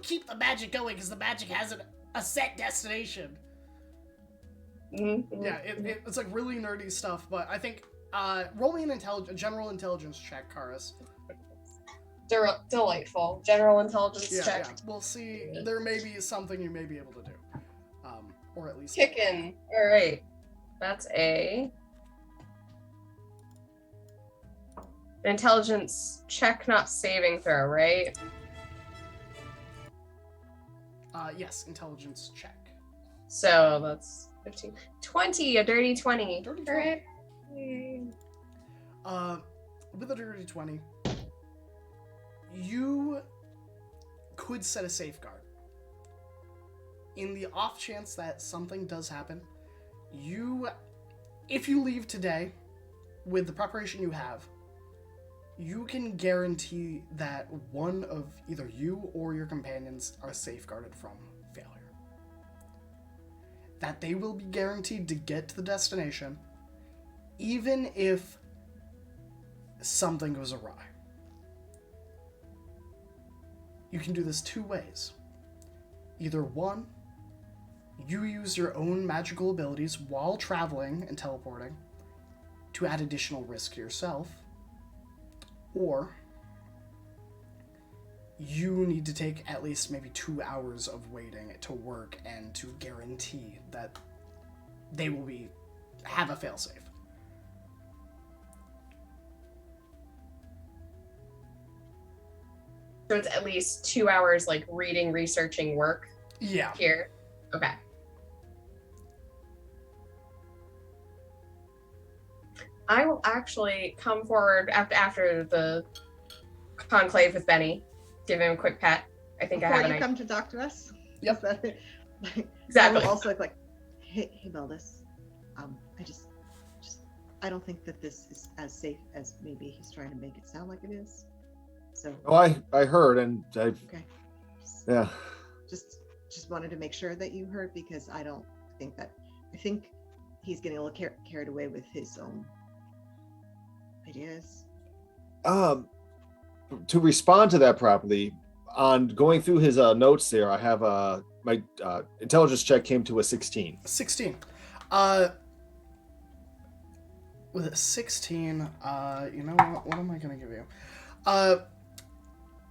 S7: keep the magic going, because the magic has a set destination.
S5: Mhm.
S1: Yeah, it's like really nerdy stuff, but I think roll me a general intelligence check, Karis.
S5: Delightful. General intelligence
S1: Yeah,
S5: check.
S1: yeah. We'll see. There may be something you may be able to do, or at least
S5: Chicken. All right. That's an intelligence check, not saving throw, right?
S1: Yes, intelligence check.
S5: So that's 15. 20, a dirty 20.
S1: Dirty
S5: All right.
S1: With a dirty 20, you could set a safeguard. In the off chance that something does happen, if you leave today with the preparation you have, you can guarantee that one of either you or your companions are safeguarded from failure. That they will be guaranteed to get to the destination, even if something goes awry. You can do this two ways. Either one, you use your own magical abilities while traveling and teleporting to add additional risk to yourself, or you need to take at least maybe 2 hours of waiting to work and to guarantee that they will have a failsafe.
S5: So it's at least 2 hours like reading, researching work
S1: Yeah.
S5: here. Okay. I will actually come forward after the conclave with Benny. Give him a quick pat. I think I
S2: Before
S5: have
S2: you
S5: an
S2: come to talk to us.
S1: Yep.
S2: Is that it? I
S5: Exactly.
S2: will also like, hey Beldis, I don't think that this is as safe as maybe he's trying to make it sound like it is. So
S4: Oh, I heard, and
S2: okay.
S4: yeah.
S2: Just wanted to make sure that you heard, because I think he's getting a little carried away with his own ideas.
S4: To respond to that properly, on going through his notes there, I have my intelligence check came to a 16.
S1: 16. With a 16, you know what am I going to give you?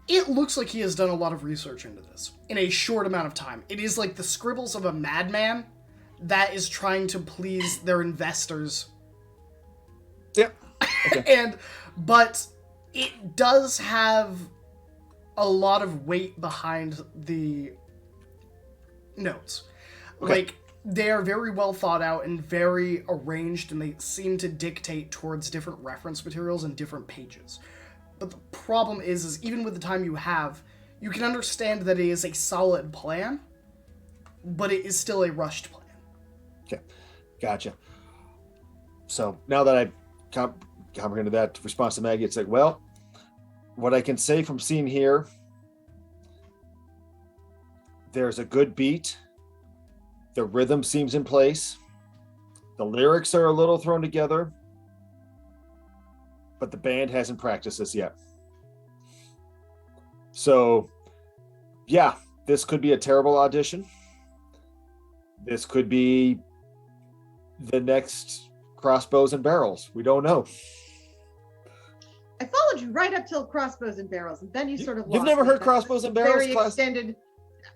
S1: It looks like he has done a lot of research into this in a short amount of time. It is like the scribbles of a madman that is trying to please their investors.
S4: Yep. Okay.
S1: But it does have a lot of weight behind the notes.
S4: Okay.
S1: Like, they are very well thought out and very arranged, and they seem to dictate towards different reference materials and different pages. But the problem is even with the time you have, you can understand that it is a solid plan, but it is still a rushed plan.
S4: Okay, gotcha. So now that I've comprehended that response to Maggie, it's like, well, what I can say from seeing here, there's a good beat. The rhythm seems in place. The lyrics are a little thrown together, but the band hasn't practiced this yet. So, yeah, this could be a terrible audition. This could be the next Crossbows and Barrels. We don't know.
S2: I followed followed you right up till crossbows and barrels, and then you sort of
S4: You've
S2: lost
S4: never
S2: me.
S4: heard
S2: That's
S4: crossbows and barrels
S2: very
S4: class?
S2: extended.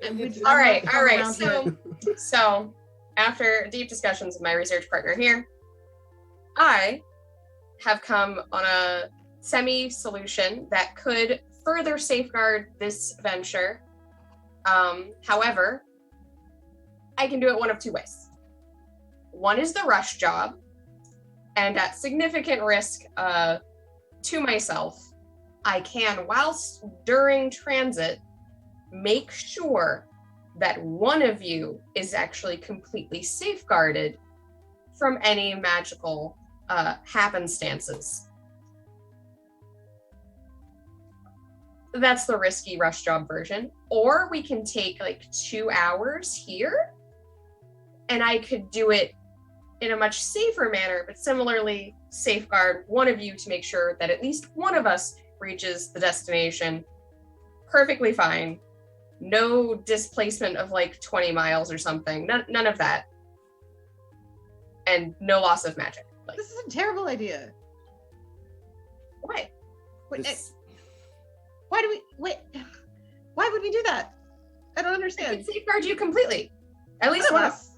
S2: I'm
S5: All
S2: not
S5: right,
S2: from
S5: all right.
S2: around here.
S5: So after deep discussions with my research partner here, I have come on a semi-solution that could further safeguard this venture. However, I can do it one of two ways. One is the rush job, and at significant risk to myself, I can, whilst during transit, make sure that one of you is actually completely safeguarded from any magical happenstances. That's the risky rush job version. Or we can take like 2 hours here, and I could do it in a much safer manner, but similarly safeguard one of you to make sure that at least one of us reaches the destination perfectly fine. No displacement of like 20 miles or something. None of that. And no loss of magic. Like,
S2: This is a terrible idea.
S5: why?
S2: Wait,
S4: This-
S2: why do we wait? Why would we do that? I don't
S5: I
S2: understand.
S5: could safeguard you completely. At least
S2: One
S5: one
S2: of
S5: of us.
S2: us.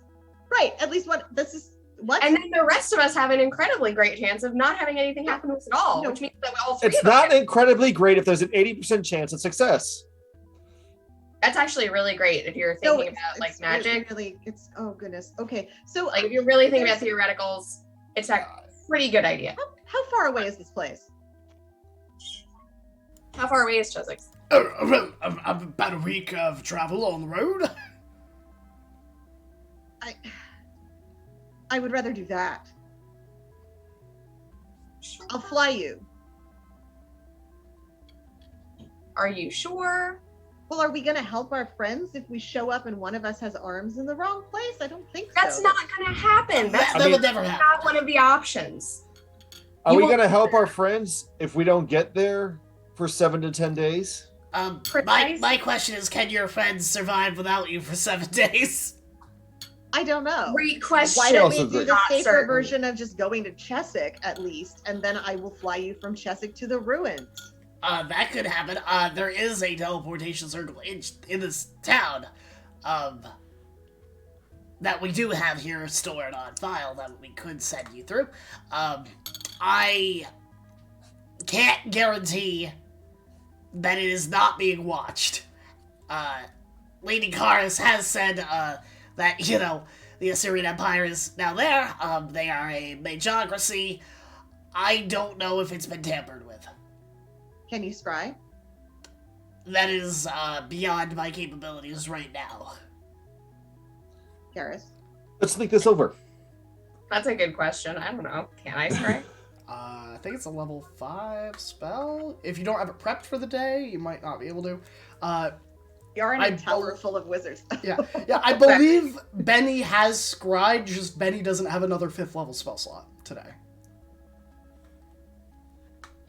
S2: Right. At least one. This is what?
S5: And then the rest of us have an incredibly great chance of not having anything happen to us at all,
S2: No.
S5: which means that all three
S4: It's
S5: of us
S4: not incredibly great if there's an 80% chance of success.
S5: That's actually really great if you're
S2: No,
S5: thinking about like magic.
S2: Really, it's oh goodness. Okay. So
S5: Like if you're really thinking about theoreticals, it's a pretty good idea.
S2: how far away is this place?
S5: How far away is Chessyx?
S7: Well, about a week of travel on the road.
S2: I would rather do that. I'll fly you.
S5: Are you sure?
S2: Well, are we going to help our friends if we show up and one of us has arms in the wrong place? I don't think
S5: That's
S2: so.
S5: not gonna happen. That's
S7: That would never happen.
S5: not one of the options.
S4: Are
S5: You
S4: we
S5: won't-
S4: going to help our friends if we don't get there for 7 to 10 days?
S7: My question is, can your friends survive without you for 7 days?
S2: I don't know.
S5: Great question.
S2: Why don't we
S4: Also
S2: do
S4: good.
S2: the
S5: Not
S2: safer
S5: certain.
S2: version of just going to Chessyx at least, and then I will fly you from Chessyx to the ruins?
S7: That could happen. There is a teleportation circle in this town, that we do have here stored on file that we could send you through. I can't guarantee that it is not being watched. Lady Karis has said, that, you know, the Assyrian Empire is now there. They are a majocracy. I don't know if it's been tampered with.
S2: Can you scry?
S7: That is beyond my capabilities right now.
S2: Garrus?
S4: Let's think this over.
S5: That's a good question. I don't know. Can I scry?
S1: I think it's a level 5 spell. If you don't have it prepped for the day, you might not be able to.
S2: You're in
S1: I
S2: a tower
S1: bel-
S2: full of wizards.
S1: Yeah, I believe Benny has scryed, just Benny doesn't have another 5th level spell slot today.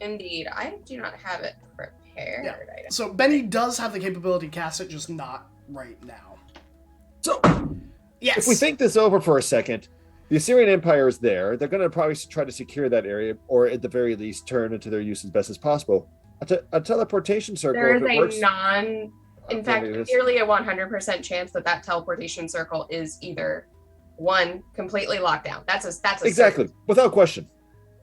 S5: Indeed. I do not have it prepared.
S1: Yeah.
S5: I don't-
S1: So Benny does have the capability to cast it, just not right now.
S4: So,
S7: Yes.
S4: if we think this over for a second, the Assyrian Empire is there. They're going to probably try to secure that area, or at the very least, turn into their use as best as possible. A teleportation circle,
S5: There
S4: if
S5: is
S4: it
S5: a
S4: works.
S5: in fact,
S4: it is.
S5: nearly a 100% chance that that teleportation circle is either one, completely locked down. That's a
S4: Exactly, without question.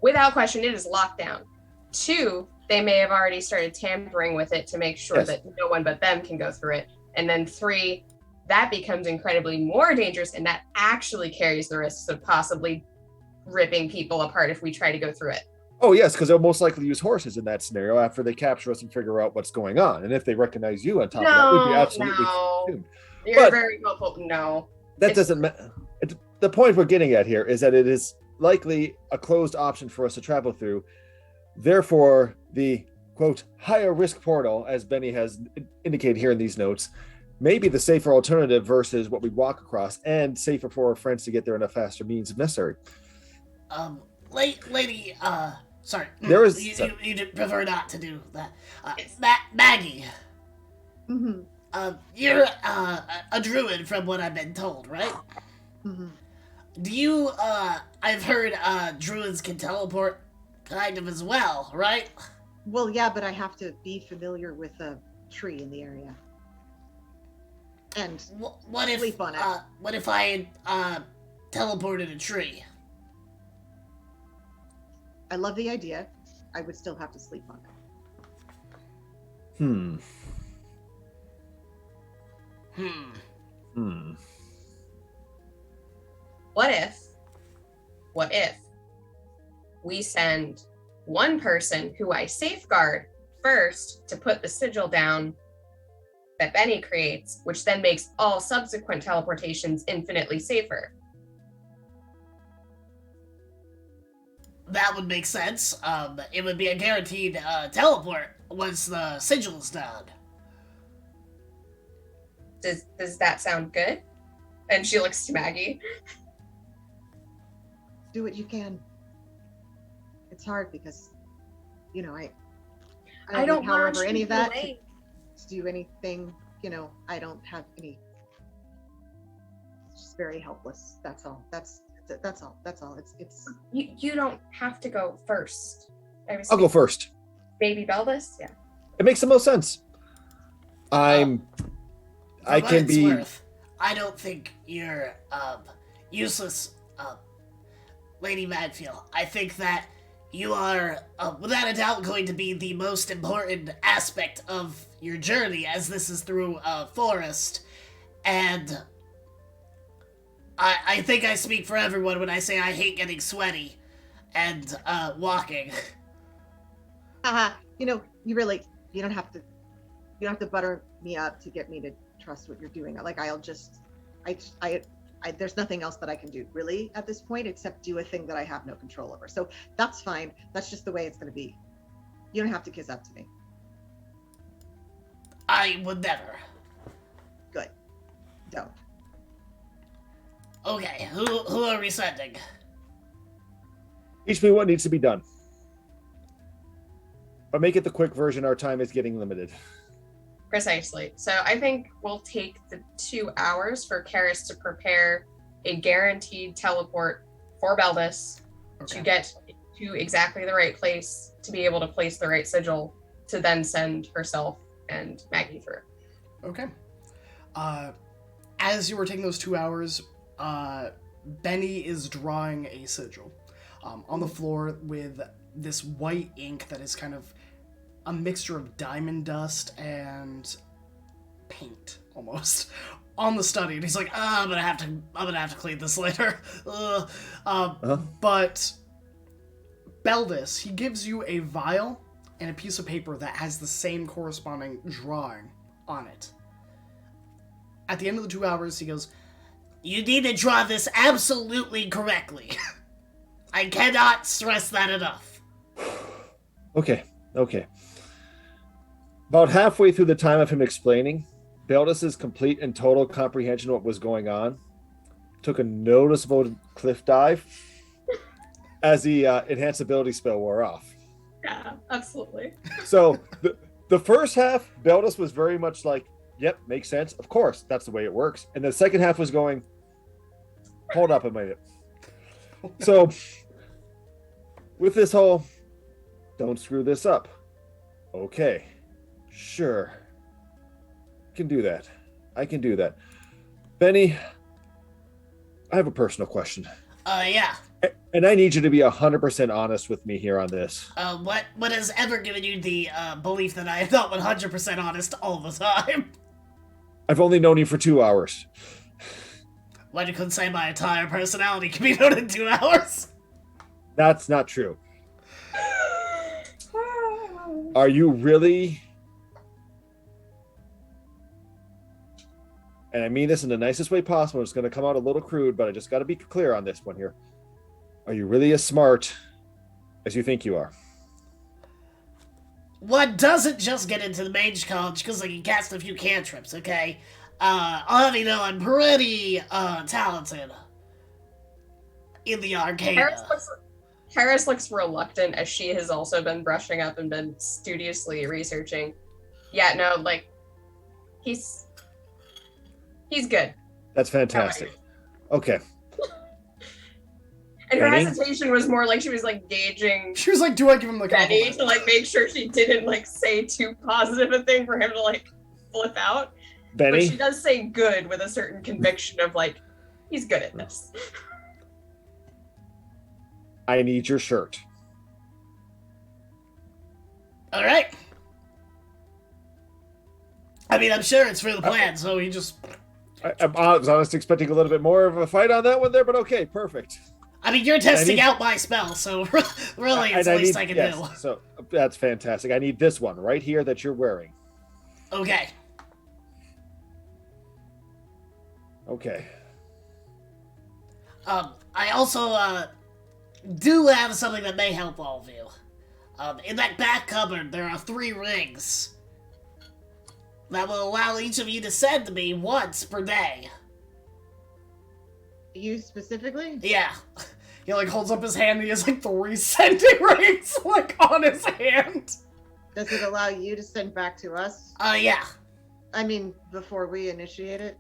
S5: without question, it is locked down. 2, they may have already started tampering with it to make sure
S4: Yes.
S5: that no one but them can go through it. And then 3, that becomes incredibly more dangerous, and that actually carries the risks of possibly ripping people apart if we try to go through it.
S4: Oh yes, because they'll most likely use horses in that scenario after they capture us and figure out what's going on. And if they recognize you on top of that, we'd be absolutely
S5: no.
S4: consumed.
S5: You're
S4: But-
S5: very hopeful. No.
S4: That
S5: It's-
S4: doesn't matter. The point we're getting at here is that it is likely a closed option for us to travel through. Therefore, the quote higher risk portal, as Benny has indicated here in these notes, may be the safer alternative versus what we walk across, and safer for our friends to get there in a faster means if necessary.
S7: Lady, sorry.
S4: There is-
S7: You did prefer not to do that. Maggie,
S2: Mm-hmm.
S7: you're a druid from what I've been told, right?
S2: Mm-hmm.
S7: Do you, I've heard druids can teleport kind of as well, right?
S2: Well, yeah, but I have to be familiar with a tree in the area. And
S7: What if
S2: sleep on it.
S7: what if I teleported a tree?
S2: I love the idea. I would still have to sleep on it.
S3: Hmm.
S5: What if we send one person who I safeguard first to put the sigil down that Benny creates, which then makes all subsequent teleportations infinitely safer?
S7: That would make sense. It would be a guaranteed teleport once the sigil's down.
S5: Does that sound good? And she looks to Maggie.
S2: Do what you can. It's hard because, you know, I don't have power over any of that to do anything. You know, I don't have any. It's just very helpless. That's all. That's all. It's.
S5: You don't have to go first.
S4: I'll go first.
S5: Baby Belvis? Yeah.
S4: It makes the most sense. I can be.
S7: Worth, I don't think you're useless, Lady Madfield. I think that you are, without a doubt, going to be the most important aspect of your journey, as this is through a forest. And I think I speak for everyone when I say I hate getting sweaty and walking.
S2: You know, you don't have to butter me up to get me to trust what you're doing. Like, there's nothing else that I can do really at this point except do a thing that I have no control over. So that's fine. That's just the way it's going to be. You don't have to kiss up to me.
S7: I would never.
S2: Good. Don't.
S7: Okay, who are we sending?
S4: Teach me what needs to be done. But make it the quick version. Our time is getting limited.
S5: Precisely. So I think we'll take the 2 hours for Karis to prepare a guaranteed teleport for Belvis to get to exactly the right place to be able to place the right sigil to then send herself and Maggie through.
S1: Okay. As you were taking those 2 hours, Benny is drawing a sigil on the floor with this white ink that is kind of a mixture of diamond dust and paint almost on the study, and he's like, I'm gonna have to clean this later. But Belvis, he gives you a vial and a piece of paper that has the same corresponding drawing on it. At the end of the 2 hours, he goes,
S7: You need to draw this absolutely correctly. I cannot stress that enough.
S4: Okay. About halfway through the time of him explaining, Belvis's complete and total comprehension of what was going on took a noticeable cliff dive as the enhanced ability spell wore off.
S5: Yeah, absolutely.
S4: So the first half, Belvis was very much like, yep, makes sense. Of course, that's the way it works. And the second half was going, hold up a minute. So with this whole, don't screw this up. Okay, sure. I can do that. Benny, I have a personal question.
S7: Yeah.
S4: And I need you to be 100% honest with me here on this.
S7: What has ever given you the belief that I am not 100% honest all the time?
S4: I've only known you for 2 hours.
S7: Why you couldn't say my entire personality can be known in 2 hours?
S4: That's not true. Are you really? And I mean this in the nicest way possible. It's going to come out a little crude, but I just got to be clear on this one here. Are you really as smart as you think you are?
S7: One doesn't just get into the mage college because I can cast a few cantrips, okay? I'll have you know I'm pretty talented in the arcana.
S5: Karis looks reluctant as she has also been brushing up and been studiously researching. Yeah, no, like, he's good.
S4: That's fantastic. Okay.
S5: And her
S4: Benny?
S5: hesitation was more like she was like gauging
S1: She was like, "Do I give him the
S5: Benny
S1: compliment?"
S5: to like make sure she didn't like say too positive a thing for him to like flip out. But she
S4: Benny,
S5: does say good with a certain conviction of like, he's good at this.
S4: I need your shirt.
S7: All right. I mean, I'm sure it's for the plan, so he just...
S4: I was honestly expecting a little bit more of a fight on that one there, but okay, perfect.
S7: I mean, you're testing out my spell, so really it's the least I can do.
S4: So that's fantastic. I need this one right here that you're wearing.
S7: Okay.
S4: Okay.
S7: I also do have something that may help all of you. In that back cupboard, there are 3 rings that will allow each of you to send to me once per day.
S2: You specifically?
S7: Yeah.
S1: He like holds up his hand. And he has like 3 sending rings like on his hand.
S2: Does it allow you to send back to us?
S7: Yeah.
S2: I mean, before we initiate it?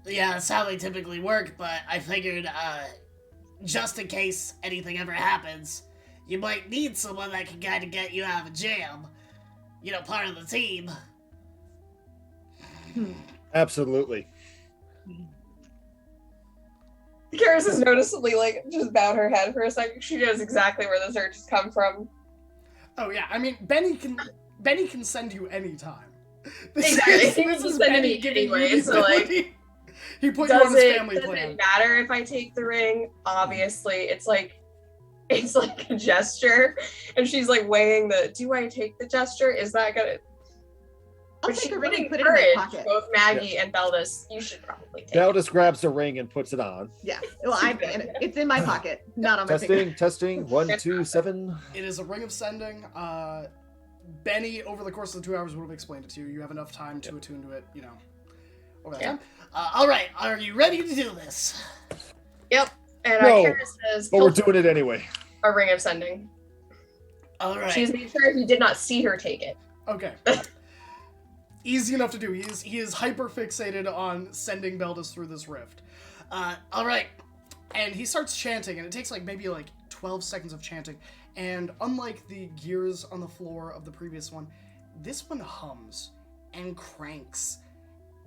S7: Yeah, that's how they typically work, but I figured, just in case anything ever happens, you might need someone that can kind of get you out of a jam. You know, part of the team.
S4: Absolutely.
S5: Karis is noticeably like just bowed her head for a second. She knows exactly where those urges come from.
S1: Oh yeah, I mean Benny can send you anytime.
S5: Exactly. He
S1: This
S5: can
S1: is
S5: send
S1: Benny
S5: me
S1: giving
S5: anyway,
S1: you the
S5: so, like,
S1: ability. He put you on his family
S5: does
S1: plan.
S5: it matter if I take the ring? Obviously, it's like a gesture, and she's like weighing the. Do I take the gesture? Is that gonna?
S2: I'll
S5: But
S2: take
S5: she
S2: a
S5: would
S2: ring and put it in my
S5: encourage
S2: pocket.
S5: both Maggie and Beldis. You should probably take
S4: Dell
S5: it.
S4: just grabs the ring and puts it on.
S2: Yeah. Well, it's in my pocket, not on my finger.
S4: Testing. 1, 2, 7.
S1: It is a ring of sending. Benny, over the course of the 2 hours, would have explained it to you. You have enough time to attune to it, you know, over that time.
S7: Alright, are you ready to do this?
S5: Yep. And
S4: No,
S5: Karis has
S4: But we're
S5: killed
S4: doing it anyway.
S5: a ring of sending.
S7: Alright.
S5: She's made sure he did not see her take it.
S1: Okay. Easy enough to do. He is hyper fixated on sending Beldis through this rift.
S7: Alright.
S1: And he starts chanting, and it takes like maybe like 12 seconds of chanting. And unlike the gears on the floor of the previous one, this one hums and cranks.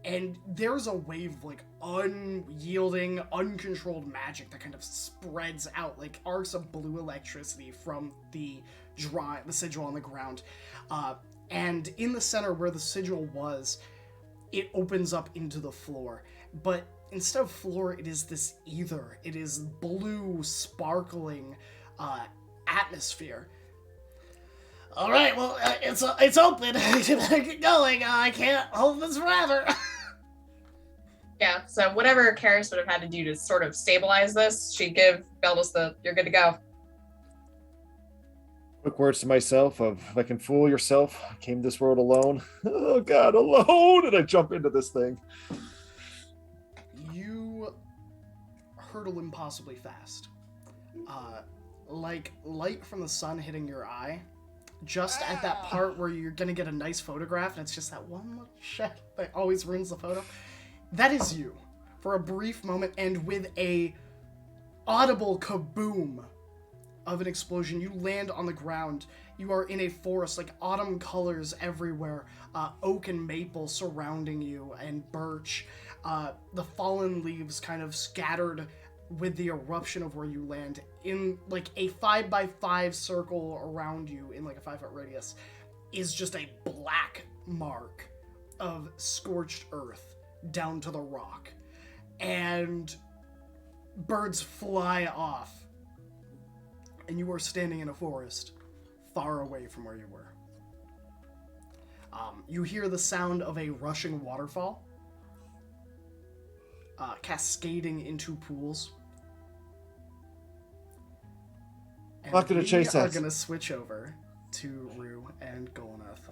S1: And there's a wave of like unyielding, uncontrolled magic that kind of spreads out like arcs of blue electricity from the sigil on the ground. And in the center where the sigil was, it opens up into the floor. But instead of floor, it is this ether. It is blue, sparkling atmosphere.
S7: Alright, well, it's open. You better get going. I can't hold this forever.
S5: Yeah, so whatever Karis would have had to do to sort of stabilize this, she'd give Beldis the, you're good to go.
S4: Quick words to myself of, if I can fool yourself, I came this world alone. Oh God, alone! And I jump into this thing.
S1: You hurtle impossibly fast. Like light from the sun hitting your eye. Just at that part where you're gonna get a nice photograph and it's just that one little shadow that always ruins the photo. That is you. For a brief moment, and with a audible kaboom of an explosion, you land on the ground. You are in a forest, like autumn colors everywhere, oak and maple surrounding you, and birch. The fallen leaves kind of scattered with the eruption of where you land in like a 5x5 circle around you in like a 5-foot radius is just a black mark of scorched earth down to the rock. And birds fly off. And you are standing in a forest far away from where you were. You hear the sound of a rushing waterfall cascading into pools. And
S4: Not gonna chase
S1: we are
S4: that.
S1: gonna switch over to Rue and Golnath.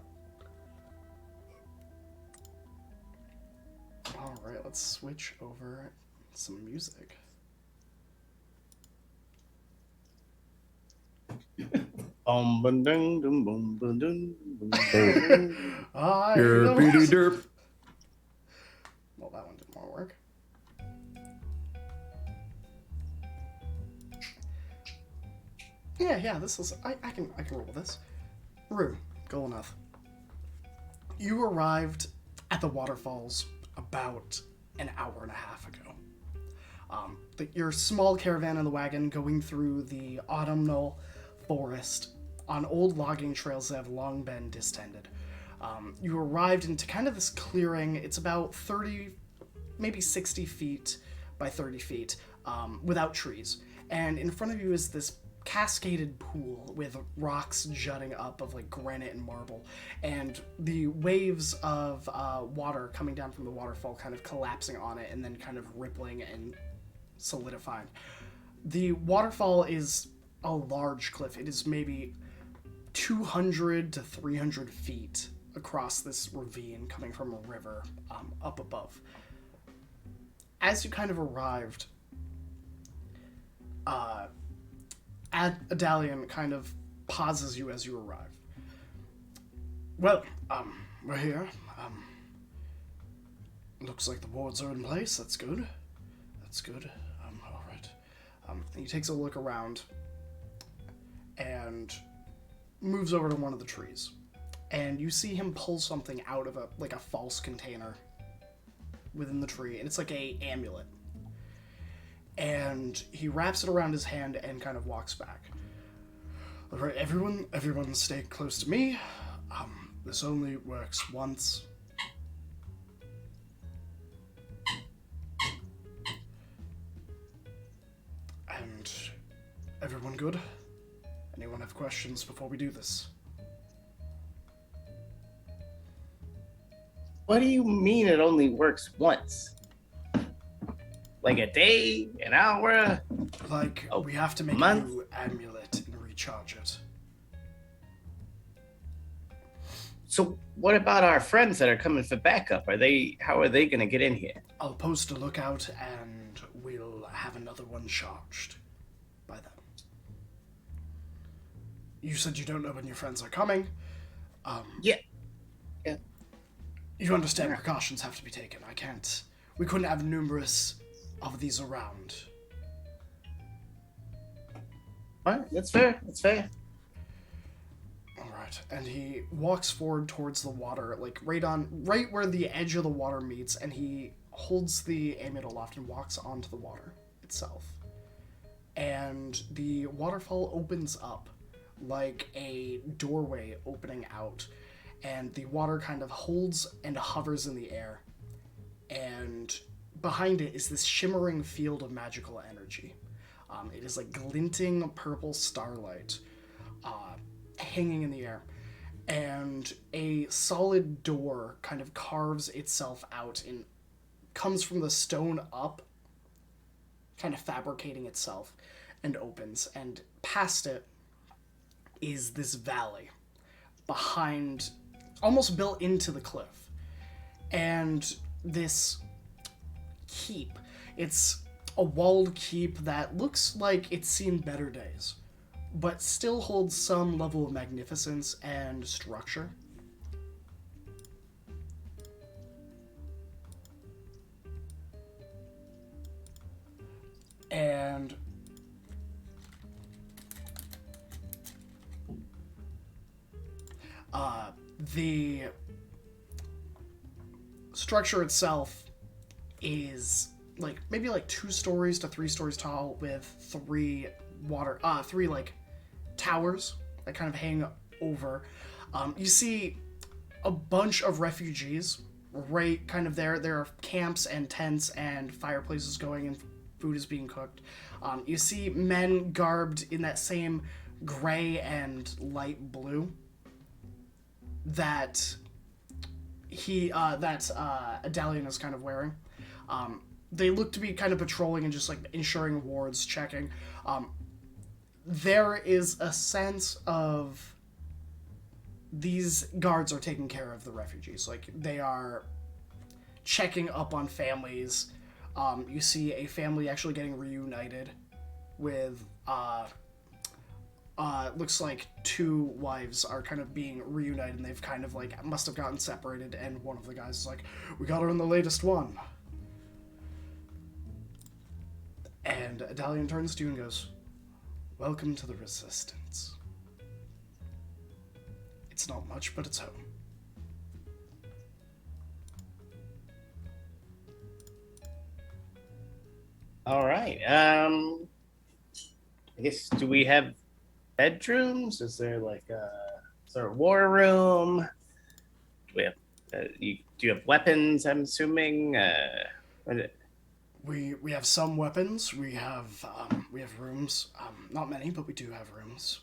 S1: Alright, let's switch over some music. I know-
S3: Derpy derp.
S1: Well, that one didn't want to work. Yeah, this is I can roll with this. Rue, go enough. You arrived at the waterfalls about an hour and a half ago. Your small caravan in the wagon going through the autumnal forest on old logging trails that have long been distended. You arrived into kind of this clearing. It's about 30, maybe 60 feet by 30 feet, without trees. And in front of you is this cascaded pool with rocks jutting up of like granite and marble, and the waves of water coming down from the waterfall kind of collapsing on it and then kind of rippling and solidifying. The waterfall is a large cliff. It is maybe 200 to 300 feet across this ravine coming from a river up above. As you kind of arrived, Adalion kind of pauses you as you arrive. Well, we're here. Looks like the wards are in place. That's good. All right. He takes a look around and moves over to one of the trees. And you see him pull something out of a false container within the tree, and it's like a amulet. And he wraps it around his hand and kind of walks back. All right, everyone stay close to me. This only works once. And everyone good? Anyone have questions before we do this?
S6: What do you mean it only works once? Like a day, an hour?
S1: Like, we have to make
S6: month?
S1: a new amulet and recharge it.
S6: So what about our friends that are coming for backup? How are they gonna get in here?
S1: I'll post a lookout and we'll have another one charged by then. You said you don't know when your friends are coming.
S6: Yeah.
S1: You understand precautions have to be taken. We couldn't have numerous of these around.
S6: Alright, that's fair.
S1: Alright, and he walks forward towards the water, like right where the edge of the water meets, and he holds the amulet aloft and walks onto the water itself. And the waterfall opens up like a doorway opening out, and the water kind of holds and hovers in the air, and behind it is this shimmering field of magical energy. It is like glinting purple starlight hanging in the air, and a solid door kind of carves itself out and comes from the stone up, kind of fabricating itself, and opens, and past it is this valley behind, almost built into the cliff, and this keep. It's a walled keep that looks like it's seen better days, but still holds some level of magnificence and structure. And the structure itself is maybe 2 stories to 3 stories tall, with three towers that kind of hang over. You see a bunch of refugees right kind of there. There are camps and tents and fireplaces going, and food is being cooked. You see men garbed in that same gray and light blue that Adalion is kind of wearing. They look to be kind of patrolling and just ensuring wards, checking. There is a sense of these guards are taking care of the refugees. They are checking up on families. You see a family actually getting reunited with, looks like 2 wives are kind of being reunited, and they've kind of must have gotten separated, and one of the guys is like, we got her in the latest one. And Adalion turns to you and goes, Welcome to the Resistance. It's not much, but it's home.
S6: All right. I guess, do we have bedrooms? Is there a war room? Do we have? Do you have weapons? I'm assuming.
S1: We have some weapons. We have rooms. Not many, but we do have rooms.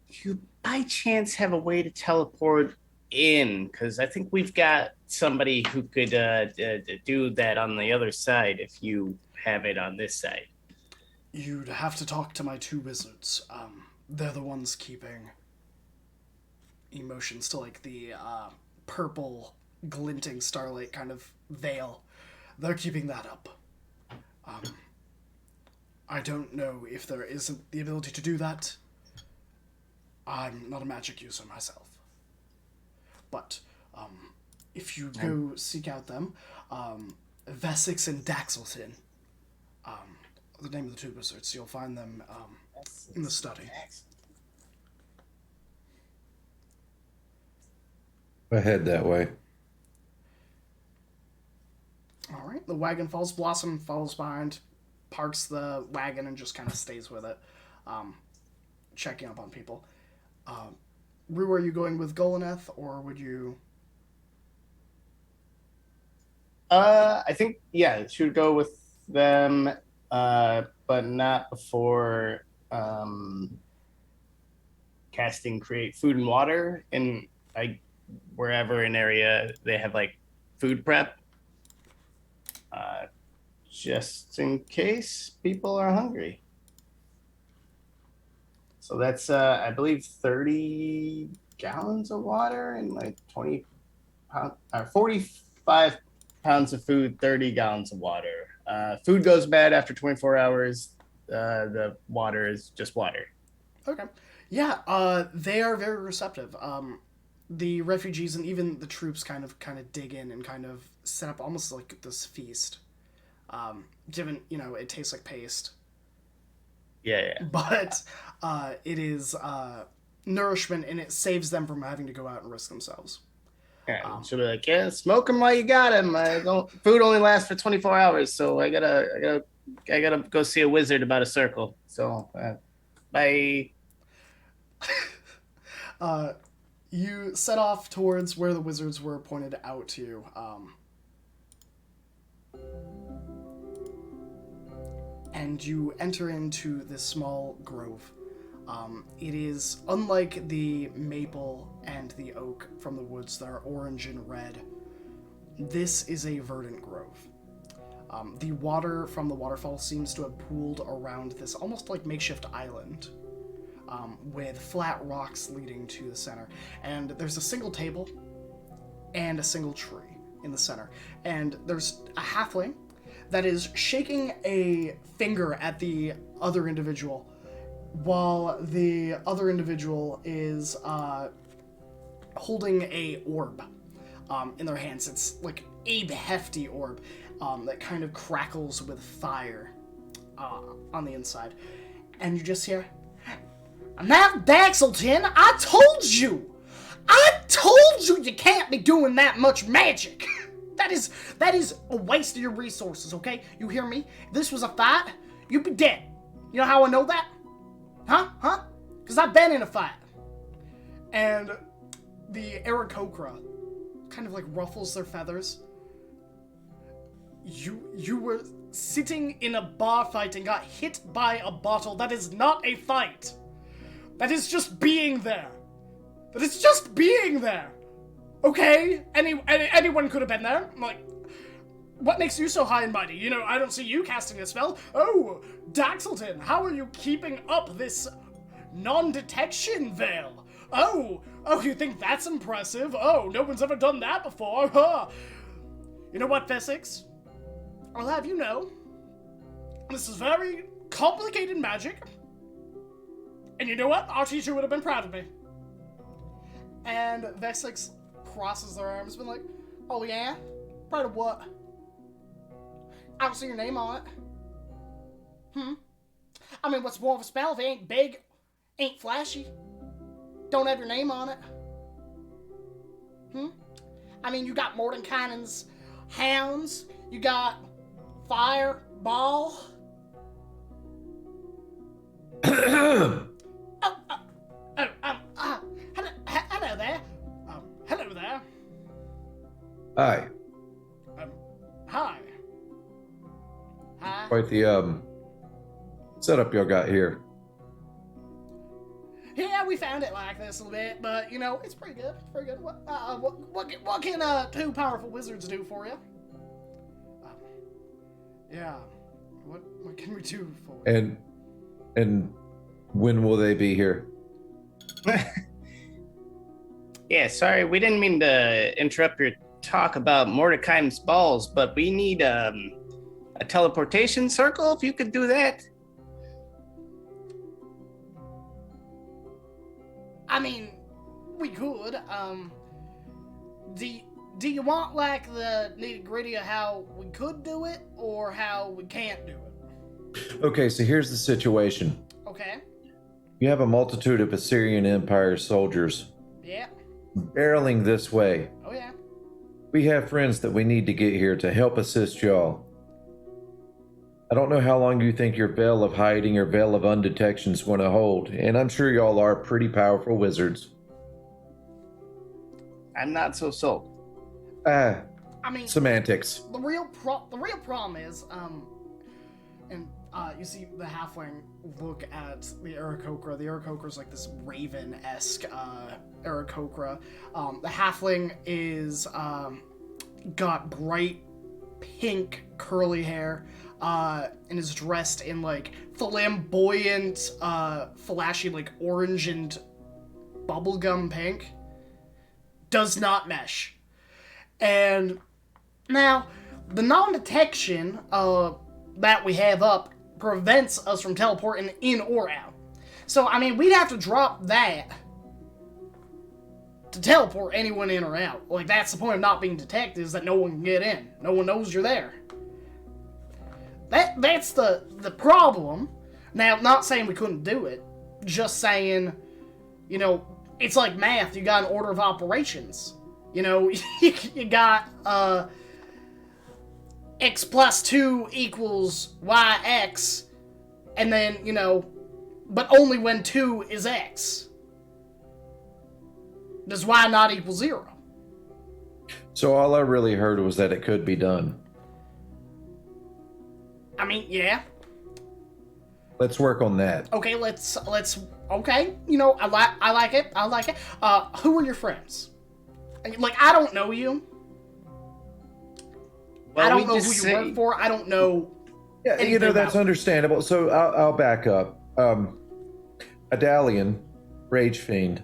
S6: Do you by chance have a way to teleport in? Because I think we've got somebody who could do that on the other side if you have it on this side.
S1: You'd have to talk to my 2 wizards. They're the ones keeping emotions to like the purple glinting starlight kind of veil. They're keeping that up. I don't know if there isn't the ability to do that. I'm not a magic user myself. But if you go seek out them, Chessyx and Daxelton, the name of the 2 wizards, you'll find them in the study.
S3: I head that way.
S1: All right, the wagon follows. Blossom follows behind, parks the wagon, and just kind of stays with it, checking up on people. Rue, are you going with Golaneth, or would you?
S6: I think, yeah, she would go with them, but not before casting Create Food and Water in wherever an area they have like food prep, just in case people are hungry. So that's I believe 30 gallons of water and like 45 pounds of food, 30 gallons of water. Food goes bad after 24 hours. The water is just water.
S1: Okay. Yeah, they are very receptive. The refugees and even the troops kind of dig in and kind of set up almost like this feast. Given, it tastes like paste.
S6: Yeah.
S1: But it is nourishment, and it saves them from having to go out and risk themselves.
S6: Yeah, she'll be like, yeah, smoke him while you got him. Food only lasts for 24 hours, so I gotta go see a wizard about a circle. So, bye.
S1: You set off towards where the wizards were pointed out to you. And you enter into this small grove. It is unlike the maple and the oak from the woods that are orange and red. This is a verdant grove. The water from the waterfall seems to have pooled around this almost like makeshift island, with flat rocks leading to the center. And there's a single table and a single tree in the center. And there's a halfling that is shaking a finger at the other individual, while the other individual is holding a orb in their hands. It's like a hefty orb that kind of crackles with fire on the inside. And you just hear, "Now, Daxelton, I told you you can't be doing that much magic. That is a waste of your resources, okay? You hear me? If this was a fight, you'd be dead. You know how I know that? Huh? Because I've been in a fight." And the Aarakocra kind of like ruffles their feathers. You were sitting in a bar fight and got hit by a bottle. That is not a fight. That is just being there. Okay? Anyone could have been there. Like, what makes you so high and mighty? I don't see you casting a spell. Oh, Daxelton, how are you keeping up this non-detection veil? Oh, you think that's impressive? Oh, no one's ever done that before. Huh. You know what, Chessyx? I'll have you know, this is very complicated magic. And you know what? Our teacher would have been proud of me. And Chessyx crosses their arms, been like, "Oh yeah? Proud of what? I don't see your name on it.
S7: I mean, what's more of a spell if it ain't big, ain't flashy, don't have your name on it? I mean, you got Mordenkainen's hounds, you got Fireball. Hello there. Hello there.
S3: Hi.
S7: Hi. Hi.
S3: Quite the setup y'all got here.
S7: Yeah, we found it like this a little bit, but you know, it's pretty good. It's pretty good. What can two powerful wizards do for you? Yeah. What can we do for you?
S3: And when will they be here?
S6: Yeah, sorry, we didn't mean to interrupt your talk about Mordecai's balls, but we need a teleportation circle, if you could do that.
S7: I mean, we could. Do you want like the nitty gritty of how we could do it or how we can't do it?
S3: Okay, so here's the situation.
S7: Okay.
S3: You have a multitude of Assyrian Empire soldiers
S7: Yeah.
S3: barreling this way.
S7: Oh yeah.
S3: We have friends that we need to get here to help assist y'all. I don't know how long you think your veil of hiding or veil of undetection is going to hold, and I'm sure y'all are pretty powerful wizards.
S6: I'm not so sold.
S7: I mean,
S3: Semantics.
S7: the real problem is, and you see the halfling look at the Aarakocra. The Aarakocra is like this raven-esque Aarakocra. The halfling is got bright pink curly hair, and is dressed in like flamboyant, flashy like orange and bubblegum pink. Does not mesh. And now, the non-detection that we have up prevents us from teleporting in or out. So, I mean, we'd have to drop that to teleport anyone in or out. Like, that's the point of not being detected, is that no one can get in. No one knows you're there. That's the problem. Now, not saying we couldn't do it, just saying, you know, it's like math, you got an order of operations. You know, you got x plus 2 equals yx, and then, you know, but only when 2 is x. Does y not equal 0?
S3: So all I really heard was that it could be done.
S7: I mean, yeah.
S3: Let's work on that.
S7: Okay, let's okay. You know, I like it. Who are your friends? Like, I don't know you.
S6: Well,
S7: I don't
S6: we
S7: know who
S6: just
S7: you
S6: say-
S7: work for. I don't know.
S3: Yeah, you know, that's understandable. So I'll back up. Adalian, Rage Fiend,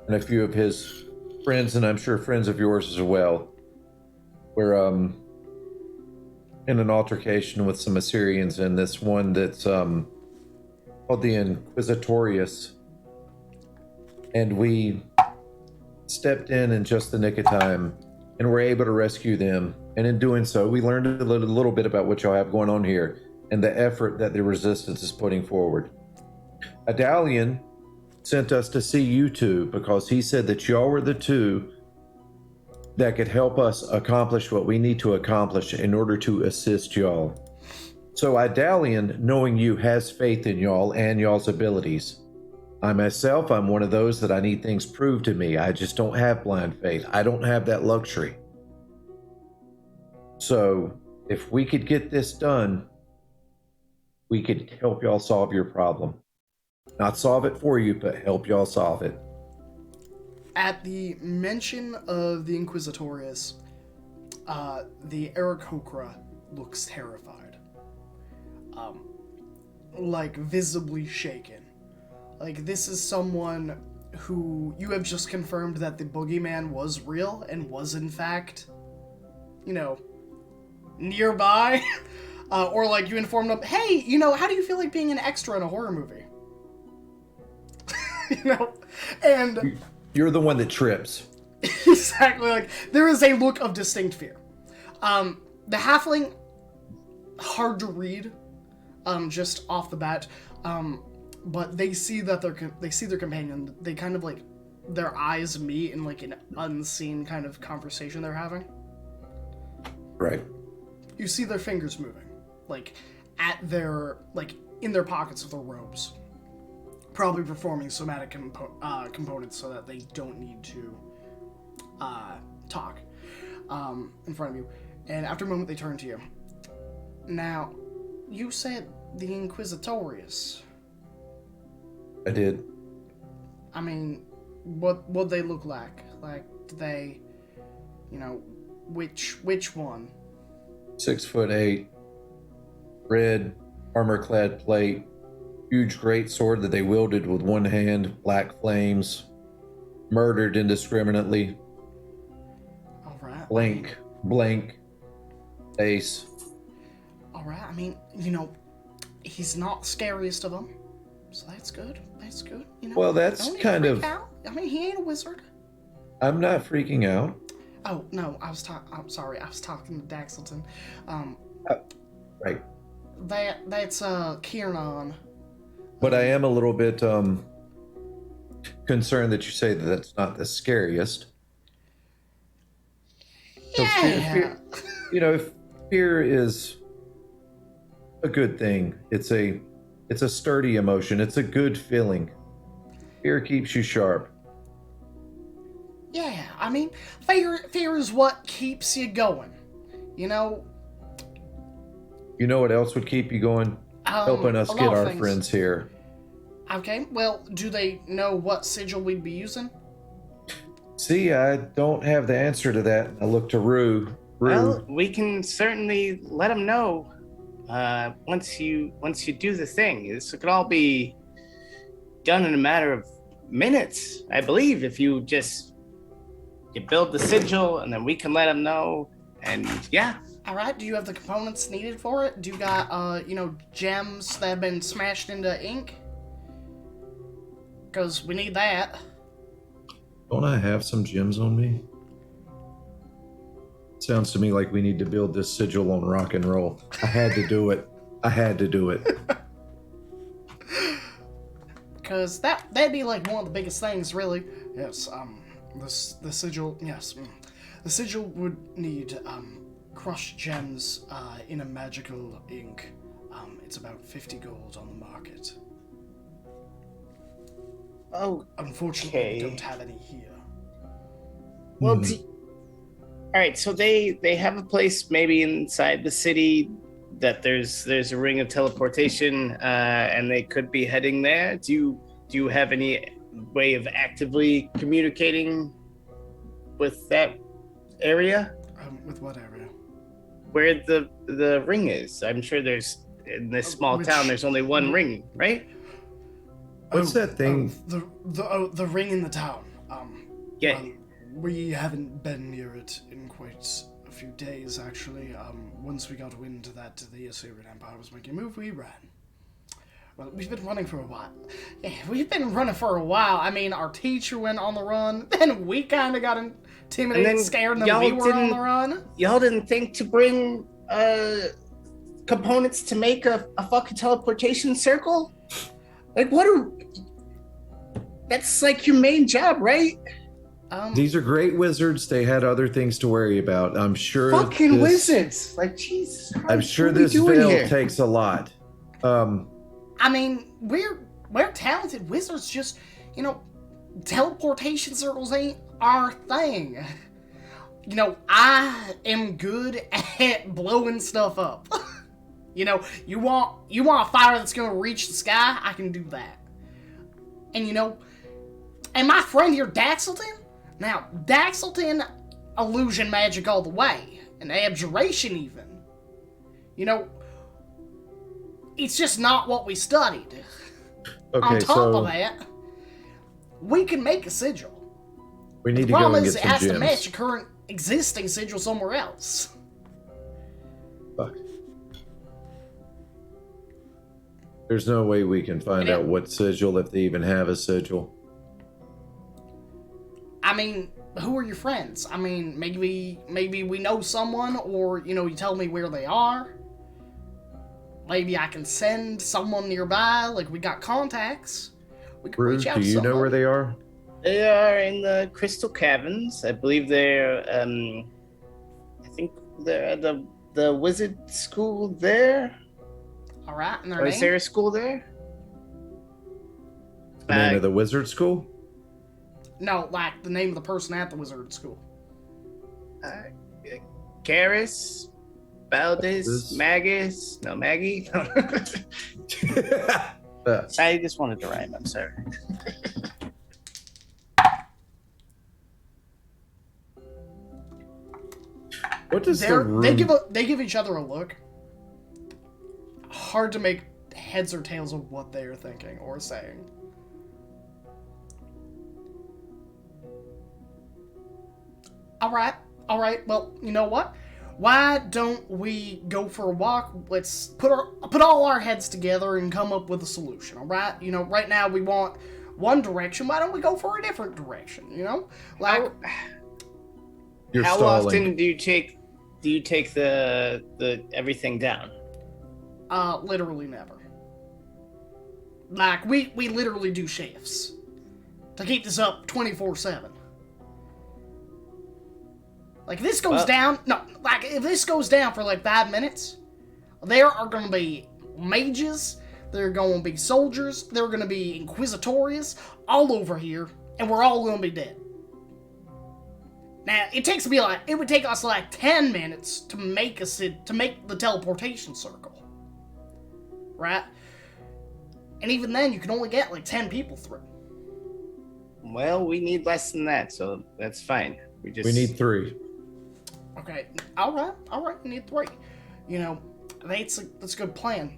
S3: and a few of his friends, and I'm sure friends of yours as well, were in an altercation with some Assyrians in this one that's called the Inquisitorius. And we stepped in just the nick of time and were able to rescue them. And in doing so, we learned a little bit about what y'all have going on here and the effort that the resistance is putting forward. Adalian sent us to see you two because he said that y'all were the two that could help us accomplish what we need to accomplish in order to assist y'all. So Adalian, knowing you, has faith in y'all and y'all's abilities. I myself, I'm one of those that I need things proved to me. I just don't have blind faith. I don't have that luxury. So if we could get this done, we could help y'all solve your problem. Not solve it for you, but help y'all solve it.
S1: At the mention of the Inquisitorius, the Aarakocra looks terrified. Like, visibly shaken. Like, this is someone who you have just confirmed that the boogeyman was real and was, in fact, you know, nearby. Or, like, you informed them, hey, you know, how do you feel like being an extra in a horror movie? You know? And...
S3: You're the one that trips.
S1: Exactly, like, there is a look of distinct fear. The halfling, hard to read, just off the bat, But they see that they see their companion. They kind of like their eyes meet in like an unseen kind of conversation they're having.
S3: Right.
S1: You see their fingers moving, like at their like in their pockets of their robes, probably performing somatic components so that they don't need to talk in front of you. And after a moment, they turn to you. Now, you said the Inquisitorius.
S3: I did.
S1: I mean, what they look like? Like, do they, which one?
S3: 6'8", red armor-clad plate, huge great sword that they wielded with one hand, black flames, murdered indiscriminately.
S1: All right.
S3: Blank face.
S1: All right. I mean, he's not the scariest of them, so that's good. That's good.
S3: Well, that's
S1: don't need to
S3: kind
S1: freak
S3: of.
S1: out. I mean, he ain't a wizard.
S3: I'm not freaking out.
S1: Oh no, I'm sorry. I was talking to Daxelton.
S3: Right.
S1: That's Kieran.
S3: But I am a little bit concerned that you say that that's not the scariest.
S1: Yeah.
S3: If fear is a good thing, it's a sturdy emotion. It's a good feeling. Fear keeps you sharp.
S1: Yeah, I mean, fear is what keeps you going.
S3: You know what else would keep you going? Helping us
S1: a
S3: get
S1: lot of
S3: our
S1: things.
S3: friends here.
S1: Okay, well, do they know what sigil we'd be using?
S3: See, I don't have the answer to that. I look to Rue.
S6: Well, we can certainly let them know once you do the thing. This could all be done in a matter of minutes, I believe, if you build the sigil and then we can let them know. And yeah.
S1: All right. Do you have the components needed for it? Do you got gems that have been smashed into ink? Because we need that.
S3: Don't I have some gems on me? Sounds to me like we need to build this sigil on rock and roll. I had to do it.
S1: Because that'd be like one of the biggest things, really. Yes. The sigil. Yes. The sigil would need crushed gems in a magical ink. It's about 50 gold on the market.
S6: Oh,
S1: unfortunately, we don't have any here.
S6: Well, all right. So they have a place maybe inside the city that there's a ring of teleportation, and they could be heading there. Do you have any way of actively communicating with that area?
S1: With what area?
S6: Where the ring is. I'm sure there's in this small town. There's only one ring, right?
S3: What's that thing?
S1: The ring in the town.
S6: Yeah.
S1: Well, we haven't been near it in quite a few days, actually. Once we got wind that the Assyrian Empire was making a move, we ran. Well, we've been running for a while. Yeah, we've been running for a while. I mean, our teacher went on the run, then we kind of got intimidated and scared, and then we were on the run.
S6: Y'all didn't think to bring components to make a fucking teleportation circle? Like, that's like your main job, right?
S3: These are great wizards. They had other things to worry about. I'm sure.
S6: Fucking wizards! Like, Jesus Christ,
S3: I'm sure this veil takes a lot.
S1: I mean, we're talented wizards. Just teleportation circles ain't our thing. I am good at blowing stuff up. You want a fire that's gonna reach the sky? I can do that. And my friend here, Daxelton. Now, Daxelton, illusion magic all the way, and abjuration even. It's just not what we studied.
S3: Okay,
S1: on top of that, we can make a sigil.
S3: We need to go and get some gems.
S1: The problem is it has to match a current existing sigil somewhere else.
S3: Fuck. There's no way we can find out what sigil, if they even have a sigil.
S1: I mean, who are your friends? I mean, maybe we know someone, or you tell me where they are. maybe I can send someone nearby. Like, we got contacts. We can
S3: Rue,
S1: reach out
S3: do
S1: to
S3: you know where
S1: somebody.
S3: they are?
S6: They are in the Crystal Caverns. I believe they're. I think they're at the wizard school there.
S1: All right, and their
S6: Or
S1: name?
S6: is there a school there?
S3: The name of the wizard school?
S1: No, like the name of the person at the wizard school.
S6: Karis, Baldis,
S3: This-
S6: Magus. No, Maggie. I just wanted to rhyme. I'm sorry.
S3: What does the
S1: They
S3: room...
S1: give each other a look. Hard to make heads or tails of what they are thinking or saying. All right. Well, you know what? Why don't we go for a walk? Let's put all our heads together and come up with a solution. All right. You know, right now we want one direction. Why don't we go for a different direction? You know, like
S3: You're
S6: How
S3: stalling.
S6: often do you take the everything down?
S1: literally never. Like we literally do shifts to keep this up 24/7. Like if this goes down, if this goes down for like 5 minutes, there are going to be mages, there are going to be soldiers, there are going to be inquisitorius all over here, and we're all going to be dead. Now it would take us like 10 minutes to make the teleportation circle, right? And even then, you can only get like 10 people through.
S6: Well, we need less than that, so that's fine. We
S3: need 3.
S1: Okay, all right, you need 3. You know, that's a good plan.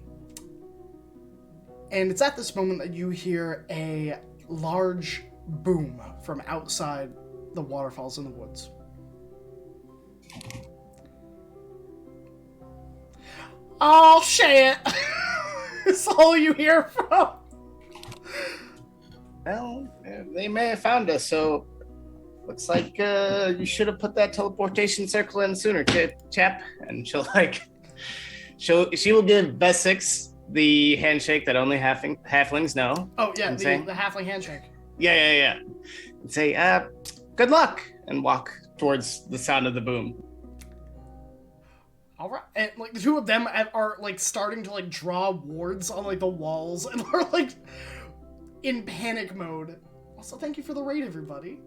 S1: And it's at this moment that you hear a large boom from outside the waterfalls in the woods. Oh shit! That's all you hear from.
S6: Well, they may have found us, so looks like you should have put that teleportation circle in sooner, chap. And she will give Chessyx the handshake that only halflings know.
S1: Oh yeah,
S6: And
S1: the
S6: say,
S1: halfling handshake.
S6: yeah. And say, good luck, and walk towards the sound of the boom.
S1: All right, and like the two of them are like starting to like draw wards on like the walls, and are like in panic mode. Also, thank you for the raid, everybody.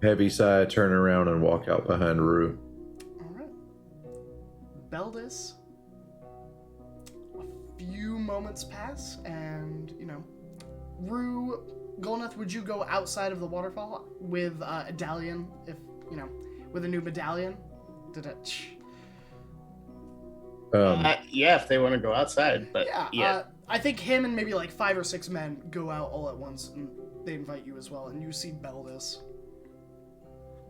S3: Heavy sigh, turn around and walk out behind Rue.
S1: All right, Beldis. A few moments pass, and you know, Rue, Golnath, would you go outside of the waterfall with a medallion? If you know, with a new medallion?
S6: Yeah, if they want to go outside, but
S1: yeah. I think him and maybe like 5 or 6 men go out all at once, and they invite you as well, and you see Beldis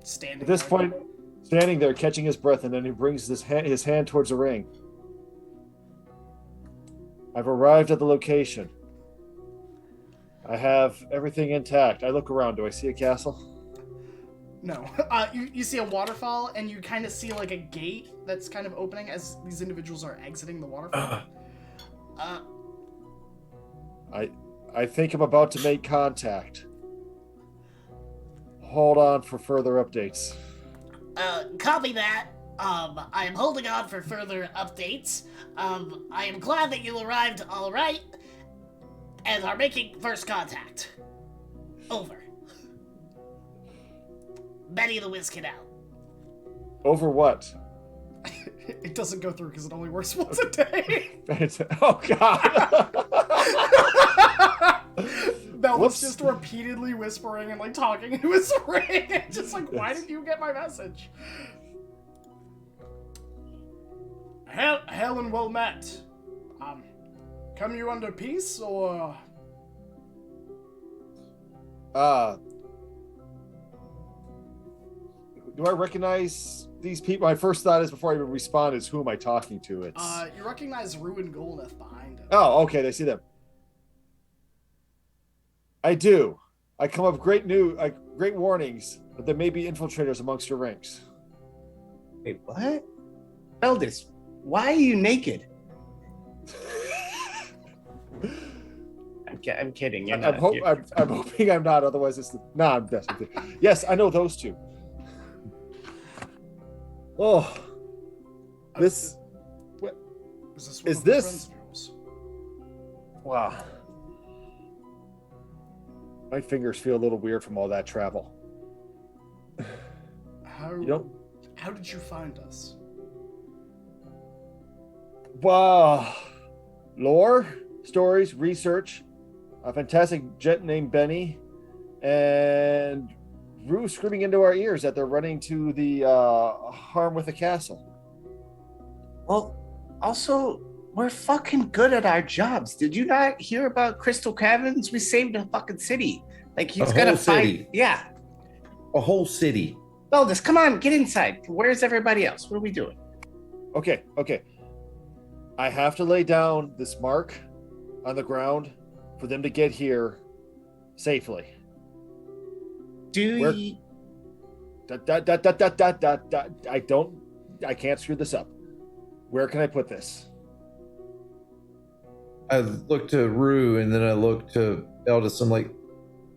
S1: standing
S4: At this
S1: there.
S4: point, standing there, catching his breath, and then he brings his hand towards the ring. I've arrived at the location. I have everything intact. I look around. Do I see a castle?
S1: No. You see a waterfall, and you kind of see like a gate that's kind of opening as these individuals are exiting the waterfall.
S4: I think I'm about to make contact. Hold on for further updates.
S7: Copy that. I am holding on for further updates. I am glad that you arrived all right and are making first contact. Over. Betty the Whiz Kid out.
S4: Over what?
S1: It doesn't go through because it only works once a day.
S4: Oh, God.
S1: Beldis
S4: Whoops.
S1: just repeatedly whispering and like talking into his ring. Just like, why did you get my message? Helen, well met. Come you under peace or?
S4: Do I recognize these people? My first thought is, before I even respond, is who am I talking to? It's
S1: You recognize Rue and Golnath behind him.
S4: Oh, okay, I see them. I do. I come up great warnings that there may be infiltrators amongst your ranks.
S6: Wait, what? Beldis, Why are you naked? I'm kidding. You're not.
S4: I'm hoping I'm not. Otherwise, it's no. I'm definitely. Yes, I know those two. Oh, this. What
S1: Is
S4: is
S1: one of the
S4: this?
S1: friends of yours?
S4: Wow. My fingers feel a little weird from all that travel.
S1: How did you find us?
S4: Wow. Lore, stories, research, a fantastic jet named Benny, and Rue screaming into our ears that they're running to the harm with the castle.
S6: Well, also, we're fucking good at our jobs. Did you not hear about Crystal Caverns? We saved a fucking city. Like he's
S3: A
S6: gonna
S3: whole
S6: fight.
S3: city.
S6: Yeah.
S3: A whole city.
S6: Beldis, come on, get inside. Where's everybody else? What are we doing?
S4: Okay. I have to lay down this mark on the ground for them to get here safely. I can't screw this up. Where can I put this?
S3: I look to Rue, and then I look to Eldest. I'm like,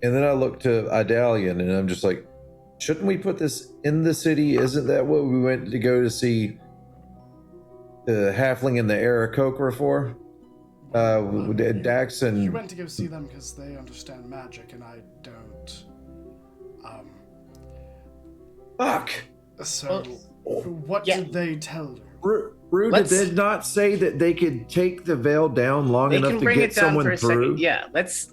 S3: and then I look to Idalian, and I'm just like, shouldn't we put this in the city? Isn't that what we went to go to see the halfling and the Aarakocra for? Dax and...
S1: You went to go see them because they understand magic, and I don't.
S3: Fuck!
S1: So, what did they tell you?
S3: Rue, did they not say that they could take the veil down long enough to get someone through?
S6: Second. Yeah, let's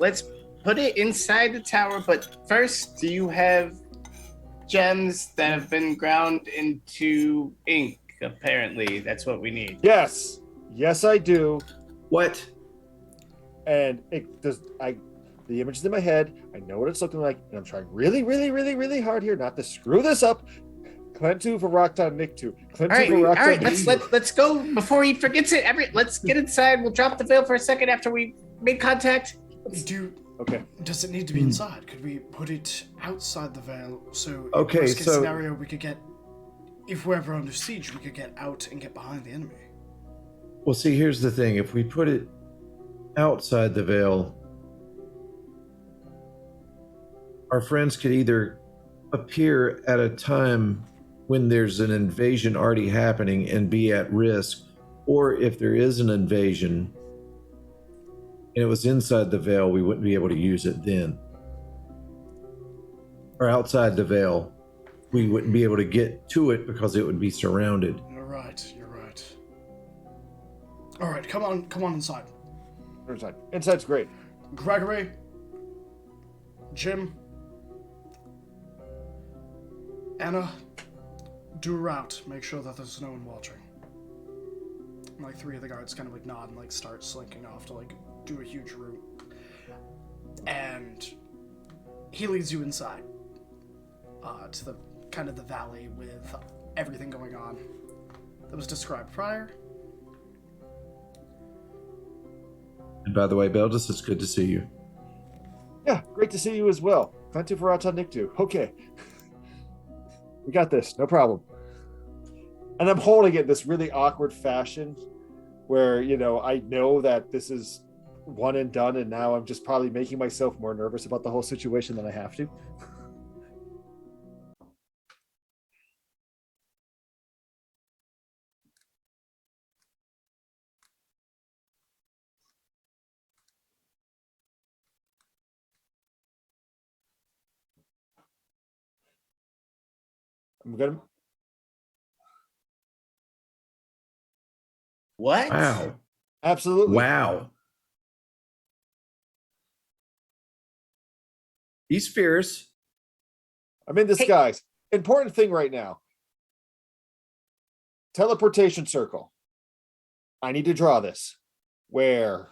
S6: put it inside the tower. But first, do you have gems that have been ground into ink? Apparently, that's what we need.
S4: Yes, I do.
S3: What?
S4: And it does. The image is in my head. I know what it's looking like, and I'm trying really, really, really, really hard here not to screw this up. Clentu for Rockton Nictu.
S6: All right. Let's go before he forgets it. Let's get inside. We'll drop the veil for a second after we make contact.
S4: Okay.
S1: Does it need to be inside? Could we put it outside the veil so
S3: Okay,
S1: worst case scenario we could get, if we're ever under siege, we could get out and get behind the enemy?
S3: Well, see, here's the thing. If we put it outside the veil, our friends could either appear at a time when there's an invasion already happening and be at risk, or if there is an invasion and it was inside the veil, we wouldn't be able to use it then. Or outside the veil, we wouldn't be able to get to it because it would be surrounded.
S1: You're right. All right, come on inside.
S4: Inside's great.
S1: Gregory, Jim, Anna, do a route. Make sure that there's no one watching. And, like, 3 of the guards kind of like nod and like start slinking off to like do a huge route. And he leads you inside to the kind of the valley with everything going on that was described prior.
S3: And by the way, Beldis, it's good to see you.
S4: Yeah, great to see you as well. Clentu for Rockton Nictu. Okay. We got this, no problem. And I'm holding it in this really awkward fashion where, I know that this is one and done, and now I'm just probably making myself more nervous about the whole situation than I have to. I'm gonna.
S6: What?
S3: Wow.
S4: Absolutely.
S3: Wow. He's fierce.
S4: I'm in disguise. Important thing right now. Teleportation circle. I need to draw this. Where?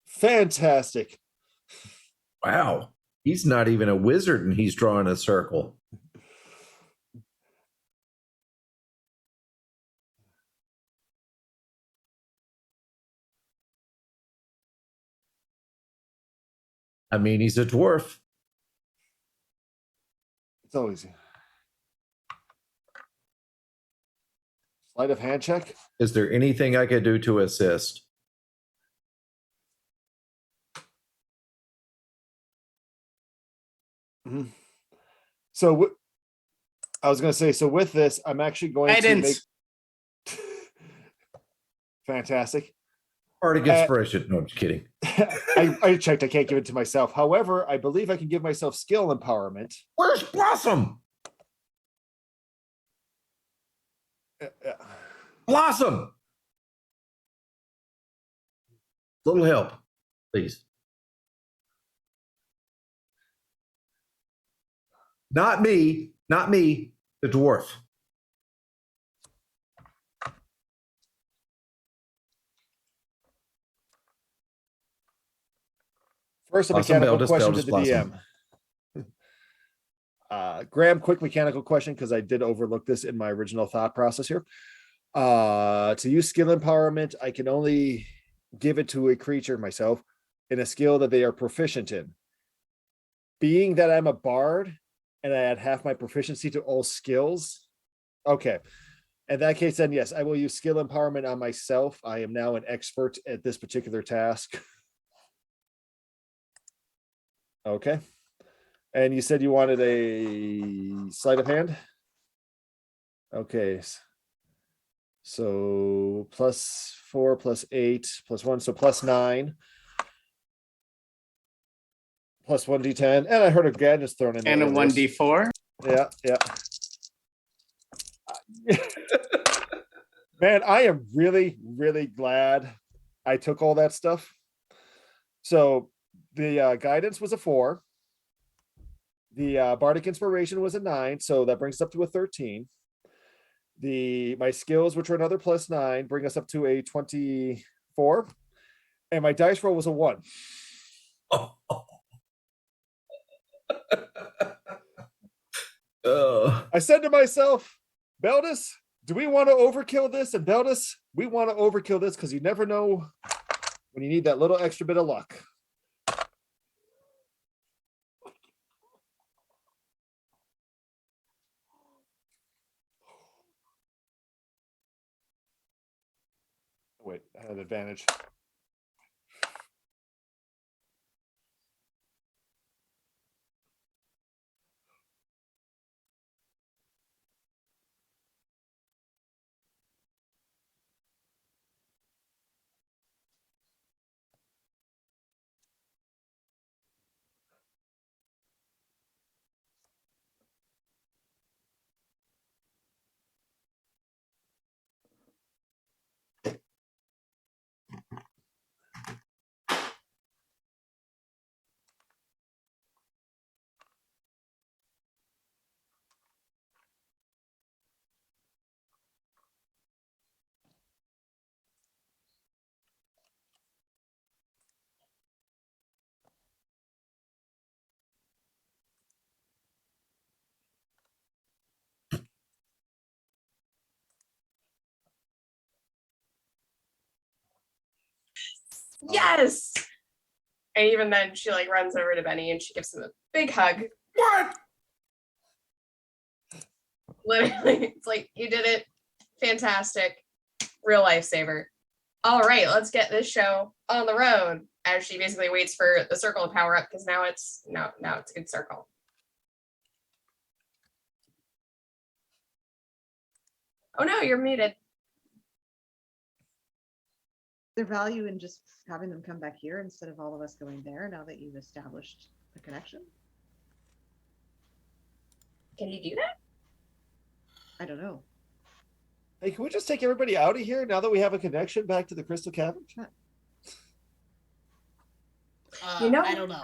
S4: Fantastic.
S3: Wow. He's not even a wizard and he's drawing a circle. I mean, he's a dwarf.
S4: So easy. Sleight of hand check.
S3: Is there anything I could do to assist?
S4: Mm-hmm. So I was going to say, so with this, I'm actually going to make fantastic.
S3: Bardic inspiration. No, I'm just kidding.
S4: I checked. I can't give it to myself. However, I believe I can give myself skill empowerment.
S3: Where's Blossom? Blossom! Little help, please. Not me, the dwarf.
S4: First, a
S3: Awesome,
S4: mechanical
S3: Beldis,
S4: question
S3: Beldis,
S4: to the
S3: Blossom.
S4: DM. Graham, quick mechanical question, because I did overlook this in my original thought process here. To use skill empowerment, I can only give it to a creature myself in a skill that they are proficient in. Being that I'm a bard and I add half my proficiency to all skills, okay. In that case, then yes, I will use skill empowerment on myself. I am now an expert at this particular task. Okay. And you said you wanted a sleight of hand? Okay. So +4, +8, +1, so +9. +1d10. And I heard a gadget thrown in there.
S6: And a 1d4.
S4: Yeah. Man, I am really, really glad I took all that stuff. So the guidance was a 4. The bardic inspiration was a 9, so that brings us up to a 13. My skills, which are another +9, bring us up to a 24. And my dice roll was a 1. I said to myself, Beldis, do we want to overkill this? And Beldis, we want to overkill this because you never know when you need that little extra bit of luck. Wait, I had an advantage.
S5: Yes. And even then, she like runs over to Benny and she gives him a big hug.
S3: What?
S5: Literally, it's like, you did it. Fantastic. Real lifesaver. All right, let's get this show on the road. As she basically waits for the circle to power up because now it's a good circle. Oh no, you're muted.
S2: There value in just having them come back here instead of all of us going there now that you've established a connection?
S5: Can you do that?
S2: I don't know.
S4: Hey, can we just take everybody out of here now that we have a connection back to the Crystal Cavern?
S5: You know,
S7: I don't know.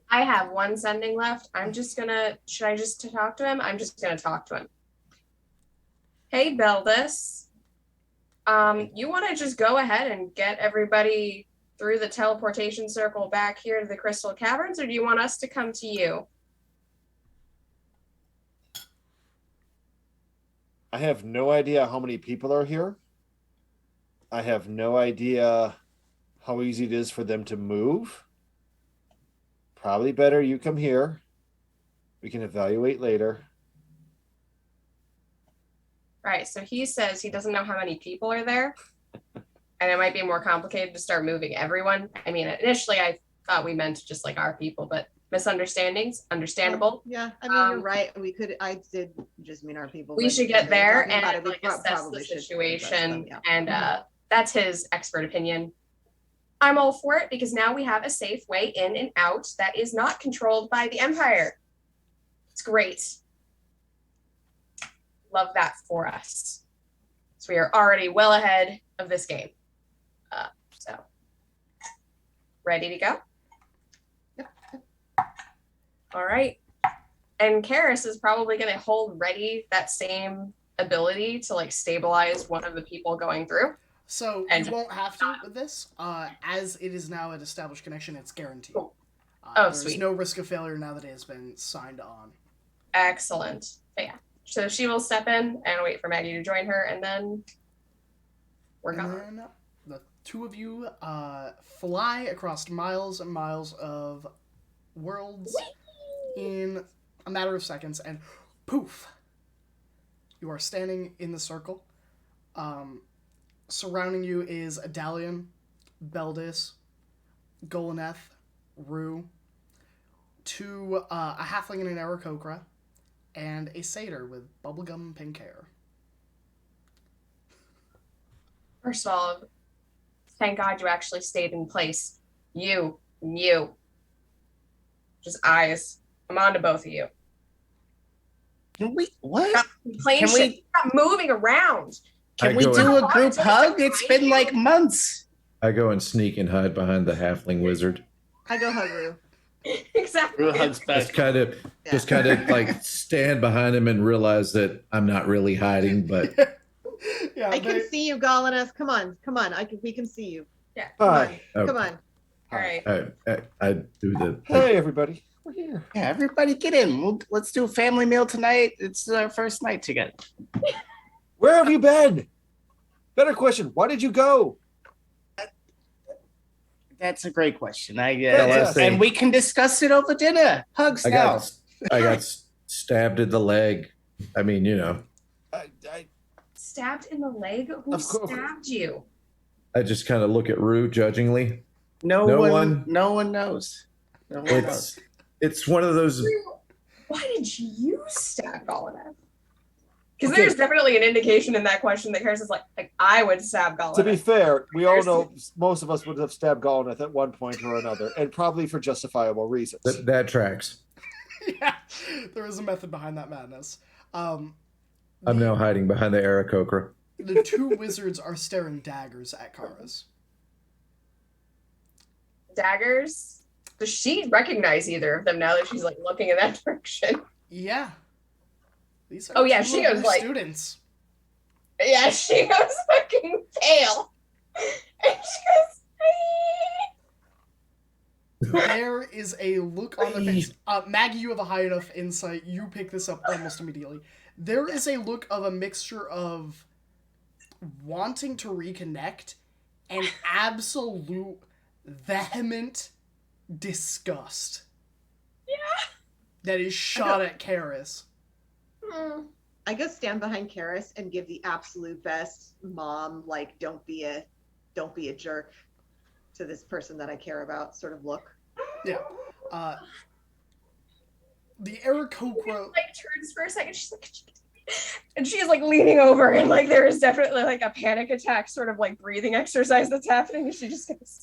S5: I have one sending left. Should I just talk to him? I'm just gonna talk to him. Hey, Beldis. You want to just go ahead and get everybody through the teleportation circle back here to the Crystal Caverns, or do you want us to come to you?
S4: I have no idea how many people are here. I have no idea how easy it is for them to move. Probably better you come here. We can evaluate later.
S5: Right. So he says he doesn't know how many people are there. And it might be more complicated to start moving everyone. I mean, initially I thought we meant just like our people, but misunderstandings, understandable.
S2: Yeah, I mean, you're right. I did just mean our people.
S5: We
S2: but
S5: should
S2: when
S5: get
S2: we were
S5: there
S2: talking
S5: and
S2: about it, we
S5: like assess the
S2: probably should address
S5: situation.
S2: them, yeah.
S5: And that's his expert opinion. I'm all for it because now we have a safe way in and out that is not controlled by the Empire. It's great. Love that for us. So we are already well ahead of this game. So ready to go?
S2: Yep.
S5: All right. And Karis is probably going to hold ready that same ability to like stabilize one of the people going through.
S1: So
S5: And
S1: you won't have to with this. As it is now an established connection, it's guaranteed.
S5: Cool.
S1: There's
S5: Sweet.
S1: no risk of failure now that it has been signed on.
S5: Excellent. But yeah. So she will step in and wait for Maggie to join her, and then we're
S1: And
S5: gone.
S1: then the two of you fly across miles and miles of worlds in a matter of seconds, and poof, you are standing in the circle. Surrounding you is Adalion, Beldis, Golaneth, Rue, a halfling and an Aarakocra, and a satyr with bubblegum pink hair.
S5: First of all, thank God you actually stayed in place. You. Just eyes. I'm on to both of you.
S6: Can we what?
S5: Stop playing
S6: Can we-
S5: shit. Stop moving around.
S6: Can
S3: I
S6: we
S3: go
S6: do
S3: in-
S6: a group hug? It's been like months.
S3: I go and sneak and hide behind the halfling wizard.
S2: I go hug Rue.
S5: Exactly.
S6: Rue hugs back.
S3: Just kind of like stand behind him and realize that I'm not really hiding, but
S1: Yeah,
S2: I can see you, Golaneth. Come on. We can see you.
S4: Hi.
S3: oh,
S2: Come on.
S5: All right.
S3: I do the.
S4: Hey, everybody. We're here.
S6: Yeah, everybody get in. Let's do a family meal tonight. It's our first night together.
S4: Where have you been? Better question. Why did you go?
S6: That's a great question.
S4: Yes.
S6: And we can discuss it over dinner. Hugs
S3: I
S6: now.
S3: got stabbed in the leg. I mean, you know,
S4: I
S5: Stabbed in the leg? Who
S4: Of course.
S5: stabbed you?
S3: I just kind of look at Rue judgingly.
S6: No
S3: No
S6: one
S3: one-
S6: knows. No one knows.
S3: It's one of those.
S5: Why did you stab Golaneth? Because
S4: Okay.
S5: there's definitely an indication in that question that Karis is like I would stab Golaneth.
S4: to be fair, we all know most of us would have stabbed Golaneth at one point or another, and probably for justifiable reasons.
S3: That tracks.
S1: Yeah, there is a method behind that madness.
S3: I'm now hiding behind the Aarakocra.
S1: The two wizards are staring daggers at Karis.
S5: Daggers? Does she recognize either of them now that she's like looking in that direction?
S1: Yeah. These are
S5: Oh, yeah,
S1: two
S5: she
S1: of
S5: goes
S1: her
S5: like-
S1: students.
S5: Yeah, she goes fucking pale. And she goes,
S1: There is a look on their face. Maggie, you have a high enough insight. You pick this up almost immediately. There is a look of a mixture of wanting to reconnect and absolute vehement disgust.
S5: Yeah.
S1: That is shot at Karis.
S2: I go stand behind Karis and give the absolute best mom, like don't be a jerk to this person that I care about sort of look.
S1: Yeah. The Aarakocra.
S5: like turns for a second. She's like, and she's like leaning over, and like there is definitely like a panic attack, sort of like breathing exercise that's happening. And she just goes,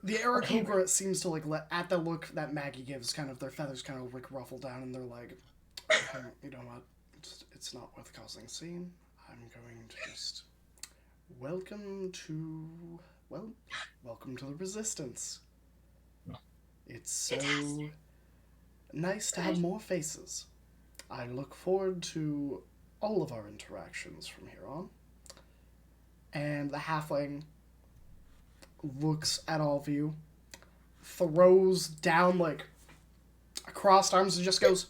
S1: The Aarakocra seems to like at the look that Maggie gives, kind of their feathers kind of like ruffle down, and they're like, you know what? It's not worth causing a scene. I'm going to just welcome to the Resistance. It's so nice to have more faces. I look forward to all of our interactions from here on. And the halfling looks at all of you, throws down like crossed arms and just goes,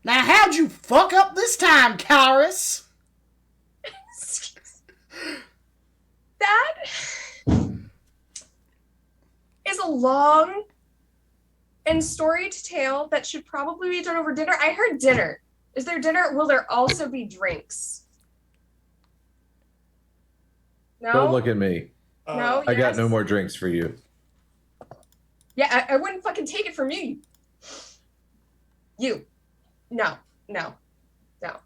S1: "Now how'd you fuck up this time, Karis?"
S5: that is a long and story to tell that should probably be done over dinner. I heard dinner. Is there dinner? Will there also be drinks? No.
S3: Don't look at me.
S5: No.
S3: I got no
S5: yes?
S3: more drinks for you.
S5: Yeah, I wouldn't fucking take it from you. You. No.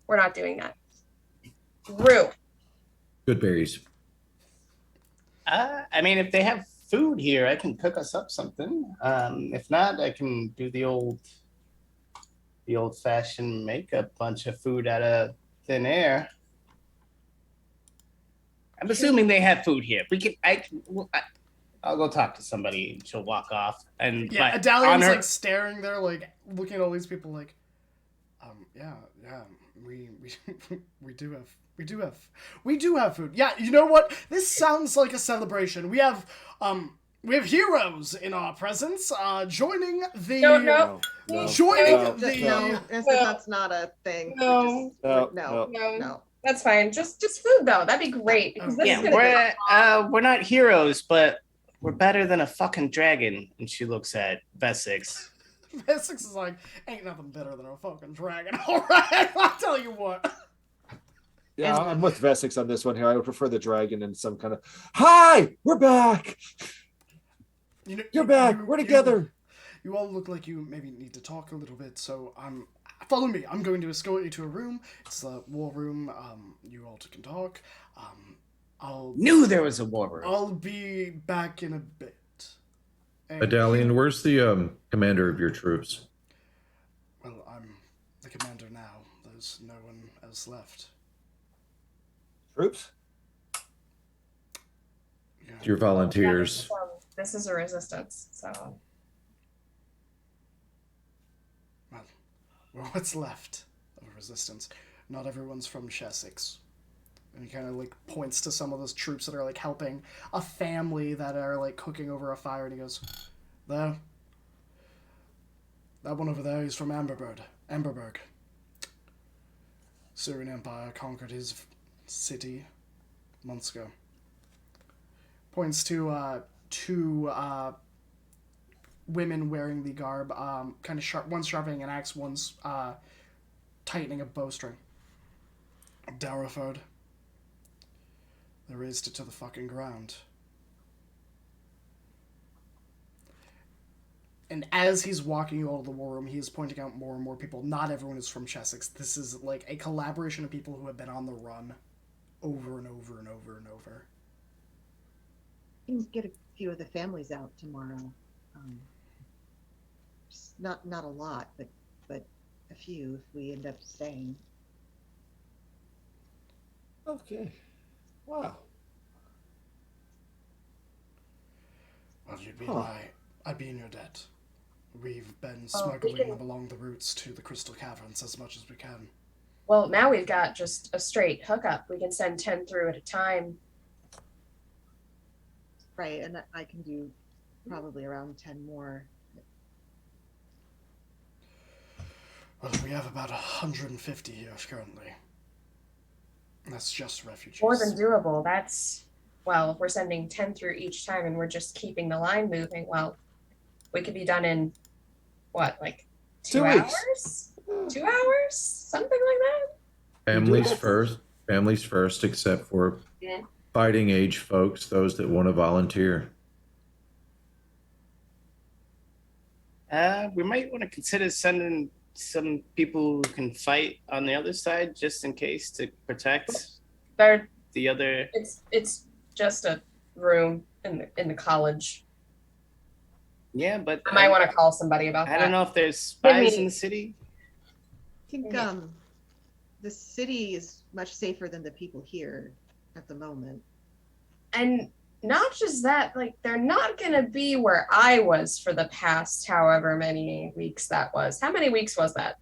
S5: We're not doing that. Rue.
S3: Good berries.
S6: I mean, if they have food here, I can cook us up something. If not, I can do the old-fashioned make a bunch of food out of thin air. I'm assuming they have food here. I'll go talk to somebody and she'll walk off. And
S1: Yeah, Adalian's like staring there, like looking at all these people, like, yeah, we do have food. Yeah, you know what? This sounds like a celebration. We have heroes in our presence. Joining the
S5: No.
S2: That's not a thing. No.
S5: That's fine. Just food though. That'd be great because this is gonna
S6: we're not heroes, but we're better than a fucking dragon. And she looks at Chessyx.
S1: Chessyx is like, ain't nothing better than a fucking dragon. All right, I'll tell you what.
S4: Yeah, I'm with Chessyx on this one here. I would prefer the dragon in some kind of. Hi, we're back. You're back. We're together.
S1: You all look like you maybe need to talk a little bit, so follow me. I'm going to escort you to a room. It's the war room. You all can talk.
S6: Knew there was a war room.
S1: I'll be back in a bit.
S3: Adalian, where's the commander of your troops?
S1: Well, I'm the commander now. There's no one else left.
S4: Troops?
S1: Yeah.
S3: Your volunteers.
S5: This is a resistance, so.
S1: Well, what's left of resistance? Not everyone's from Chessyx. And he kind of like points to some of those troops that are like helping a family that are like cooking over a fire, and he goes, "There. That one over there is from Amberburg. Syrian Empire conquered his city months ago." Points to two women wearing the garb, kind of sharp. One's sharpening an axe, one's tightening a bowstring. Darrowford. They razed it to the fucking ground. And as he's walking you all to the war room, he is pointing out more and more people. Not everyone is from Chessyx. This is like a collaboration of people who have been on the run over and over and over and over.
S2: You can get a few of the families out tomorrow. Just not a lot, but a few if we end up staying.
S4: Okay. Wow.
S1: Well, I'd be in your debt. We've been smuggling them along the routes to the Crystal Caverns as much as we can.
S5: Well, now we've got just a straight hookup. We can send 10 through at a time.
S2: Right, and I can do probably around 10 more.
S1: Well, we have about 150 here currently. That's just refugees.
S5: More than doable. That's, well, if we're sending 10 through each time and we're just keeping the line moving, well, we could be done in, what, like 2
S4: 2 weeks.
S5: hours? 2 hours? Something like that?
S3: Families first, except for fighting age folks, those that want to volunteer.
S6: We might want to consider sending some people who can fight on the other side, just in case, to protect the other.
S5: It's just a room in the college.
S6: Yeah, but
S5: I might want to call somebody about that.
S6: I don't know if there's spies in the city.
S2: I think the city is much safer than the people here at the moment.
S5: And not just that, like, they're not going to be where I was for the past however many weeks that was. How many weeks was that?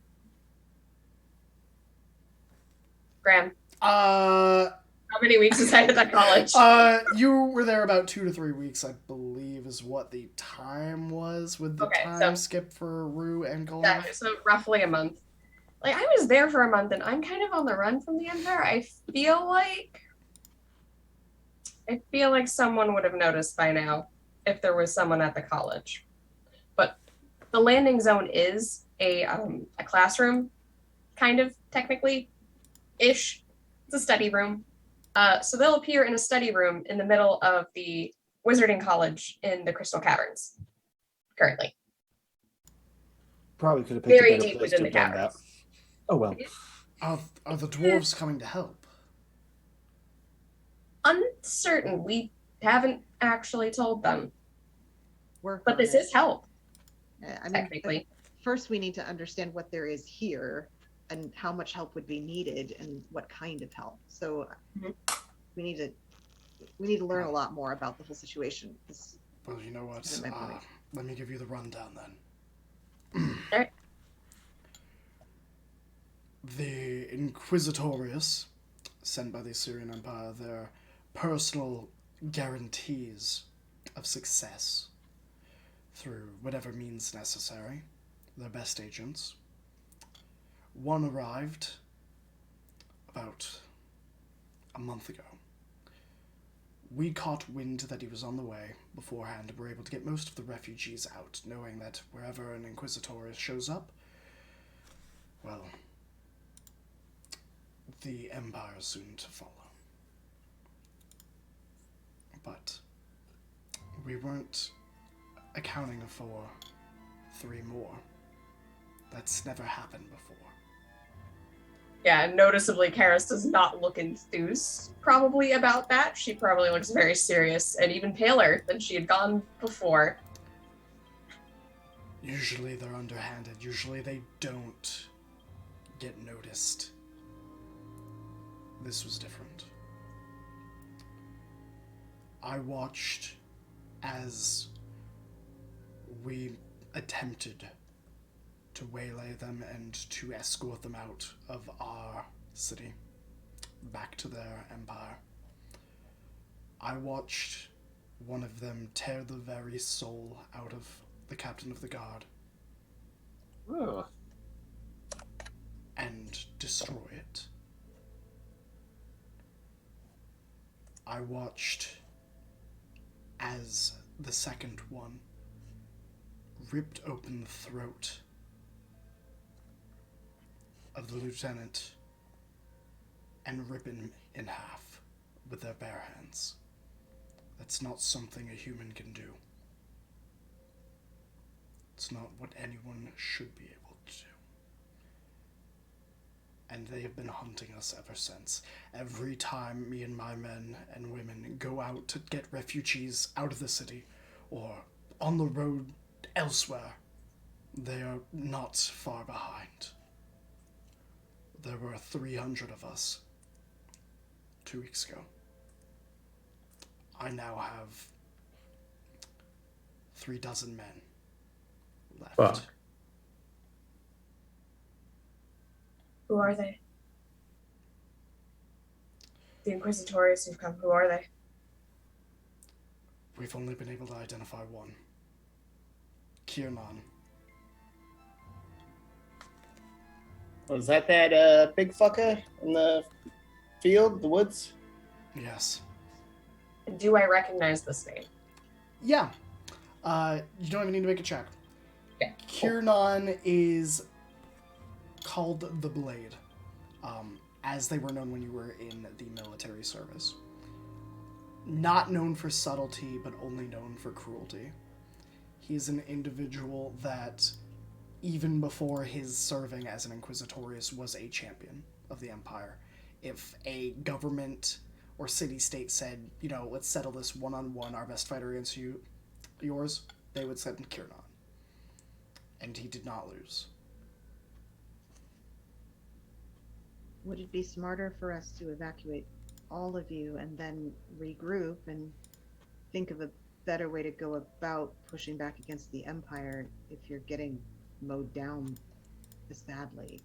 S5: Graham?
S1: How
S5: many weeks was I at that college?
S1: You were there about 2 to 3 weeks, I believe, is what the time was with the time skip for Rue and Golem.
S5: Yeah, so roughly a month. Like, I was there for a month, and I'm kind of on the run from the Empire. I feel like someone would have noticed by now if there was someone at the college. But the landing zone is a classroom, kind of technically ish. It's a study room. So they'll appear in a study room in the middle of the Wizarding College in the Crystal Caverns. Currently,
S4: Probably could have picked
S5: very
S4: a better
S5: deep
S4: place
S5: within
S4: to
S5: the
S4: have done that.
S5: caverns.
S4: Oh well.
S1: Are the dwarves coming to help?
S5: Uncertain. We haven't actually told them,
S2: Work
S5: but
S2: on
S5: this
S2: it.
S5: is help
S2: I mean,
S5: technically.
S2: first we need to understand what there is here and how much help would be needed and what kind of help. So
S5: Mhm.
S2: we need to learn a lot more about the whole situation.
S1: Well, you know what?
S2: Isn't my point.
S1: Let me give you the rundown then.
S5: All right.
S1: The Inquisitorius, sent by the Assyrian Empire, their personal guarantees of success through whatever means necessary, their best agents. One arrived about a month ago. We caught wind that he was on the way beforehand and were able to get most of the refugees out, knowing that wherever an Inquisitorius shows up, well, the Empire is soon to follow. But we weren't accounting for 3 more. That's never happened before.
S5: Yeah, noticeably, Karis does not look enthused probably about that. She probably looks very serious and even paler than she had gone before.
S1: Usually they're underhanded. Usually they don't get noticed. This was different. I watched as we attempted to waylay them and to escort them out of our city, back to their empire. I watched one of them tear the very soul out of the captain of the guard
S4: Oh.
S1: and destroy it. I watched as the second one ripped open the throat of the lieutenant and rip him in half with their bare hands. That's not something a human can do. It's not what anyone should be able to do. And they have been hunting us ever since. Every time me and my men and women go out to get refugees out of the city or on the road elsewhere, they are not far behind. There were 300 of us 2 weeks ago. I now have 36 men left.
S3: Fuck.
S5: Who are they? The Inquisitorius who've come, who are they?
S1: We've only been able to identify one. Kiernan.
S6: Was that big fucker in the field, the woods?
S1: Yes.
S5: Do I recognize this name?
S1: Yeah. You don't even need to make a check.
S5: Yeah.
S1: Kiernan is called the Blade, as they were known when you were in the military service. Not known for subtlety, but only known for cruelty. He's an individual that, even before his serving as an Inquisitorius, was a champion of the Empire. If a government or city-state said, you know, let's settle this one-on-one, our best fighter against yours, they would send Kiernan. And he did not lose.
S2: Would it be smarter for us to evacuate all of you and then regroup and think of a better way to go about pushing back against the Empire if you're getting mowed down this badly?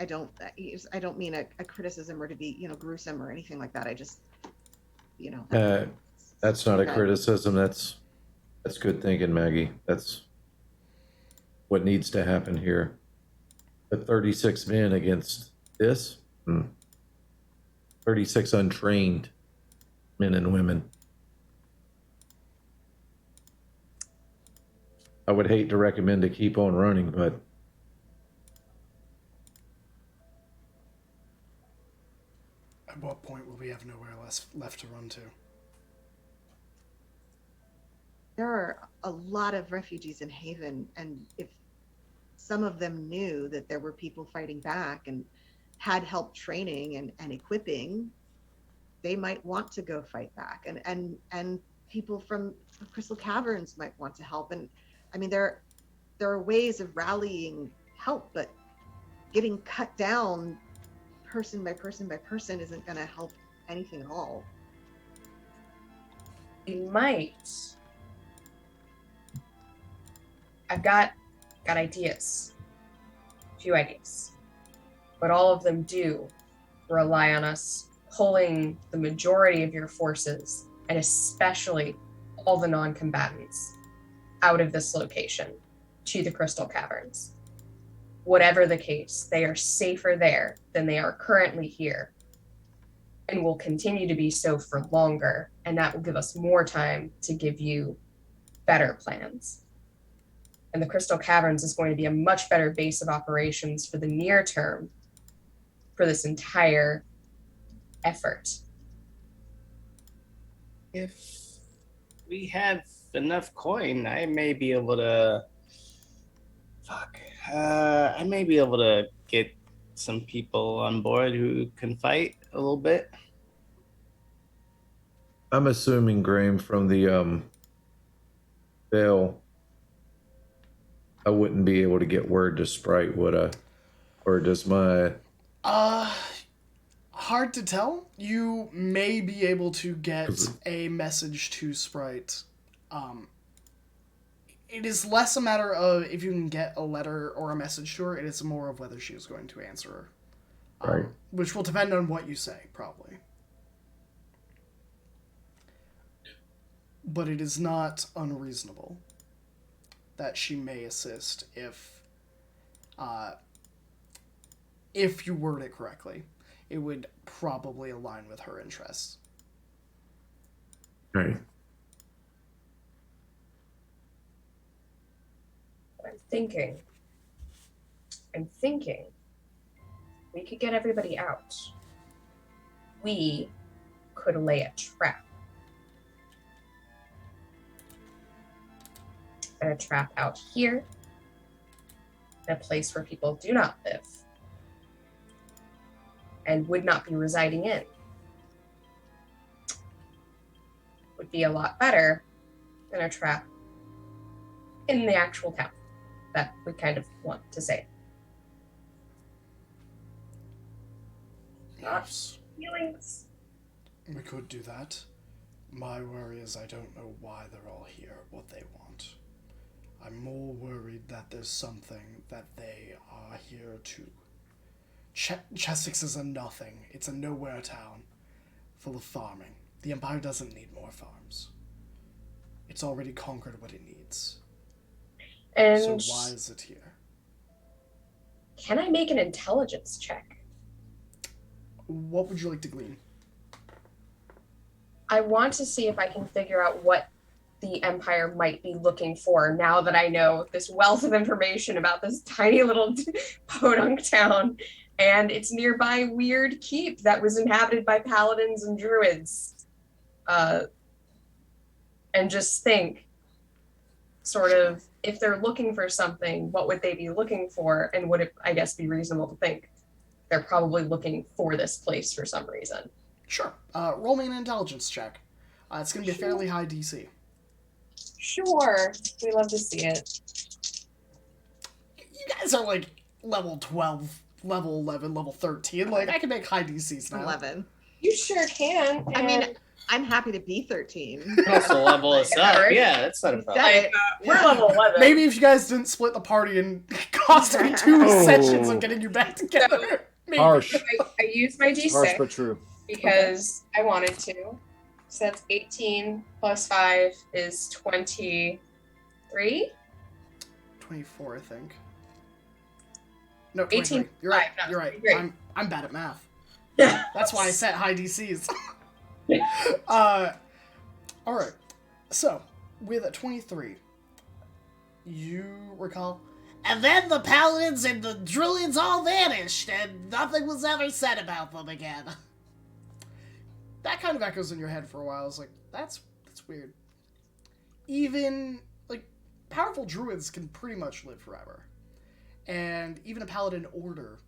S2: I don't mean a criticism or to be, gruesome or anything like that. I just,
S3: That's not a
S2: that-
S3: criticism. That's good thinking, Maggie. That's what needs to happen here. The 36 men against this? 36 untrained men and women. I would hate to recommend to keep on running, but
S1: At what point will we have nowhere left to run to?
S2: There are a lot of refugees in Haven, and if some of them knew that there were people fighting back and had help training and equipping, they might want to go fight back. And people from the Crystal Caverns might want to help. And I mean, there are ways of rallying help, but getting cut down person by person by person isn't going to help anything at all.
S5: You might. I've got ideas. A few ideas. But all of them do rely on us pulling the majority of your forces, and especially all the non-combatants, out of this location to the Crystal Caverns. Whatever the case, they are safer there than they are currently here, and will continue to be so for longer, and that will give us more time to give you better plans. And the Crystal Caverns is going to be a much better base of operations for the near term for this entire effort.
S6: If we have enough coin, I may be able to. I may be able to get some people on board who can fight a little bit.
S3: I'm assuming, Graham, from the bell, I wouldn't be able to get word to Sprite, would I? Or does my...
S1: Hard to tell. You may be able to get a message to Sprite. It is less a matter of if you can get a letter or a message to her. It is more of whether she is going to answer her.
S3: Right.
S1: Which will depend on what you say, probably. But it is not unreasonable that she may assist if you word it correctly. It would probably align with her interests.
S3: Right.
S5: I'm thinking we could get everybody out. We could lay a trap. And a trap out here, in a place where people do not live and would not be residing in. Would be a lot better than a trap in the actual town that we kind of want to say.
S1: Yes.
S5: Feelings.
S1: We could do that. My worry is I don't know why they're all here, what they want. I'm more worried that there's something that they are here to. Chessyx is a nothing. It's a nowhere town full of farming. The Empire doesn't need more farms. It's already conquered what it needs.
S5: And
S1: so why is it here?
S5: Can I make an intelligence check?
S1: What would you like to glean?
S5: I want to see if I can figure out what the Empire might be looking for now that I know this wealth of information about this tiny little podunk town and its nearby weird keep that was inhabited by paladins and druids. And just think, sort of, if they're looking for something, what would they be looking for? And would it, I guess, be reasonable to think they're probably looking for this place for some reason?
S1: Sure. Roll me an intelligence check. It's going to be a fairly high DC.
S5: Sure. We love to see it.
S1: You guys are like level 12, level 11, level 13. Like, I can make high DCs now.
S2: 11.
S5: You sure can.
S2: I mean, I'm happy to be 13.
S6: Also level us up. Yeah, that's not a problem.
S5: Like, we're level 11.
S1: Maybe if you guys didn't split the party and cost me 2 sessions of getting you back together. Maybe.
S4: Harsh.
S5: I used my D6
S4: Harsh but true.
S5: because I wanted to. So that's 18 plus 5 is 23.
S1: 24, I think. No,
S5: 18.
S1: 23. You're right.
S5: No,
S1: You're right.
S5: 23.
S1: I'm bad at math.
S5: Yeah.
S1: That's why I set high DCs. All right. So, with a 23, you recall?
S7: And then the paladins and the druids all vanished, and nothing was ever said about them again.
S1: That kind of echoes in your head for a while. It's like, that's weird. Even, like, powerful druids can pretty much live forever. And even a paladin order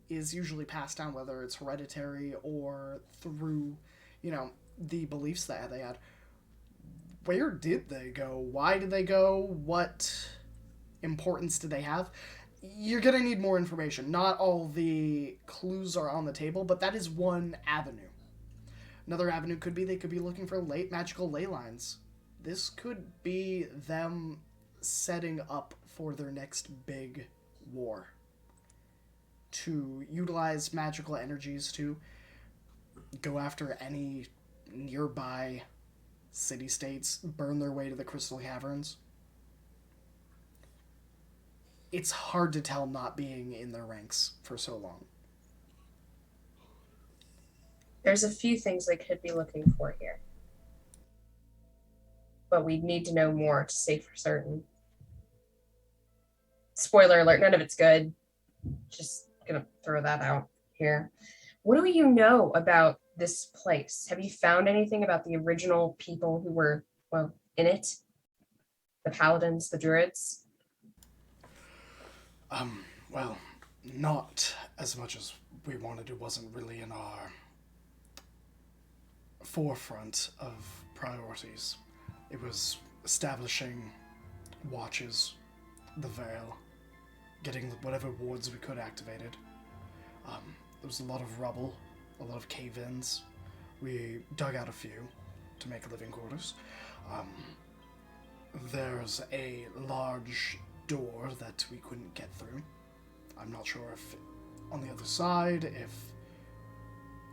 S1: is usually passed down, whether it's hereditary or through, the beliefs that they had. Where did they go? Why did they go? What importance did they have? You're going to need more information. Not all the clues are on the table, but that is one avenue. Another avenue could be they could be looking for magical ley lines. This could be them setting up for their next big war. To utilize magical energies to go after any nearby city-states, burn their way to the Crystal Caverns. It's hard to tell not being in their ranks for so long.
S5: There's a few things they could be looking for here. But we need to know more to say for certain. Spoiler alert, none of it's good. Just gonna throw that out here. What do you know about this place? Have you found anything about the original people who were, in it? The paladins, the druids?
S1: Well, not as much as we wanted. It wasn't really in our forefront of priorities. It was establishing watches, the Veil, getting whatever wards we could activated. There was a lot of rubble, a lot of cave-ins. We dug out a few to make living quarters. There's a large door that we couldn't get through. I'm not sure if on the other side, if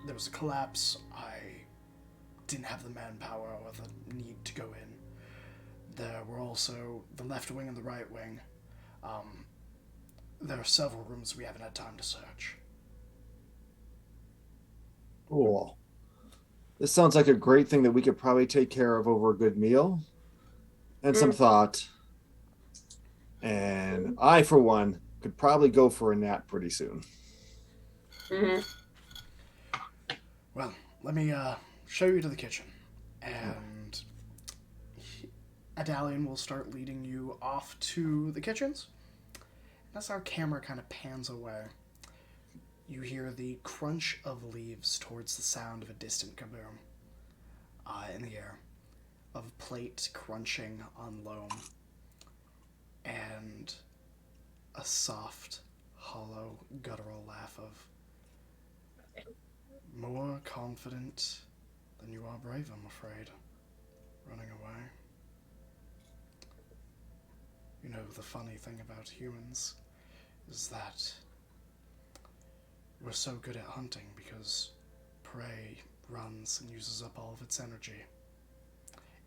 S1: there was a collapse, I didn't have the manpower or the need to go in. There were also the left wing and the right wing. There are several rooms we haven't had time to search.
S4: Cool. This sounds like a great thing that we could probably take care of over a good meal and some thought. And I, for one, could probably go for a nap pretty soon.
S5: Mm-hmm.
S1: Well, let me show you to the kitchen. And Adalion will start leading you off to the kitchens. As our camera kind of pans away, you hear the crunch of leaves towards the sound of a distant kaboom in the air, of plate crunching on loam, and a soft, hollow, guttural laugh of, "More confident than you are brave, I'm afraid, running away." You know, the funny thing about humans is that we're so good at hunting because prey runs and uses up all of its energy.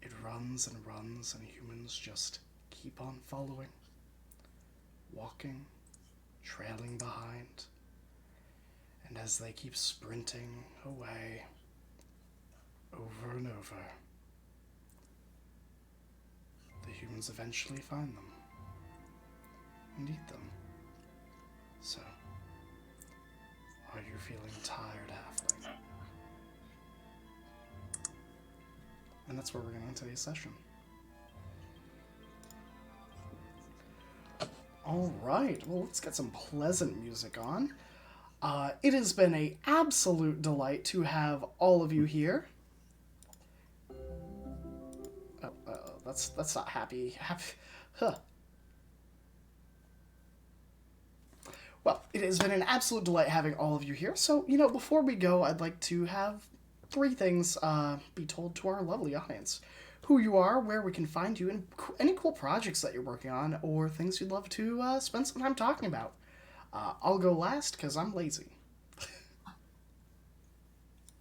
S1: It runs and runs, and humans just keep on following, walking, trailing behind. And as they keep sprinting away, over and over, the humans eventually find them and eat them. So, are you feeling tired, halfling? And that's where we're going to end today's session. All right, well, let's get some pleasant music on. It has been an absolute delight to have all of you here. That's not happy. Huh. Well, it has been an absolute delight having all of you here. So, before we go, I'd like to have 3 things be told to our lovely audience. Who you are, where we can find you, and any cool projects that you're working on, or things you'd love to spend some time talking about. I'll go last, because I'm lazy.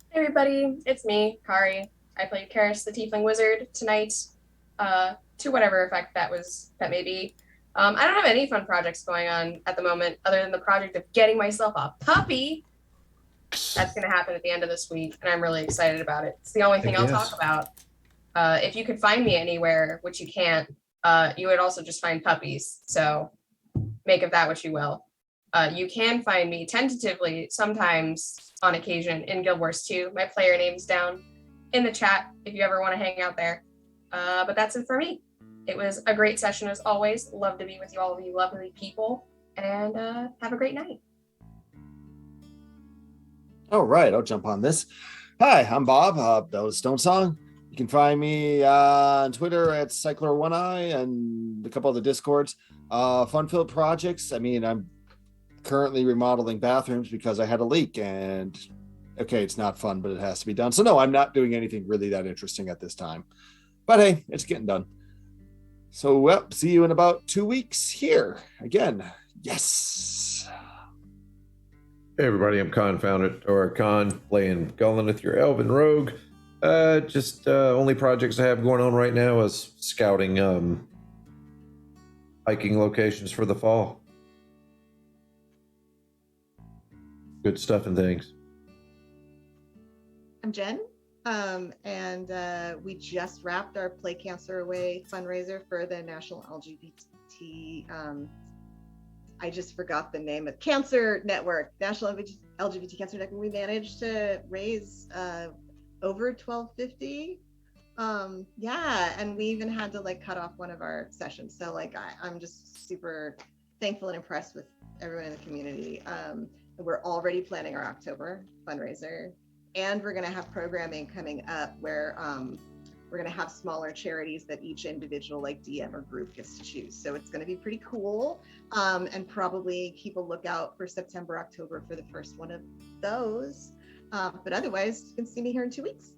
S5: Hey everybody, it's me, Kari. I played Karis the Tiefling Wizard tonight, to whatever effect that may be. I don't have any fun projects going on at the moment, other than the project of getting myself a puppy. That's going to happen at the end of this week, and I'm really excited about it. It's the only thing I'll talk about. If you could find me anywhere, which you can't, You would also just find puppies. So make of that what you will. You can find me tentatively, sometimes on occasion, in Guild Wars 2. My player name's down in the chat if you ever want to hang out there. But that's it for me. It was a great session as always. Love to be with you, all of you lovely people, and have a great night.
S4: All right, I'll jump on this. Hi, I'm Bob. That was Stone Song. You can find me on Twitter at Cycler One Eye and a couple other Discords. Fun-filled projects. I mean, I'm currently remodeling bathrooms because I had a leak, and okay, it's not fun, but it has to be done. So no, I'm not doing anything really that interesting at this time. But hey, it's getting done. So, well, see you in about 2 weeks here again. Yes.
S3: Hey everybody, I'm Confounded, or Con, playing Gullinith, your Elven Rogue. Only projects I have going on right now is scouting hiking locations for the fall. Good stuff and things.
S2: I'm Jen, and we just wrapped our Play Cancer Away fundraiser for the National LGBT. I just forgot the name of Cancer Network, National LGBT Cancer Network. We managed to raise over $1,250. Yeah, and we even had to like cut off one of our sessions. So like I'm just super thankful and impressed with everyone in the community. We're already planning our October fundraiser, and we're gonna have programming coming up where we're gonna have smaller charities that each individual like DM or group gets to choose. So it's gonna be pretty cool, and probably keep a lookout for September, October for the first one of those. But otherwise, you can see me here in 2 weeks.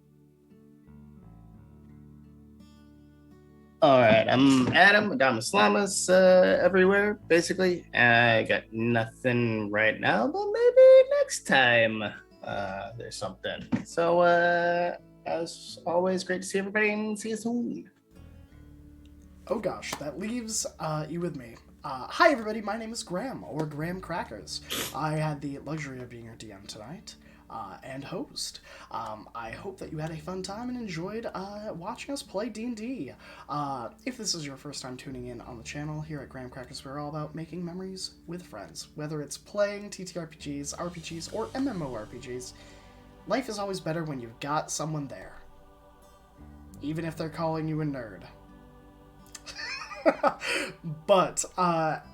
S6: All right, I'm Adam, Adamus Lamas, everywhere, basically. I got nothing right now, but maybe next time there's something. So, as always, great to see everybody and see you soon.
S1: Oh gosh, that leaves you with me. Hi everybody, my name is Graham, or Graham Crackers. I had the luxury of being your DM tonight, and host. I hope that you had a fun time and enjoyed watching us play D&D. If this is your first time tuning in on the channel, here at Graham Crackers, we're all about making memories with friends. Whether it's playing TTRPGs, RPGs, or MMORPGs, life is always better when you've got someone there. Even if they're calling you a nerd. But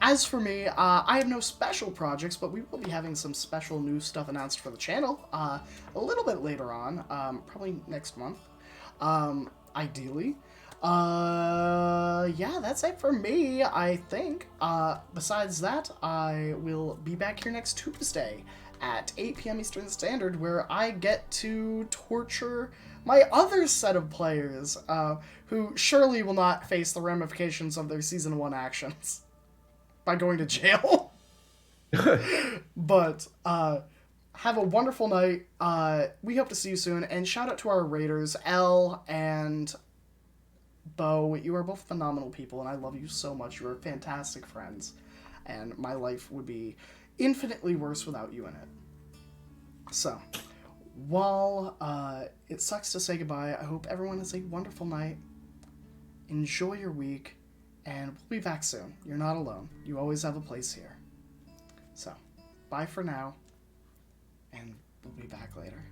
S1: as for me, I have no special projects, but we will be having some special new stuff announced for the channel a little bit later on, probably next month, ideally. Yeah, that's it for me, I think. Besides that, I will be back here next Tuesday at 8 p.m. Eastern Standard, where I get to torture my other set of players, who surely will not face the ramifications of their Season 1 actions by going to jail. But, have a wonderful night. We hope to see you soon, and shout out to our raiders, Elle and Bo. You are both phenomenal people, and I love you so much. You are fantastic friends, and my life would be infinitely worse without you in it. So, while it sucks to say goodbye, I hope everyone has a wonderful night. Enjoy your week, and we'll be back soon. You're not alone. You always have a place here. So, bye for now, and we'll be back later.